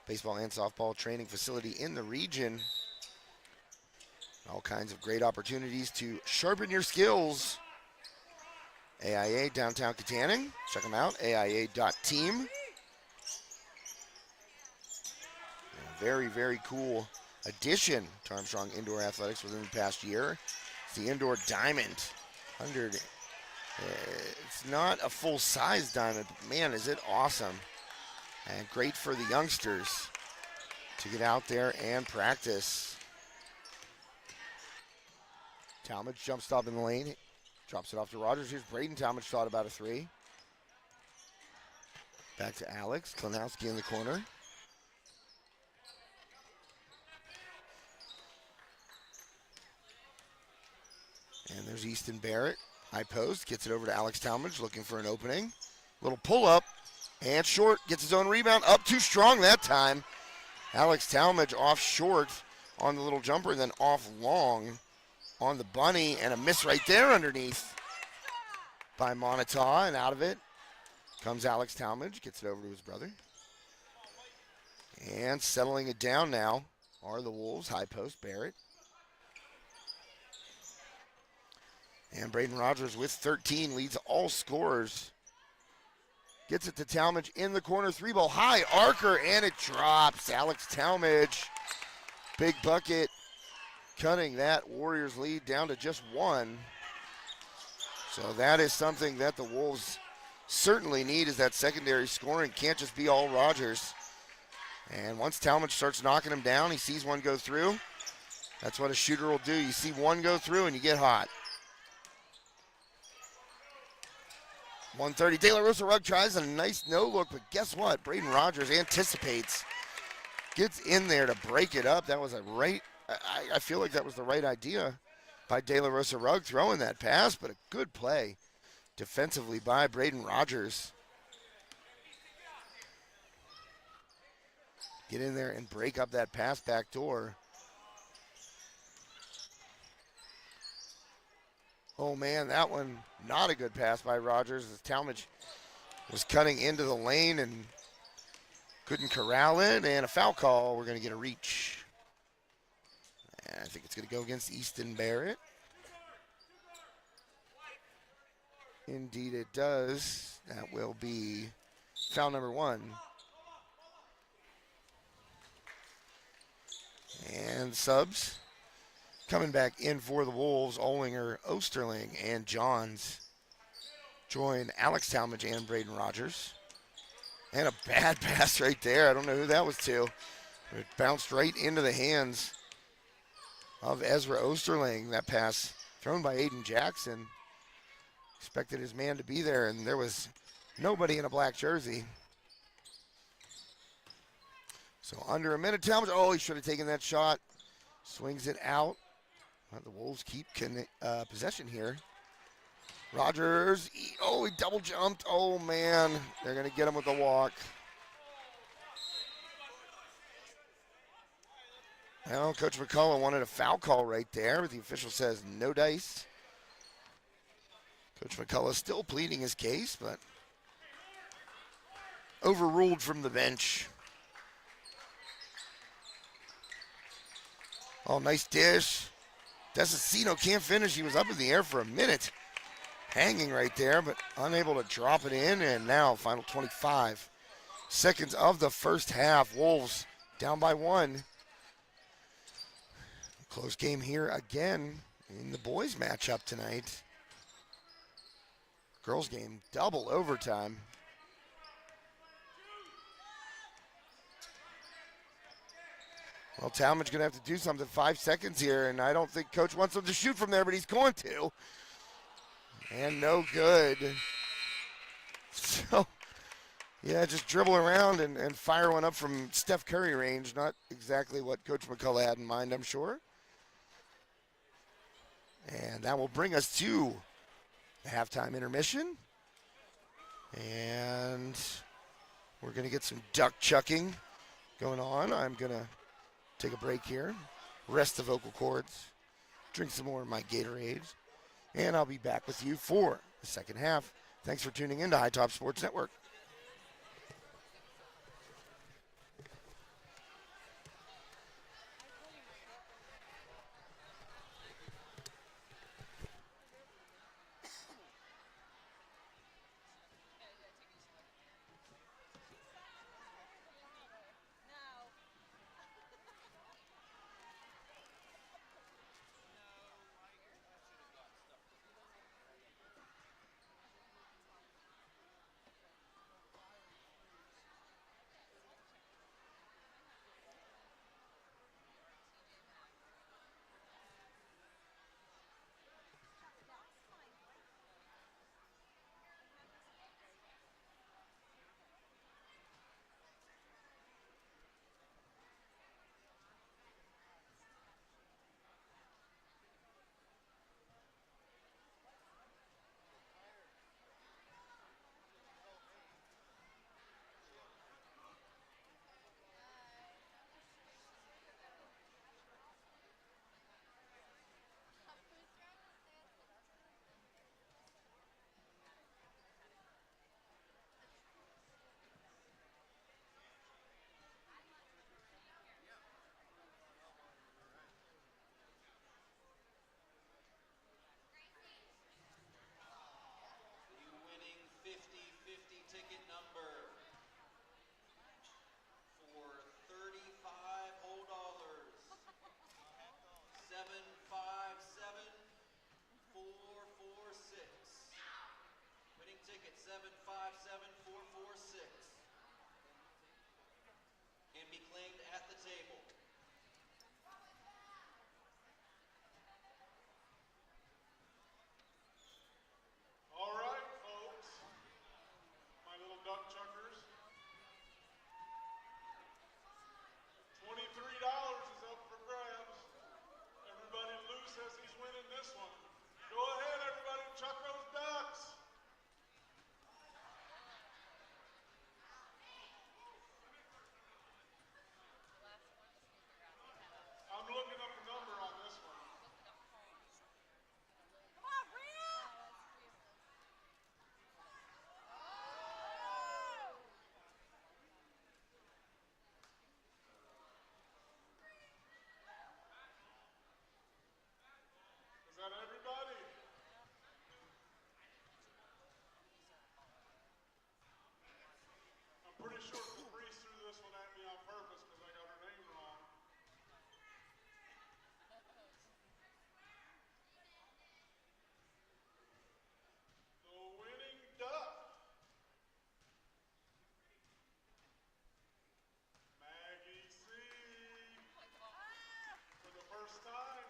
baseball and softball training facility in the region. All kinds of great opportunities to sharpen your skills. AIA downtown Katanning. Check them out, aia.team. Very, very cool addition to Armstrong Indoor Athletics within the past year. It's the Indoor Diamond. It's not a full-size diamond, but man, is it awesome. And great for the youngsters to get out there and practice. Talmadge jump stop in the lane. Drops it off to Rogers. Here's Braden Talmadge, thought about a three. Back to Alex. Klinowski in the corner. And there's Easton Barrett. High post. Gets it over to Alex Talmadge, looking for an opening. Little pull-up. And short, gets his own rebound, up too strong that time. Alex Talmadge off short on the little jumper, then off long on the bunny, and a miss right there underneath by Moniteau, and out of it comes Alex Talmadge, gets it over to his brother. And settling it down now are the Wolves. High post, Barrett. And Braden Rogers with 13 leads all scorers. Gets it to Talmadge in the corner. 3-ball high. Archer, and it drops. Alex Talmadge. Big bucket. Cutting that Warriors lead down to just 1. So that is something that the Wolves certainly need, is that secondary scoring. Can't just be all Rogers. And once Talmadge starts knocking him down, he sees one go through. That's what a shooter will do. You see one go through and you get hot. 130. De La Rosa Rugg tries a nice no-look, but guess what? Braden Rogers anticipates. Gets in there to break it up. That was a right, I feel like that was the right idea by De La Rosa Rugg throwing that pass, but a good play defensively by Braden Rogers. Get in there and break up that pass back door. Oh man, that one, not a good pass by Rogers, as Talmadge was cutting into the lane and couldn't corral it, and a foul call. We're gonna get a reach. And I think it's gonna go against Easton Barrett. Indeed it does. That will be foul number 1. And subs coming back in for the Wolves. Olinger, Osterling, and Johns join Alex Talmadge and Braden Rogers. And a bad pass right there. I don't know who that was to. It bounced right into the hands of Ezra Osterling. That pass thrown by Aiden Jackson. Expected his man to be there, and there was nobody in a black jersey. So under a minute, Talmadge, oh, he should have taken that shot. Swings it out. The Wolves keep possession here. Rogers, he double jumped. Oh, man. They're going to get him with the walk. Well, Coach McCullough wanted a foul call right there, but the official says no dice. Coach McCullough still pleading his case, but overruled from the bench. Oh, nice dish. Desicino can't finish. He was up in the air for a minute. Hanging right there, but unable to drop it in. And now, final 25 seconds of the first half. Wolves down by 1. Close game here again in the boys matchup tonight. Girls game, double overtime. Well, Talmadge going to have to do something. 5 seconds here, and I don't think Coach wants him to shoot from there, but he's going to. And no good. So, yeah, just dribble around and fire one up from Steph Curry range. Not exactly what Coach McCullough had in mind, I'm sure. And that will bring us to the halftime intermission. And we're going to get some duck chucking going on. I'm going to take a break here, rest the vocal cords, drink some more of my Gatorade, and I'll be back with you for the second half. Thanks for tuning in to High Top Sports Network. 7575446 can be claimed at the table. All right, folks, my little duck chuckers. $23 is up for grabs. Everybody loose as he's winning this one. Go ahead, everybody, chuck those ducks. I'm looking up the number on this one. Come on, Bria! Is that everybody? I'm pretty sure Caprice threw this one at me on purpose because I got her name wrong. The winning duck, Maggie C. For the first time,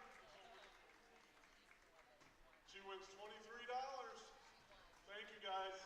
she wins $23. Thank you, guys.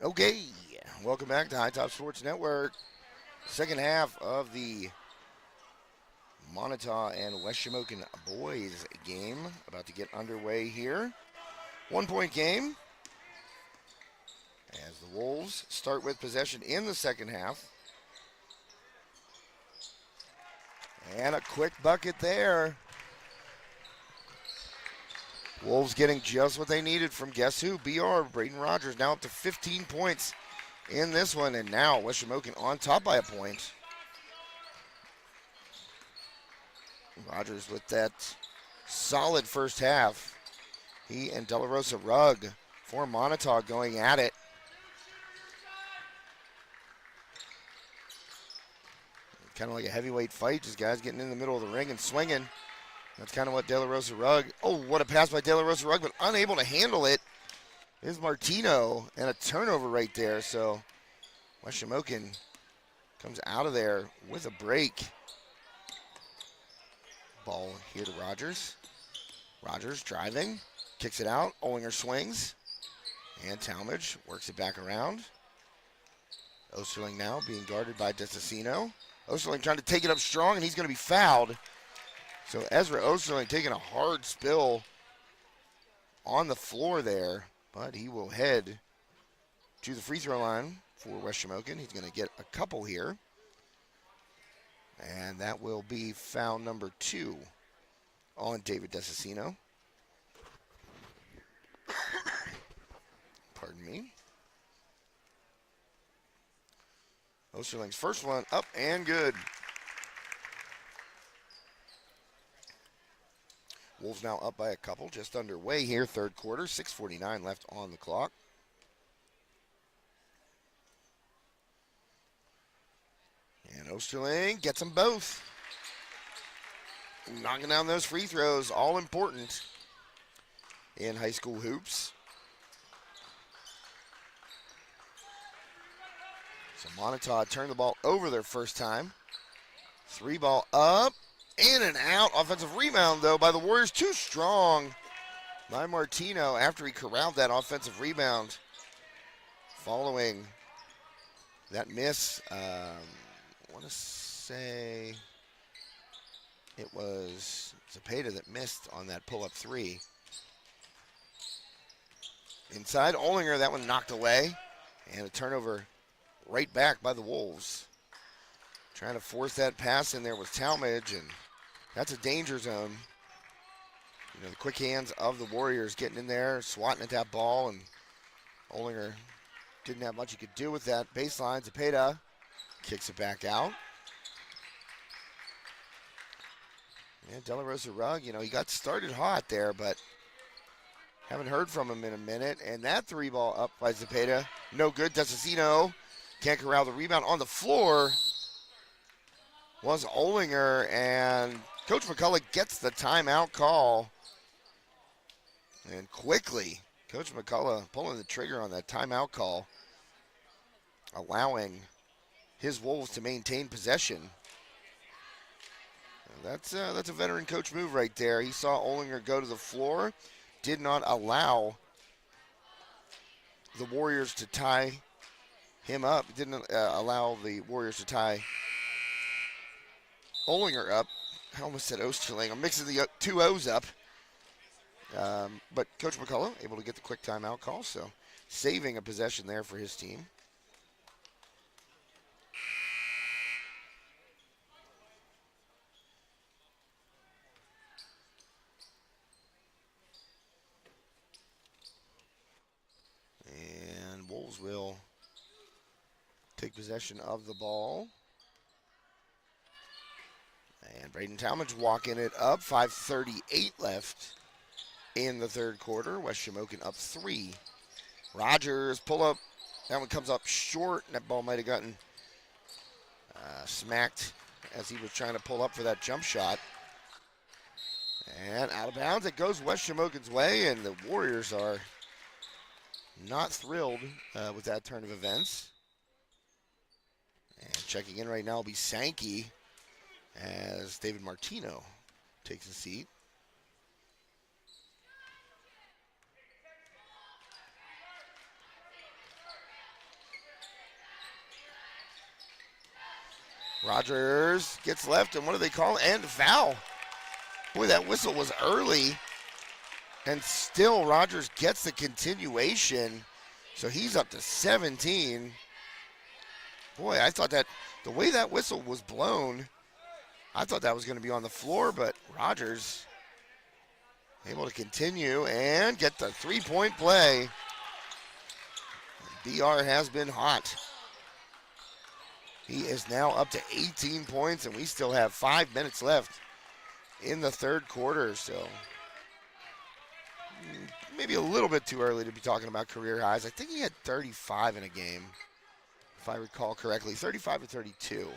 Okay, welcome back to High Top Sports Network. Second half of the Moniteau and West Shamokin boys game about to get underway here. 1 point game as the Wolves start with possession in the second half. And a quick bucket there. Wolves getting just what they needed from guess who? BR, Braden Rogers, now up to 15 points in this one. And now West Shamokin on top by a point. Rogers with that solid first half. He and De La Rosa Rugg for Moniteau going at it. Kind of like a heavyweight fight, just guys getting in the middle of the ring and swinging. That's kind of what De La Rosa Rugg. Oh, what a pass by De La Rosa Rugg, but unable to handle it is Martino, and a turnover right there. So West Shamokin comes out of there with a break. Ball here to Rogers. Rogers driving, kicks it out. Olinger swings, and Talmadge works it back around. Osterling now being guarded by Desicino. Osterling trying to take it up strong, and he's going to be fouled. So Ezra Osterling taking a hard spill on the floor there, but he will head to the free throw line for West Shamokin. He's going to get a couple here. And that will be foul number 2 on David Desicino. Pardon me. Osterling's first one up and good. Wolves now up by a couple, just underway here, third quarter, 6:49 left on the clock. And Osterling gets them both. Knocking down those free throws, all important in high school hoops. So Moniteau turned the ball over their first time. 3 ball up, in and out. Offensive rebound, though, by the Warriors. Too strong by Martino after he corralled that offensive rebound. Following that miss, I want to say it was Zepeda that missed on that pull-up 3. Inside, Olinger, that one knocked away. And a turnover right back by the Wolves. Trying to force that pass in there with Talmadge, and that's a danger zone. You know, the quick hands of the Warriors getting in there, swatting at that ball, and Olinger didn't have much he could do with that. Baseline, Zepeda kicks it back out. And De La Rosa Rugg, you know, he got started hot there, but haven't heard from him in a minute. And that 3 ball up by Zepeda, no good. Desicino can't corral the rebound. On the floor was Olinger, and Coach McCullough gets the timeout call. And quickly, Coach McCullough pulling the trigger on that timeout call, allowing his Wolves to maintain possession. That's a veteran coach move right there. He saw Olinger go to the floor, did not allow the Warriors to tie him up. Didn't allow the Warriors to tie Olinger up. I almost said Osterling. I'm mixing the 2 O's up. But Coach McCullough able to get the quick timeout call, so saving a possession there for his team. And Wolves will take possession of the ball. And Braden Talmadge walking it up. 5:38 left in the third quarter. West Shamokin up 3. Rogers pull up. That one comes up short. And that ball might have gotten smacked as he was trying to pull up for that jump shot. And out of bounds. It goes West Shamokin's way, and the Warriors are not thrilled with that turn of events. And checking in right now will be Sankey as David Martino takes a seat. Rogers gets left, and what do they call it? And foul. Boy, that whistle was early, and still Rogers gets the continuation. So he's up to 17. Boy, I thought that the way that whistle was blown, I thought that was going to be on the floor, but Rogers able to continue and get the three-point play. BR has been hot. He is now up to 18 points, and we still have 5 minutes left in the third quarter, so maybe a little bit too early to be talking about career highs. I think he had 35 in a game, if I recall correctly, 35 or 32.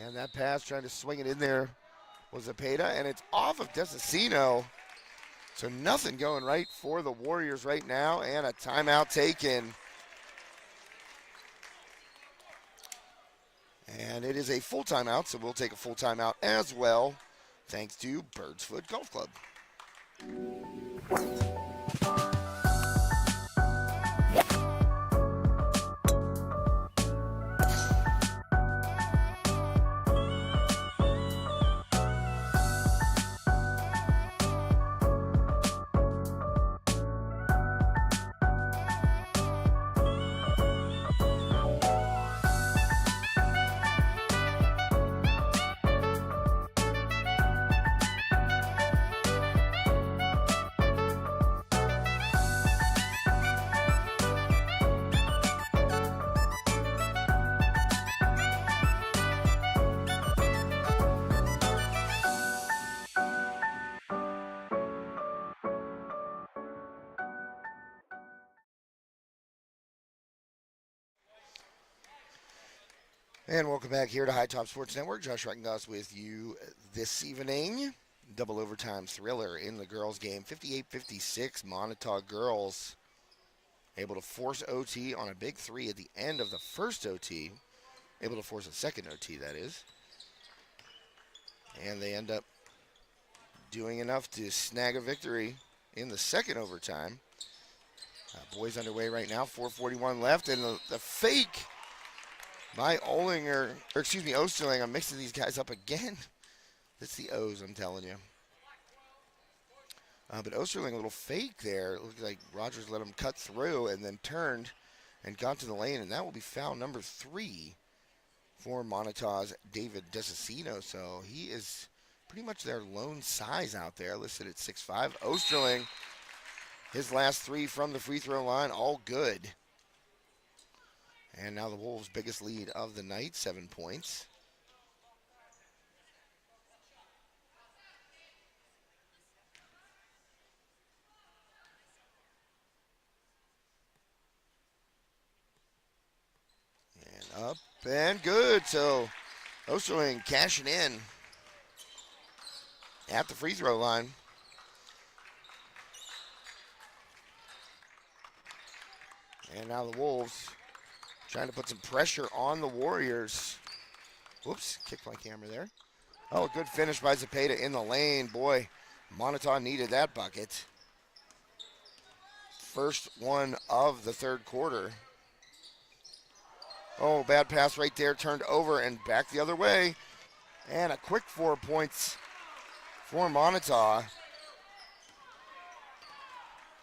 And that pass, trying to swing it in there, was Zepeda, and it's off of Desicino. So nothing going right for the Warriors right now, and a timeout taken. And it is a full timeout, so we'll take a full timeout as well, thanks to Birdsfoot Golf Club. And welcome back here to High Top Sports Network. Josh Reichengoss with you this evening. Double overtime thriller in the girls' game. 58-56, Moniteau girls able to force OT on a big three at the end of the first OT. Able to force a second OT, that is. And they end up doing enough to snag a victory in the second overtime. Boys underway right now, 4:41 left, and the fake by Osterling. I'm mixing these guys up again. It's the O's, I'm telling you. But Osterling, a little fake there. It looks like Rogers let him cut through and then turned and got to the lane, and that will be foul number 3 for Monitau's David Desicino. So he is pretty much their lone size out there, listed at 6'5". Osterling, his last 3 from the free throw line, all good. And now the Wolves' biggest lead of the night, 7 points. And up and good. So Osterling cashing in at the free throw line. And now the Wolves trying to put some pressure on the Warriors. Whoops, kicked my camera there. Oh, good finish by Zepeda in the lane. Boy, Moniteau needed that bucket. First one of the third quarter. Oh, bad pass right there, turned over and back the other way. And a quick 4 points for Moniteau,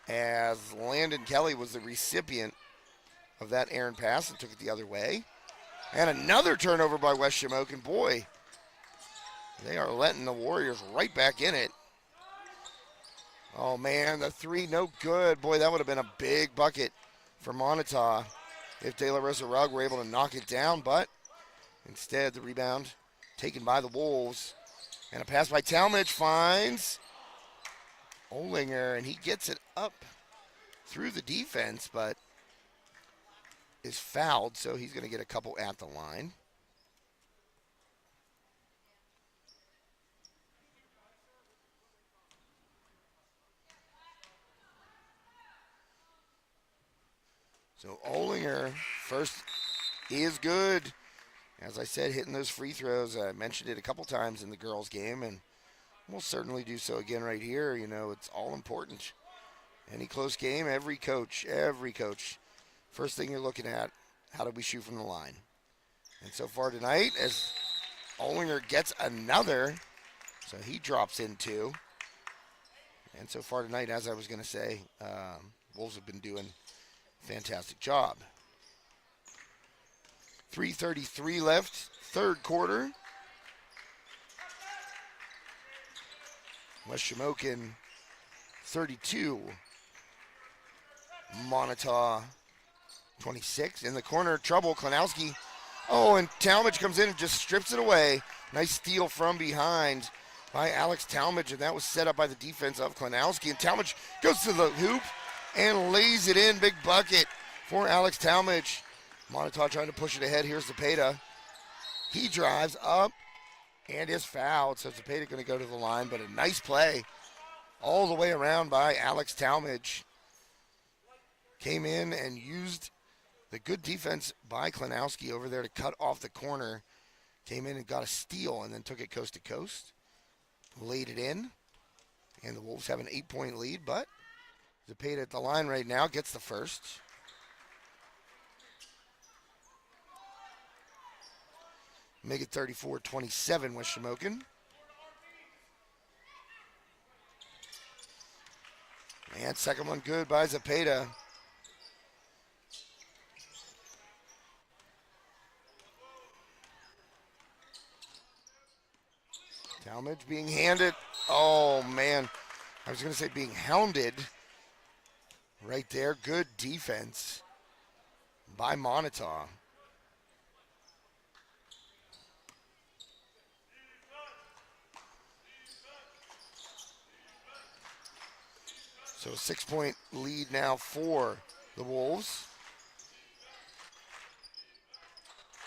as Landon Kelly was the recipient of that errant pass and took it the other way. And another turnover by West Shamokin. Boy, they are letting the Warriors right back in it. Oh, man, the 3 no good. Boy, that would have been a big bucket for Moniteau if De La Rosa Rugg were able to knock it down, but instead the rebound taken by the Wolves. And a pass by Talmadge finds Olinger, and he gets it up through the defense, but is fouled, so he's going to get a couple at the line. So Olinger first is good. As I said, hitting those free throws. I mentioned it a couple times in the girls' game, and we'll certainly do so again right here. You know, it's all important. Any close game, every coach, first thing you're looking at, how do we shoot from the line? And so far tonight, as Olinger gets another, so he drops in 2. And so far tonight, as I was going to say, Wolves have been doing a fantastic job. 3:33 left, third quarter. West Shamokin 32. Moniteau 26. In the corner, trouble. Klanowski. Oh, and Talmadge comes in and just strips it away. Nice steal from behind by Alex Talmadge, and that was set up by the defense of Klanowski. And Talmadge goes to the hoop and lays it in. Big bucket for Alex Talmadge. Moniteau trying to push it ahead. Here's Zepeda. He drives up and is fouled. So Zepeda going to go to the line, but a nice play all the way around by Alex Talmadge. Came in and used the good defense by Klanowski over there to cut off the corner. Came in and got a steal and then took it coast to coast. Laid it in. And the Wolves have an 8-point lead, but Zepeda at the line right now gets the first. Make it 34-27 with Shamokin. And second one good by Zepeda. Talmadge being handed. Oh, man. I was going to say being hounded right there. Good defense by Moniteau. So a 6-point lead now for the Wolves.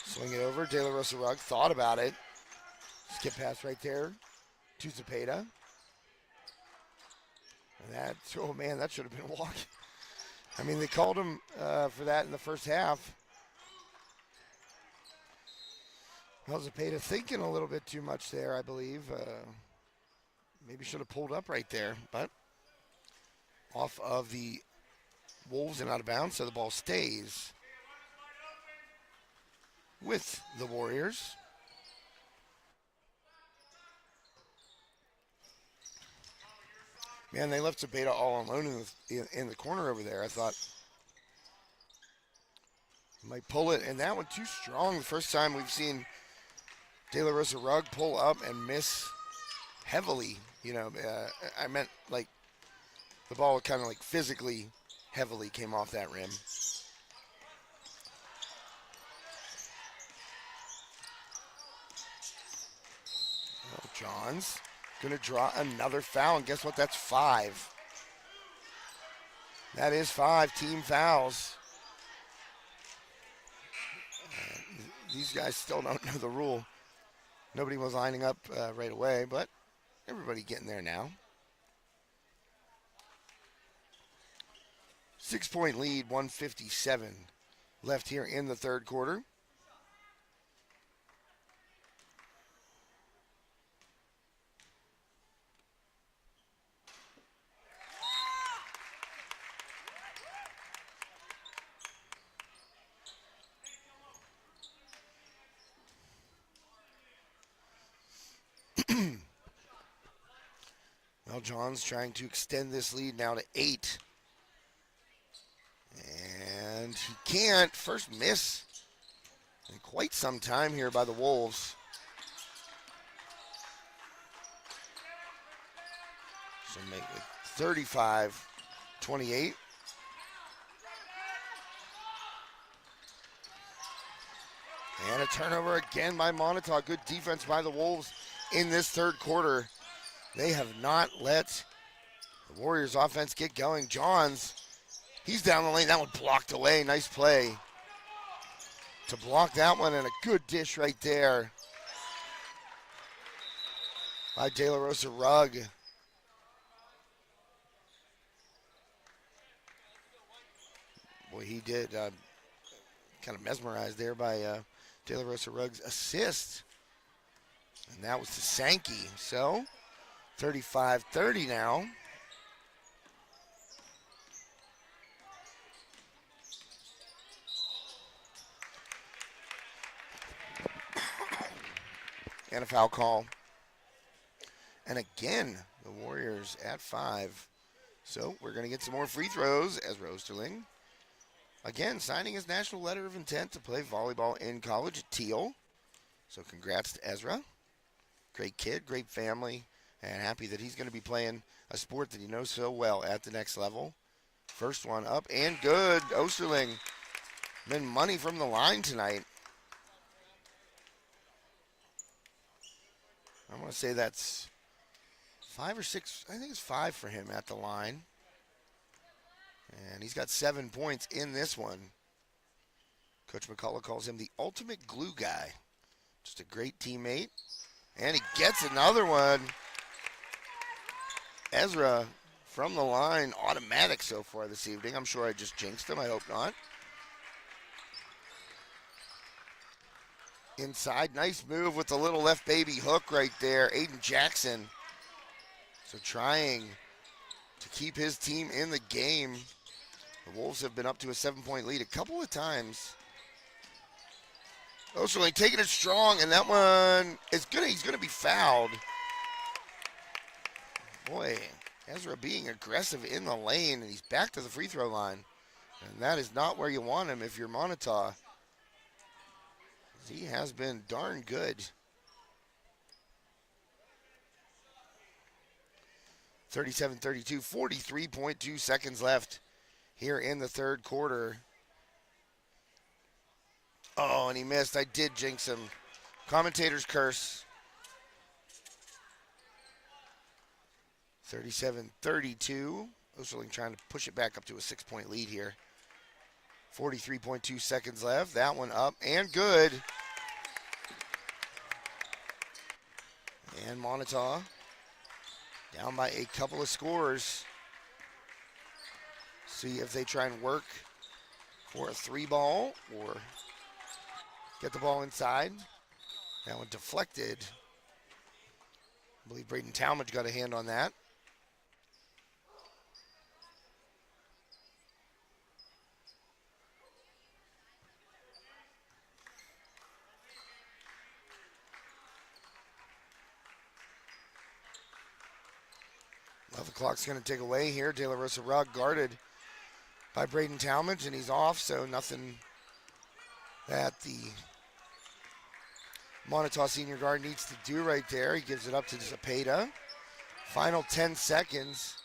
Swing it over. De La Rosa Rugg thought about it. Skip pass right there to Zepeda. And that, oh man, that should have been a walk. I mean, they called him for that in the first half. Well, Zepeda thinking a little bit too much there, I believe. Maybe should have pulled up right there, but off of the Wolves and out of bounds, so the ball stays with the Warriors. Man, they left Zepeda all alone in the corner over there. I thought might pull it, and that one too strong. The first time we've seen De La Rosa Rugg pull up and miss heavily. You know, I meant like the ball kind of like physically heavily came off that rim. Oh, Johns going to draw another foul, and guess what? That's 5. That is 5 team fouls. These guys still don't know the rule. Nobody was lining up right away, but everybody getting there now. 6-point lead, 1:57 left here in the third quarter. Well, John's trying to extend this lead now to 8. And he can't. First miss in quite some time here by the Wolves. So make it 35-28. And a turnover again by Moniteau. Good defense by the Wolves in this third quarter. They have not let the Warriors offense get going. Johns, he's down the lane. That one blocked away. Nice play to block that one, and a good dish right there by De La Rosa Rugg. Boy, he did kind of mesmerized there by De La Rosa Rugg's assist. And that was to Sankey. So 35-30 now. and a foul call. And again, the Warriors at 5. So we're going to get some more free throws as Osterling, again, signing his national letter of intent to play volleyball in college at Teal. So congrats to Ezra. Great kid, great family, and happy that he's going to be playing a sport that he knows so well at the next level. First one up and good. Osterling, been money from the line tonight. I want to say that's 5 or 6. I think it's 5 for him at the line. And he's got 7 points in this one. Coach McCullough calls him the ultimate glue guy. Just a great teammate. And he gets another one. Ezra from the line, automatic so far this evening. I'm sure I just jinxed him. I hope not. Inside, nice move with the little left baby hook right there. Aiden Jackson. So trying to keep his team in the game. The Wolves have been up to a 7-point lead a couple of times. Osterling taking it strong, and that one is he's gonna be fouled. Boy, Ezra being aggressive in the lane, and he's back to the free throw line. And that is not where you want him if you're Moniteau. He has been darn good. 37-32, 43.2 seconds left here in the third quarter. Oh, and he missed. I did jinx him. Commentator's curse. 37-32. Osterling trying to push it back up to a 6-point lead here. 43.2 seconds left. That one up and good. And Moniteau down by a couple of scores. See if they try and work for a 3-ball or get the ball inside. That one deflected. I believe Braden Talmadge got a hand on that. Well, the clock's going to tick away here. De La Rosa Rugg guarded by Braden Talmadge, and he's off, so nothing that the Moniteau senior guard needs to do right there. He gives it up to Zapata. Final 10 seconds,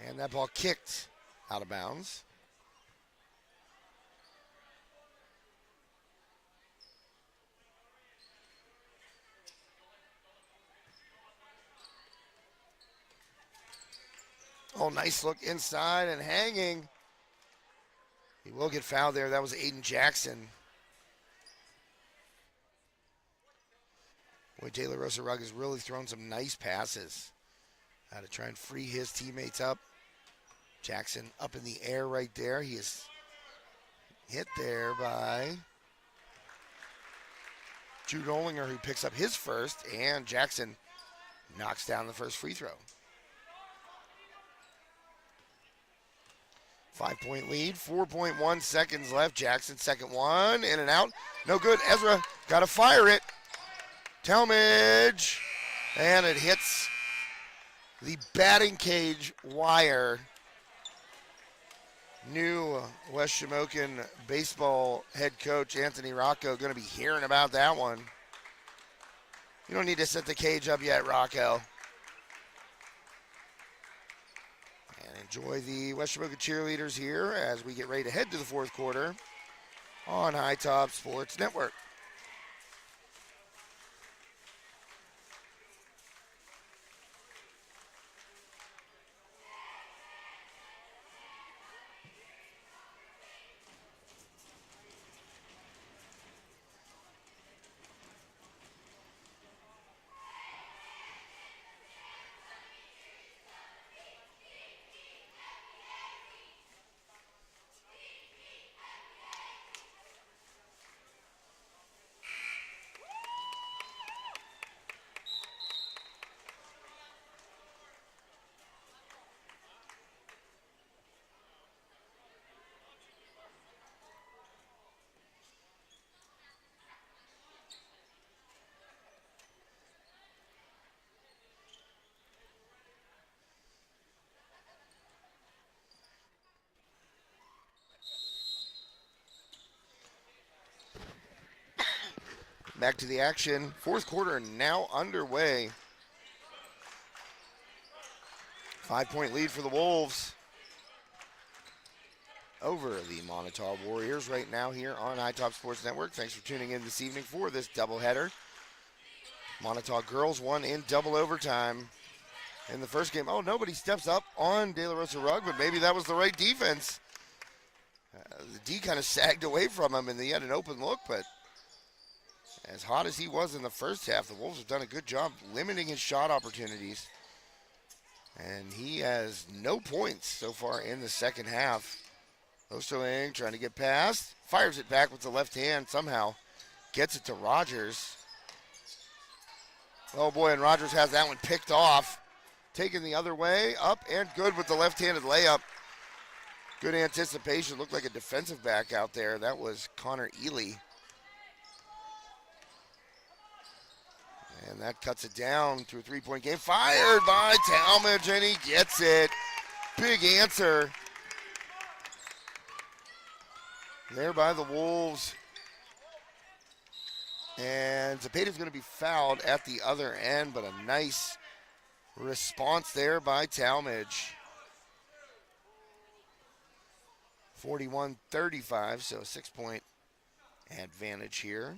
and that ball kicked out of bounds. Oh, nice look inside and hanging. He will get fouled there. That was Aiden Jackson. Boy, De La Rosa Rugg has really thrown some nice passes. How to try and free his teammates up. Jackson up in the air right there. He is hit there by Jude Olinger, who picks up his first, and Jackson knocks down the first free throw. 5-point lead, 4.1 seconds left. Jackson, second one, in and out. No good. Ezra got to fire it. Talmadge, and it hits the batting cage wire. New West Shamokin baseball head coach Anthony Rocco going to be hearing about that one. You don't need to set the cage up yet, Rocco. And enjoy the West Shamokin cheerleaders here as we get ready to head to the fourth quarter on High Top Sports Network. Back to the action. Fourth quarter now underway. 5-point lead for the Wolves over the Moniteau Warriors right now here on iTop Sports Network. Thanks for tuning in this evening for this doubleheader. Moniteau girls won in double overtime in the first game. Oh, nobody steps up on De La Rosa Rugg, but maybe that was the right defense. The D kind of sagged away from him, and he had an open look, but as hot as he was in the first half, the Wolves have done a good job limiting his shot opportunities. And he has no points so far in the second half. Osterling trying to get past, fires it back with the left hand, somehow gets it to Rogers. Oh boy, and Rogers has that one picked off. Taken the other way, up and good with the left-handed layup. Good anticipation, looked like a defensive back out there. That was Connor Ely. And that cuts it down to a three-point game. Fired by Talmadge, and he gets it. Big answer there by the Wolves. And Zepeda's going to be fouled at the other end, but a nice response there by Talmadge. 41-35, so a 6-point advantage here.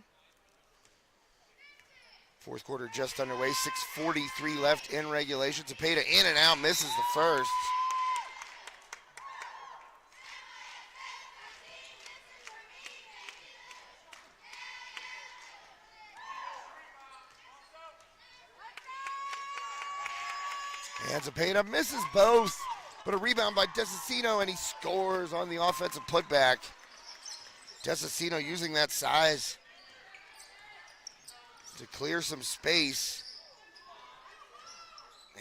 Fourth quarter just underway, 6:43 left in regulation. Zepeda in and out, misses the first. And Zepeda misses both, but a rebound by Desicino, and he scores on the offensive putback. Desicino using that size to clear some space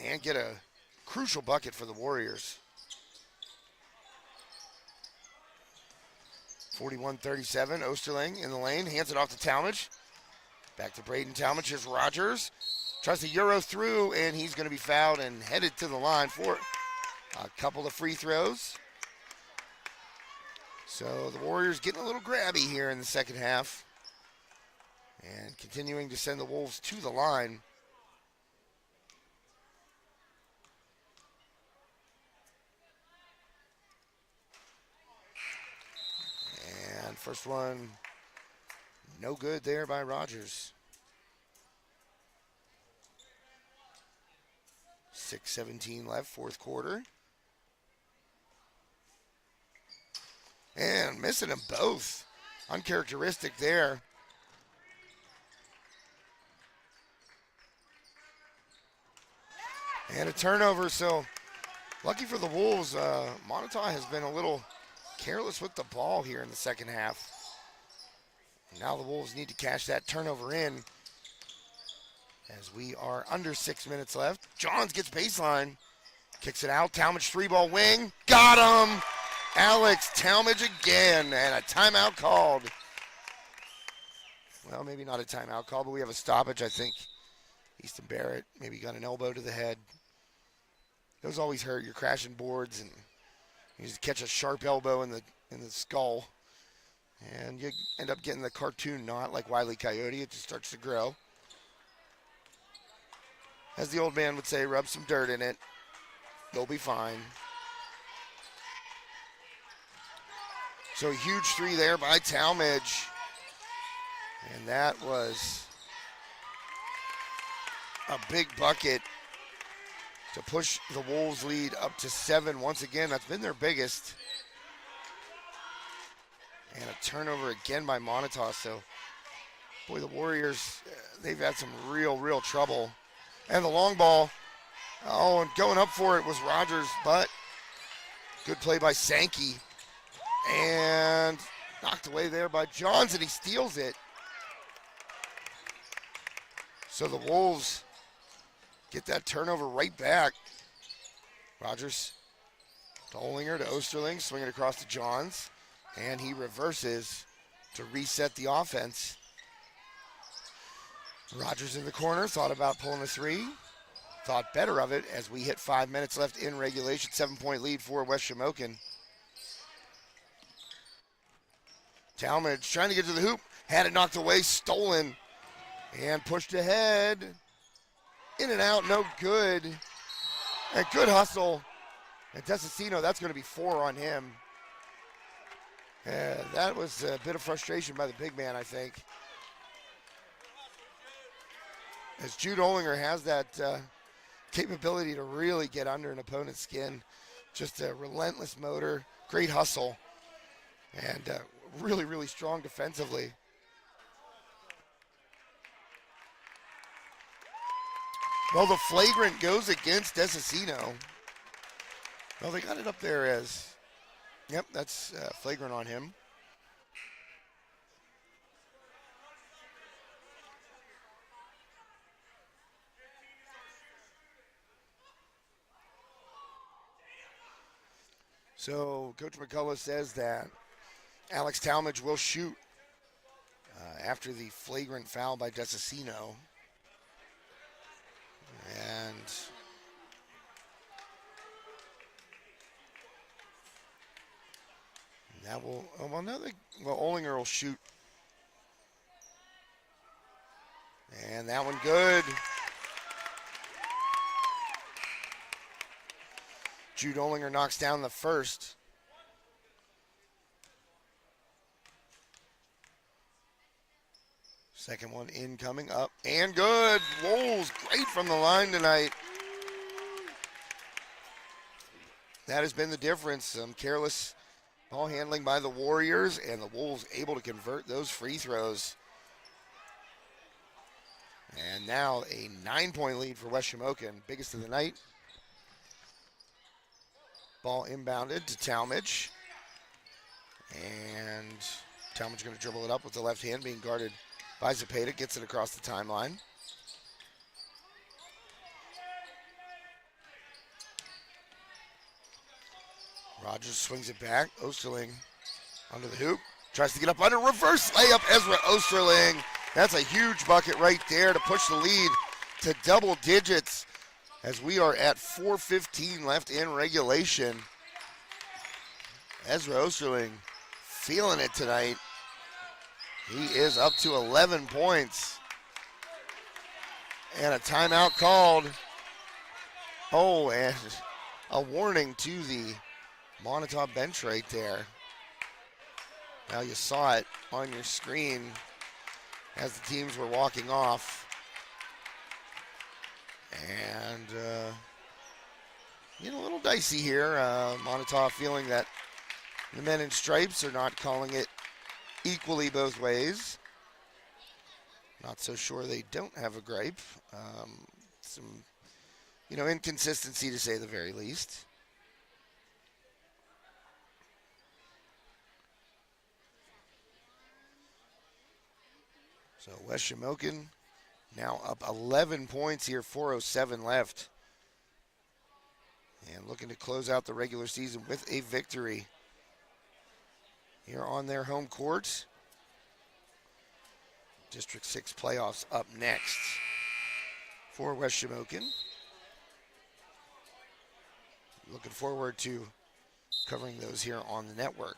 and get a crucial bucket for the Warriors. 41-37, Osterling in the lane, hands it off to Talmadge. Back to Braden Talmadge, here's Rogers. Tries to Euro through, and he's going to be fouled and headed to the line for a couple of free throws. So the Warriors getting a little grabby here in the second half and continuing to send the Wolves to the line. And first one, no good there by Rogers. 6:17 left, fourth quarter. And missing them both. Uncharacteristic there. And a turnover, so lucky for the Wolves, Moniteau has been a little careless with the ball here in the second half. Now the Wolves need to cash that turnover in as we are under 6 minutes left. Johns gets baseline, kicks it out. Talmadge three-ball wing, got him! Alex Talmadge again, and a timeout called. Well, maybe not a timeout call, but we have a stoppage, I think. Easton Barrett maybe got an elbow to the head. Those always hurt. You're crashing boards, and you just catch a sharp elbow in the skull, and you end up getting the cartoon knot like Wile E. Coyote. It just starts to grow. As the old man would say, rub some dirt in it. They'll be fine. So a huge three there by Talmadge. And that was a big bucket to push the Wolves lead up to 7. Once again, that's been their biggest. And a turnover again by Moniteau. So, boy, the Warriors, they've had some real trouble. And the long ball, and going up for it was Rogers, but good play by Sankey. And knocked away there by Johns, and he steals it. So the Wolves get that turnover right back. Rogers to Olinger to Osterling, swing it across to Johns, and he reverses to reset the offense. Rogers in the corner, thought about pulling a three. Thought better of it as we hit 5 minutes left in regulation. 7-point lead for West Shamokin. Talmadge trying to get to the hoop. Had it knocked away, stolen And pushed ahead. In and out, no good. And good hustle. And Tessicino, that's going to be 4 on him. That was a bit of frustration by the big man, I think. As Jude Olinger has that capability to really get under an opponent's skin. Just a relentless motor, great hustle, and really, really strong defensively. Well, the flagrant goes against Tessicino. Well, they got it up there as, yep, that's flagrant on him. So Coach McCullough says that Alex Talmadge will shoot after the flagrant foul by Tessicino. And that will, Olinger will shoot. And that one good. Jude Olinger knocks down the first. Second one incoming, up and good. Wolves great from the line tonight. That has been the difference. Some careless ball handling by the Warriors, and the Wolves able to convert those free throws. And now a 9-point lead for West Shamokin, biggest of the night. Ball inbounded to Talmadge. And Talmadge going to dribble it up with the left hand, being guarded by Zepeda. Gets it across the timeline. Rogers swings it back. Osterling under the hoop. Tries to get up under. Reverse layup, Ezra Osterling. That's a huge bucket right there to push the lead to double digits as we are at 4:15 left in regulation. Ezra Osterling feeling it tonight. He is up to 11 points. And a timeout called. Oh, and a warning to the Moniteau bench right there. Now you saw it on your screen as the teams were walking off. And, a little dicey here. Moniteau feeling that the men in stripes are not calling it equally both ways. Not so sure they don't have a gripe. Some, inconsistency to say the very least. So West Shamokin now up 11 points here, 4:07 left. And looking to close out the regular season with a victory here on their home court. District 6 playoffs up next for West Shamokin. Looking forward to covering those here on the network.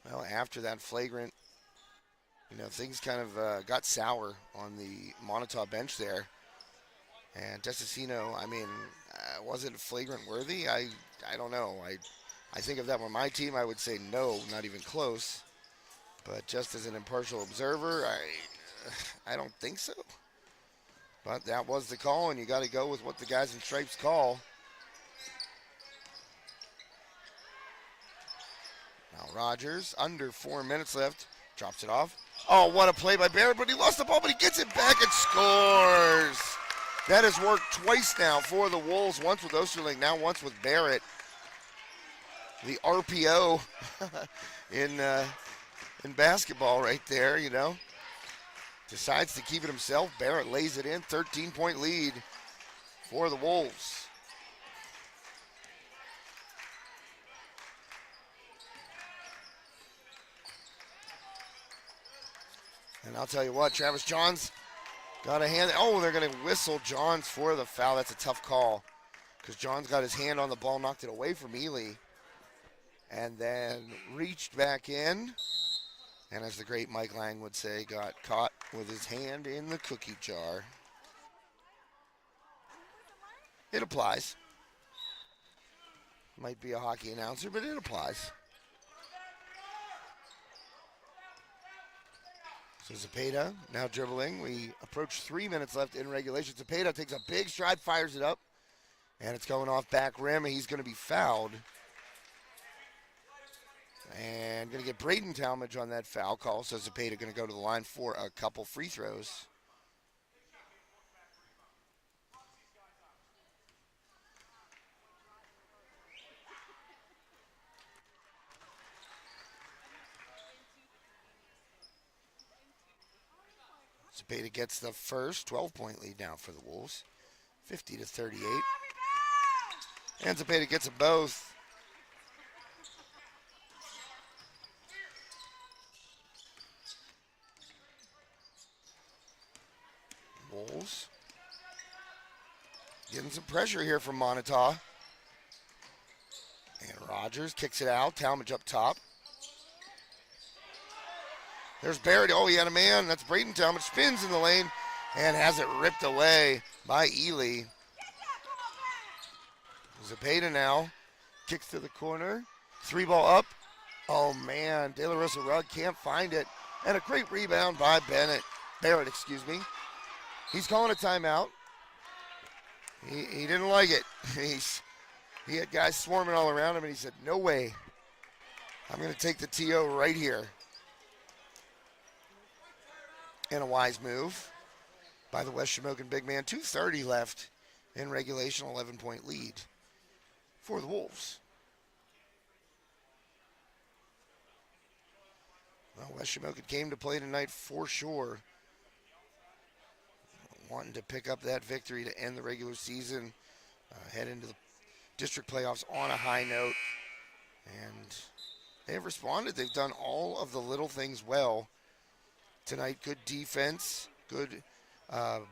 Well, after that flagrant, things kind of got sour on the Moniteau bench there. And Tessicino, was it flagrant worthy? I don't know. I think if that were my team, I would say no, not even close. But just as an impartial observer, I don't think so. But that was the call, and you got to go with what the guys in stripes call. Now Rogers, under 4 minutes left, drops it off. Oh, what a play by Barrett, but he lost the ball, but he gets it back and scores. That has worked twice now for the Wolves, once with Osterling, now once with Barrett. The RPO in basketball right there, Decides to keep it himself. Barrett lays it in, 13-point lead for the Wolves. And I'll tell you what, Travis Johns got a hand. Oh, they're going to whistle Johns for the foul. That's a tough call because Johns got his hand on the ball, knocked it away from Ely. and then reached back in. And as the great Mike Lang would say, got caught with his hand in the cookie jar. It applies. Might be a hockey announcer, but it applies. So Zepeda now dribbling. We approach 3 minutes left in regulation. Zepeda takes a big stride, fires it up, and it's going off back rim. He's going to be fouled. And going to get Braden Talmadge on that foul call. So Zepeda going to go to the line for a couple free throws. Zepeda gets the first 12-point lead now for the Wolves, 50-38. And Zepeda gets them both. Wolves getting some pressure here from Moniteau. And Rogers kicks it out. Talmadge up top. There's Barrett. Oh, he had a man. That's Braden Talmadge. Spins in the lane and has it ripped away by Ely. Zepeda now kicks to the corner. 3-ball up. Oh, man. De La Rosa Rugg can't find it. And a great rebound by Barrett, excuse me. He's calling a timeout. He didn't like it. He had guys swarming all around him, and he said, no way. I'm going to take the TO right here. And a wise move by the West Shamokin big man. 2:30 left in regulation, 11-point lead for the Wolves. Well, West Shamokin came to play tonight for sure. Wanting to pick up that victory to end the regular season, head into the district playoffs on a high note. And they have responded. They've done all of the little things well tonight. Good defense, good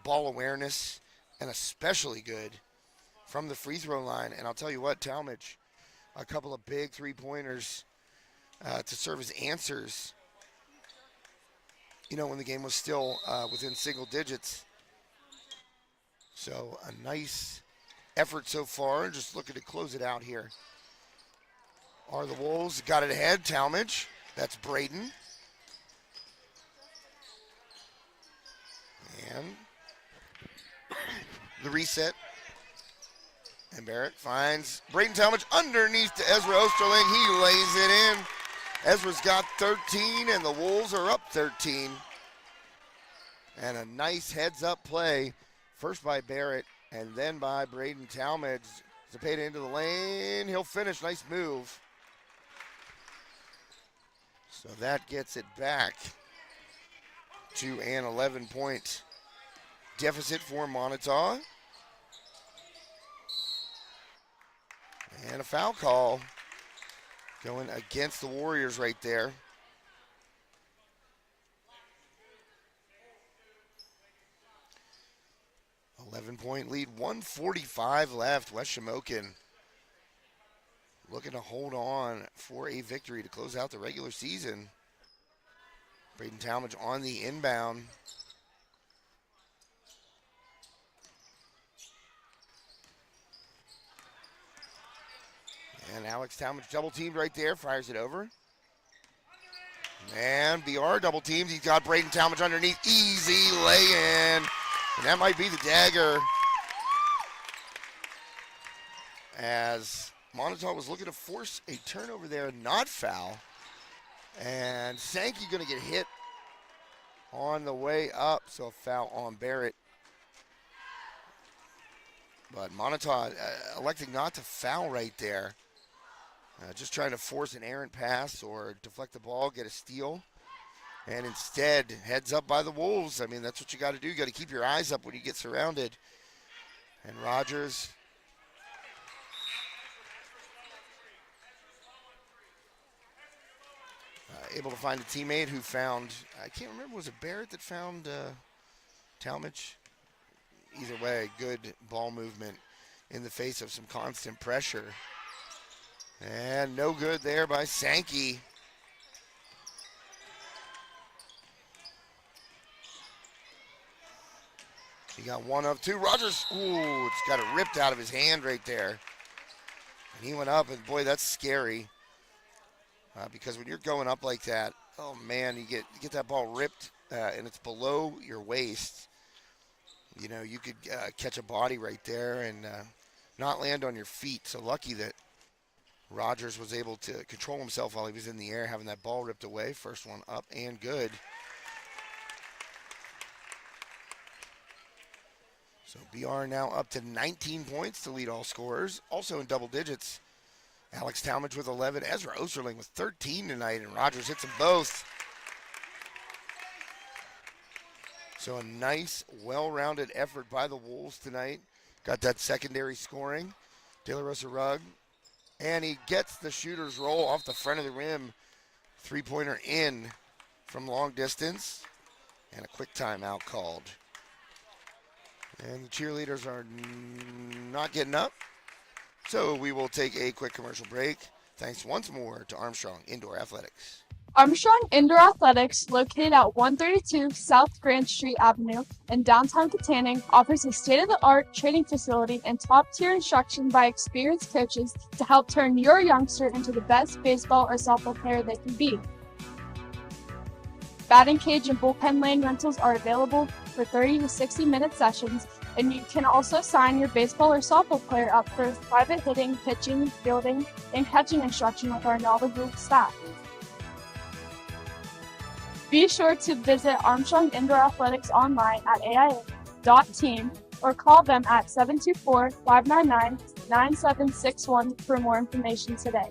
ball awareness, and especially good from the free throw line. And I'll tell you what, Talmadge, a couple of big three-pointers to serve as answers, when the game was still within single digits. So a nice effort so far. Just looking to close it out here are the Wolves. Got it ahead, Talmadge. That's Braden. And the reset. And Barrett finds Braden Talmadge underneath to Ezra Osterling. He lays it in. Ezra's got 13, and the Wolves are up 13. And a nice heads-up play. First by Barrett, and then by Braden Talmadge. Zepeda into the lane. He'll finish. Nice move. So that gets it back to an 11-point deficit for Moniteau. And a foul call going against the Warriors right there. 11-point lead, 1:45 left. West Shamokin looking to hold on for a victory to close out the regular season. Braden Talmadge on the inbound. And Alex Talmadge double teamed right there, fires it over. And BR double teamed. He's got Braden Talmadge underneath. Easy lay-in. And that might be the dagger, as Moniteau was looking to force a turnover there, not foul. And Sankey going to get hit on the way up, so a foul on Barrett. But Moniteau electing not to foul right there. Just trying to force an errant pass or deflect the ball, get a steal. And instead, heads up by the Wolves. I mean, that's what you got to do. You got to keep your eyes up when you get surrounded. And Rogers able to find a teammate who found, I can't remember, was it Barrett that found Talmadge? Either way, good ball movement in the face of some constant pressure. And no good there by Sankey. He got one of two. Rogers, ooh, it's got it ripped out of his hand right there. And he went up, and boy, that's scary. Because when you're going up like that, oh man, you get that ball ripped and it's below your waist. You know, you could catch a body right there and not land on your feet. So lucky that Rogers was able to control himself while he was in the air, having that ball ripped away. First one up and good. So BR now up to 19 points to lead all scorers. Also in double digits, Alex Talmadge with 11. Ezra Osterling with 13 tonight, and Rogers hits them both. So a nice, well-rounded effort by the Wolves tonight. Got that secondary scoring. De La Rosa Rugg. And he gets the shooter's roll off the front of the rim. Three-pointer in from long distance. And a quick timeout called. And the cheerleaders are not getting up. So we will take a quick commercial break. Thanks once more to Armstrong Indoor Athletics. Armstrong Indoor Athletics, located at 132 South Grand Street Avenue in downtown Katanning, offers a state-of-the-art training facility and top-tier instruction by experienced coaches to help turn your youngster into the best baseball or softball player they can be. Batting cage and bullpen lane rentals are available for 30 to 60-minute sessions, and you can also sign your baseball or softball player up for private hitting, pitching, fielding, and catching instruction with our knowledgeable staff. Be sure to visit Armstrong Indoor Athletics online at aia.team or call them at 724-599-9761 for more information today.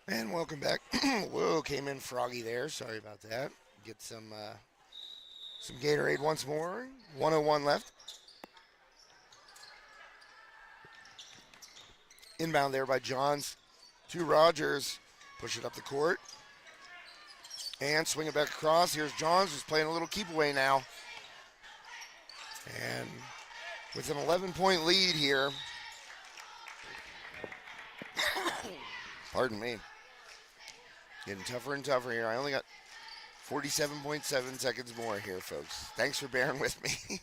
And welcome back. Whoa, came in froggy there. Sorry about that. Get some Gatorade once more. 1:01 left. Inbound there by Johns to Rogers. Push it up the court. And swing it back across. Here's Johns, who's playing a little keep away now. And with an 11-point lead here. Pardon me. Getting tougher and tougher here. I only got 47.7 seconds more here, folks. Thanks for bearing with me.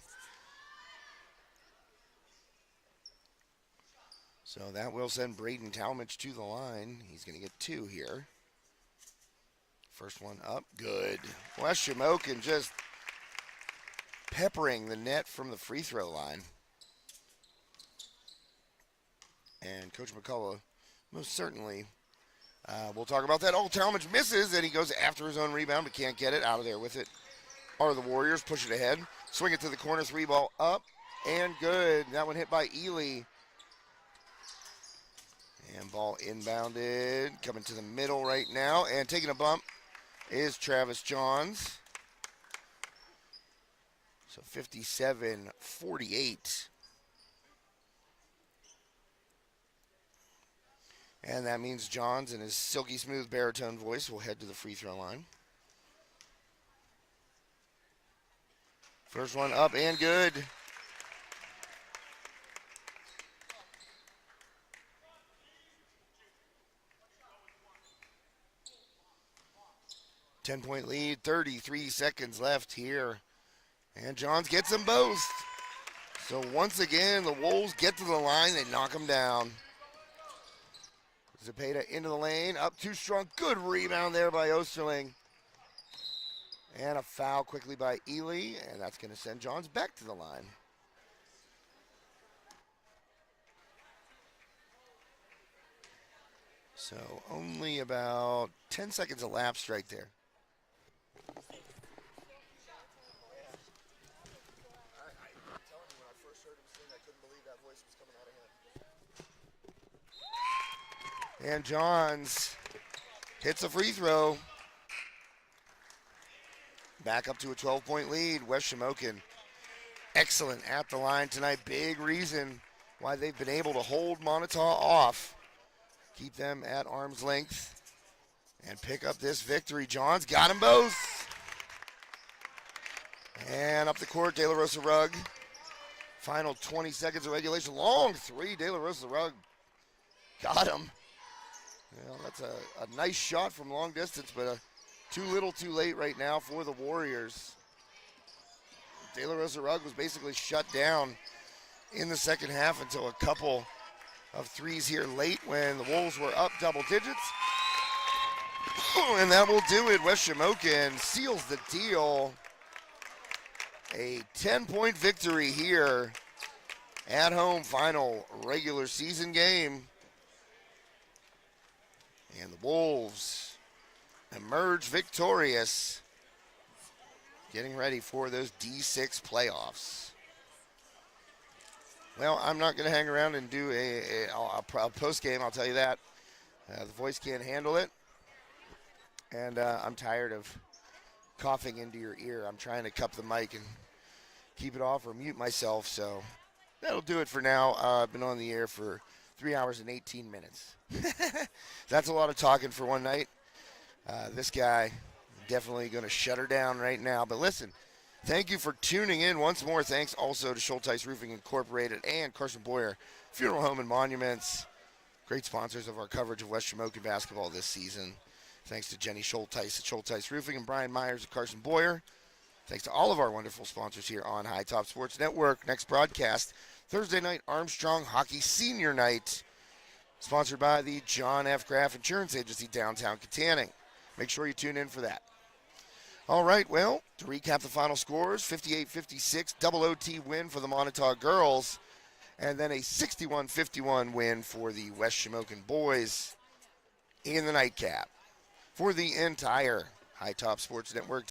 So that will send Braden Talmadge to the line. He's going to get two here. First one up. Good. Wes Shamokin just peppering the net from the free throw line. And Coach McCullough most certainly we'll talk about that. Oh, Talmadge misses, and he goes after his own rebound, but can't get it. Out of there with it are the Warriors. Push it ahead. Swing it to the corner. Three ball up and good. That one hit by Ely. And ball inbounded. Coming to the middle right now. And taking a bump is Travis Johns. So 57-48. And that means Johns in his silky smooth baritone voice will head to the free throw line. First one up and good. Ten-point lead, 33 seconds left here. And Johns gets them both. So once again, the Wolves get to the line, they knock them down. Zepeda into the lane, up too strong. Good rebound there by Osterling. And a foul quickly by Ely, and that's going to send Johns back to the line. So only about 10 seconds elapsed right there. And Johns hits a free throw. Back up to a 12-point lead. Wes Shamokin, excellent at the line tonight. Big reason why they've been able to hold Moniteau off. keep them at arm's length and pick up this victory. John's got them both. And up the court, De La Rosa Rugg. Final 20 seconds of regulation. Long three, De La Rosa Rugg got him. Well, that's a nice shot from long distance, but too little too late right now for the Warriors. De La Rosa Rugg was basically shut down in the second half until a couple of threes here late when the Wolves were up double digits. And that will do it. West Shamokin seals the deal. A 10-point victory here at home, final regular season game. And the Wolves emerge victorious, getting ready for those D6 playoffs. Well, I'm not going to hang around and do a post game, I'll tell you that. The voice can't handle it. And I'm tired of coughing into your ear. I'm trying to cup the mic and keep it off or mute myself, so that'll do it for now. I've been on the air for 3 hours and 18 minutes. That's a lot of talking for one night. This guy definitely going to shut her down right now. But listen, thank you for tuning in once more. Thanks also to Shortway Roofing Incorporated and Carson Boyer Funeral Home and Monuments, great sponsors of our coverage of West Shamokin basketball this season. Thanks to Jenny Schulteis at Schulteis Roofing and Brian Myers at Carson Boyer. Thanks to all of our wonderful sponsors here on High Top Sports Network. Next broadcast, Thursday night, Armstrong Hockey Senior Night, sponsored by the John F. Graff Insurance Agency, downtown Katanning. Make sure you tune in for that. All right, well, to recap the final scores, 58-56, double OT win for the Moniteau girls, and then a 61-51 win for the West Shamokin boys in the nightcap. For the entire High Top Sports Network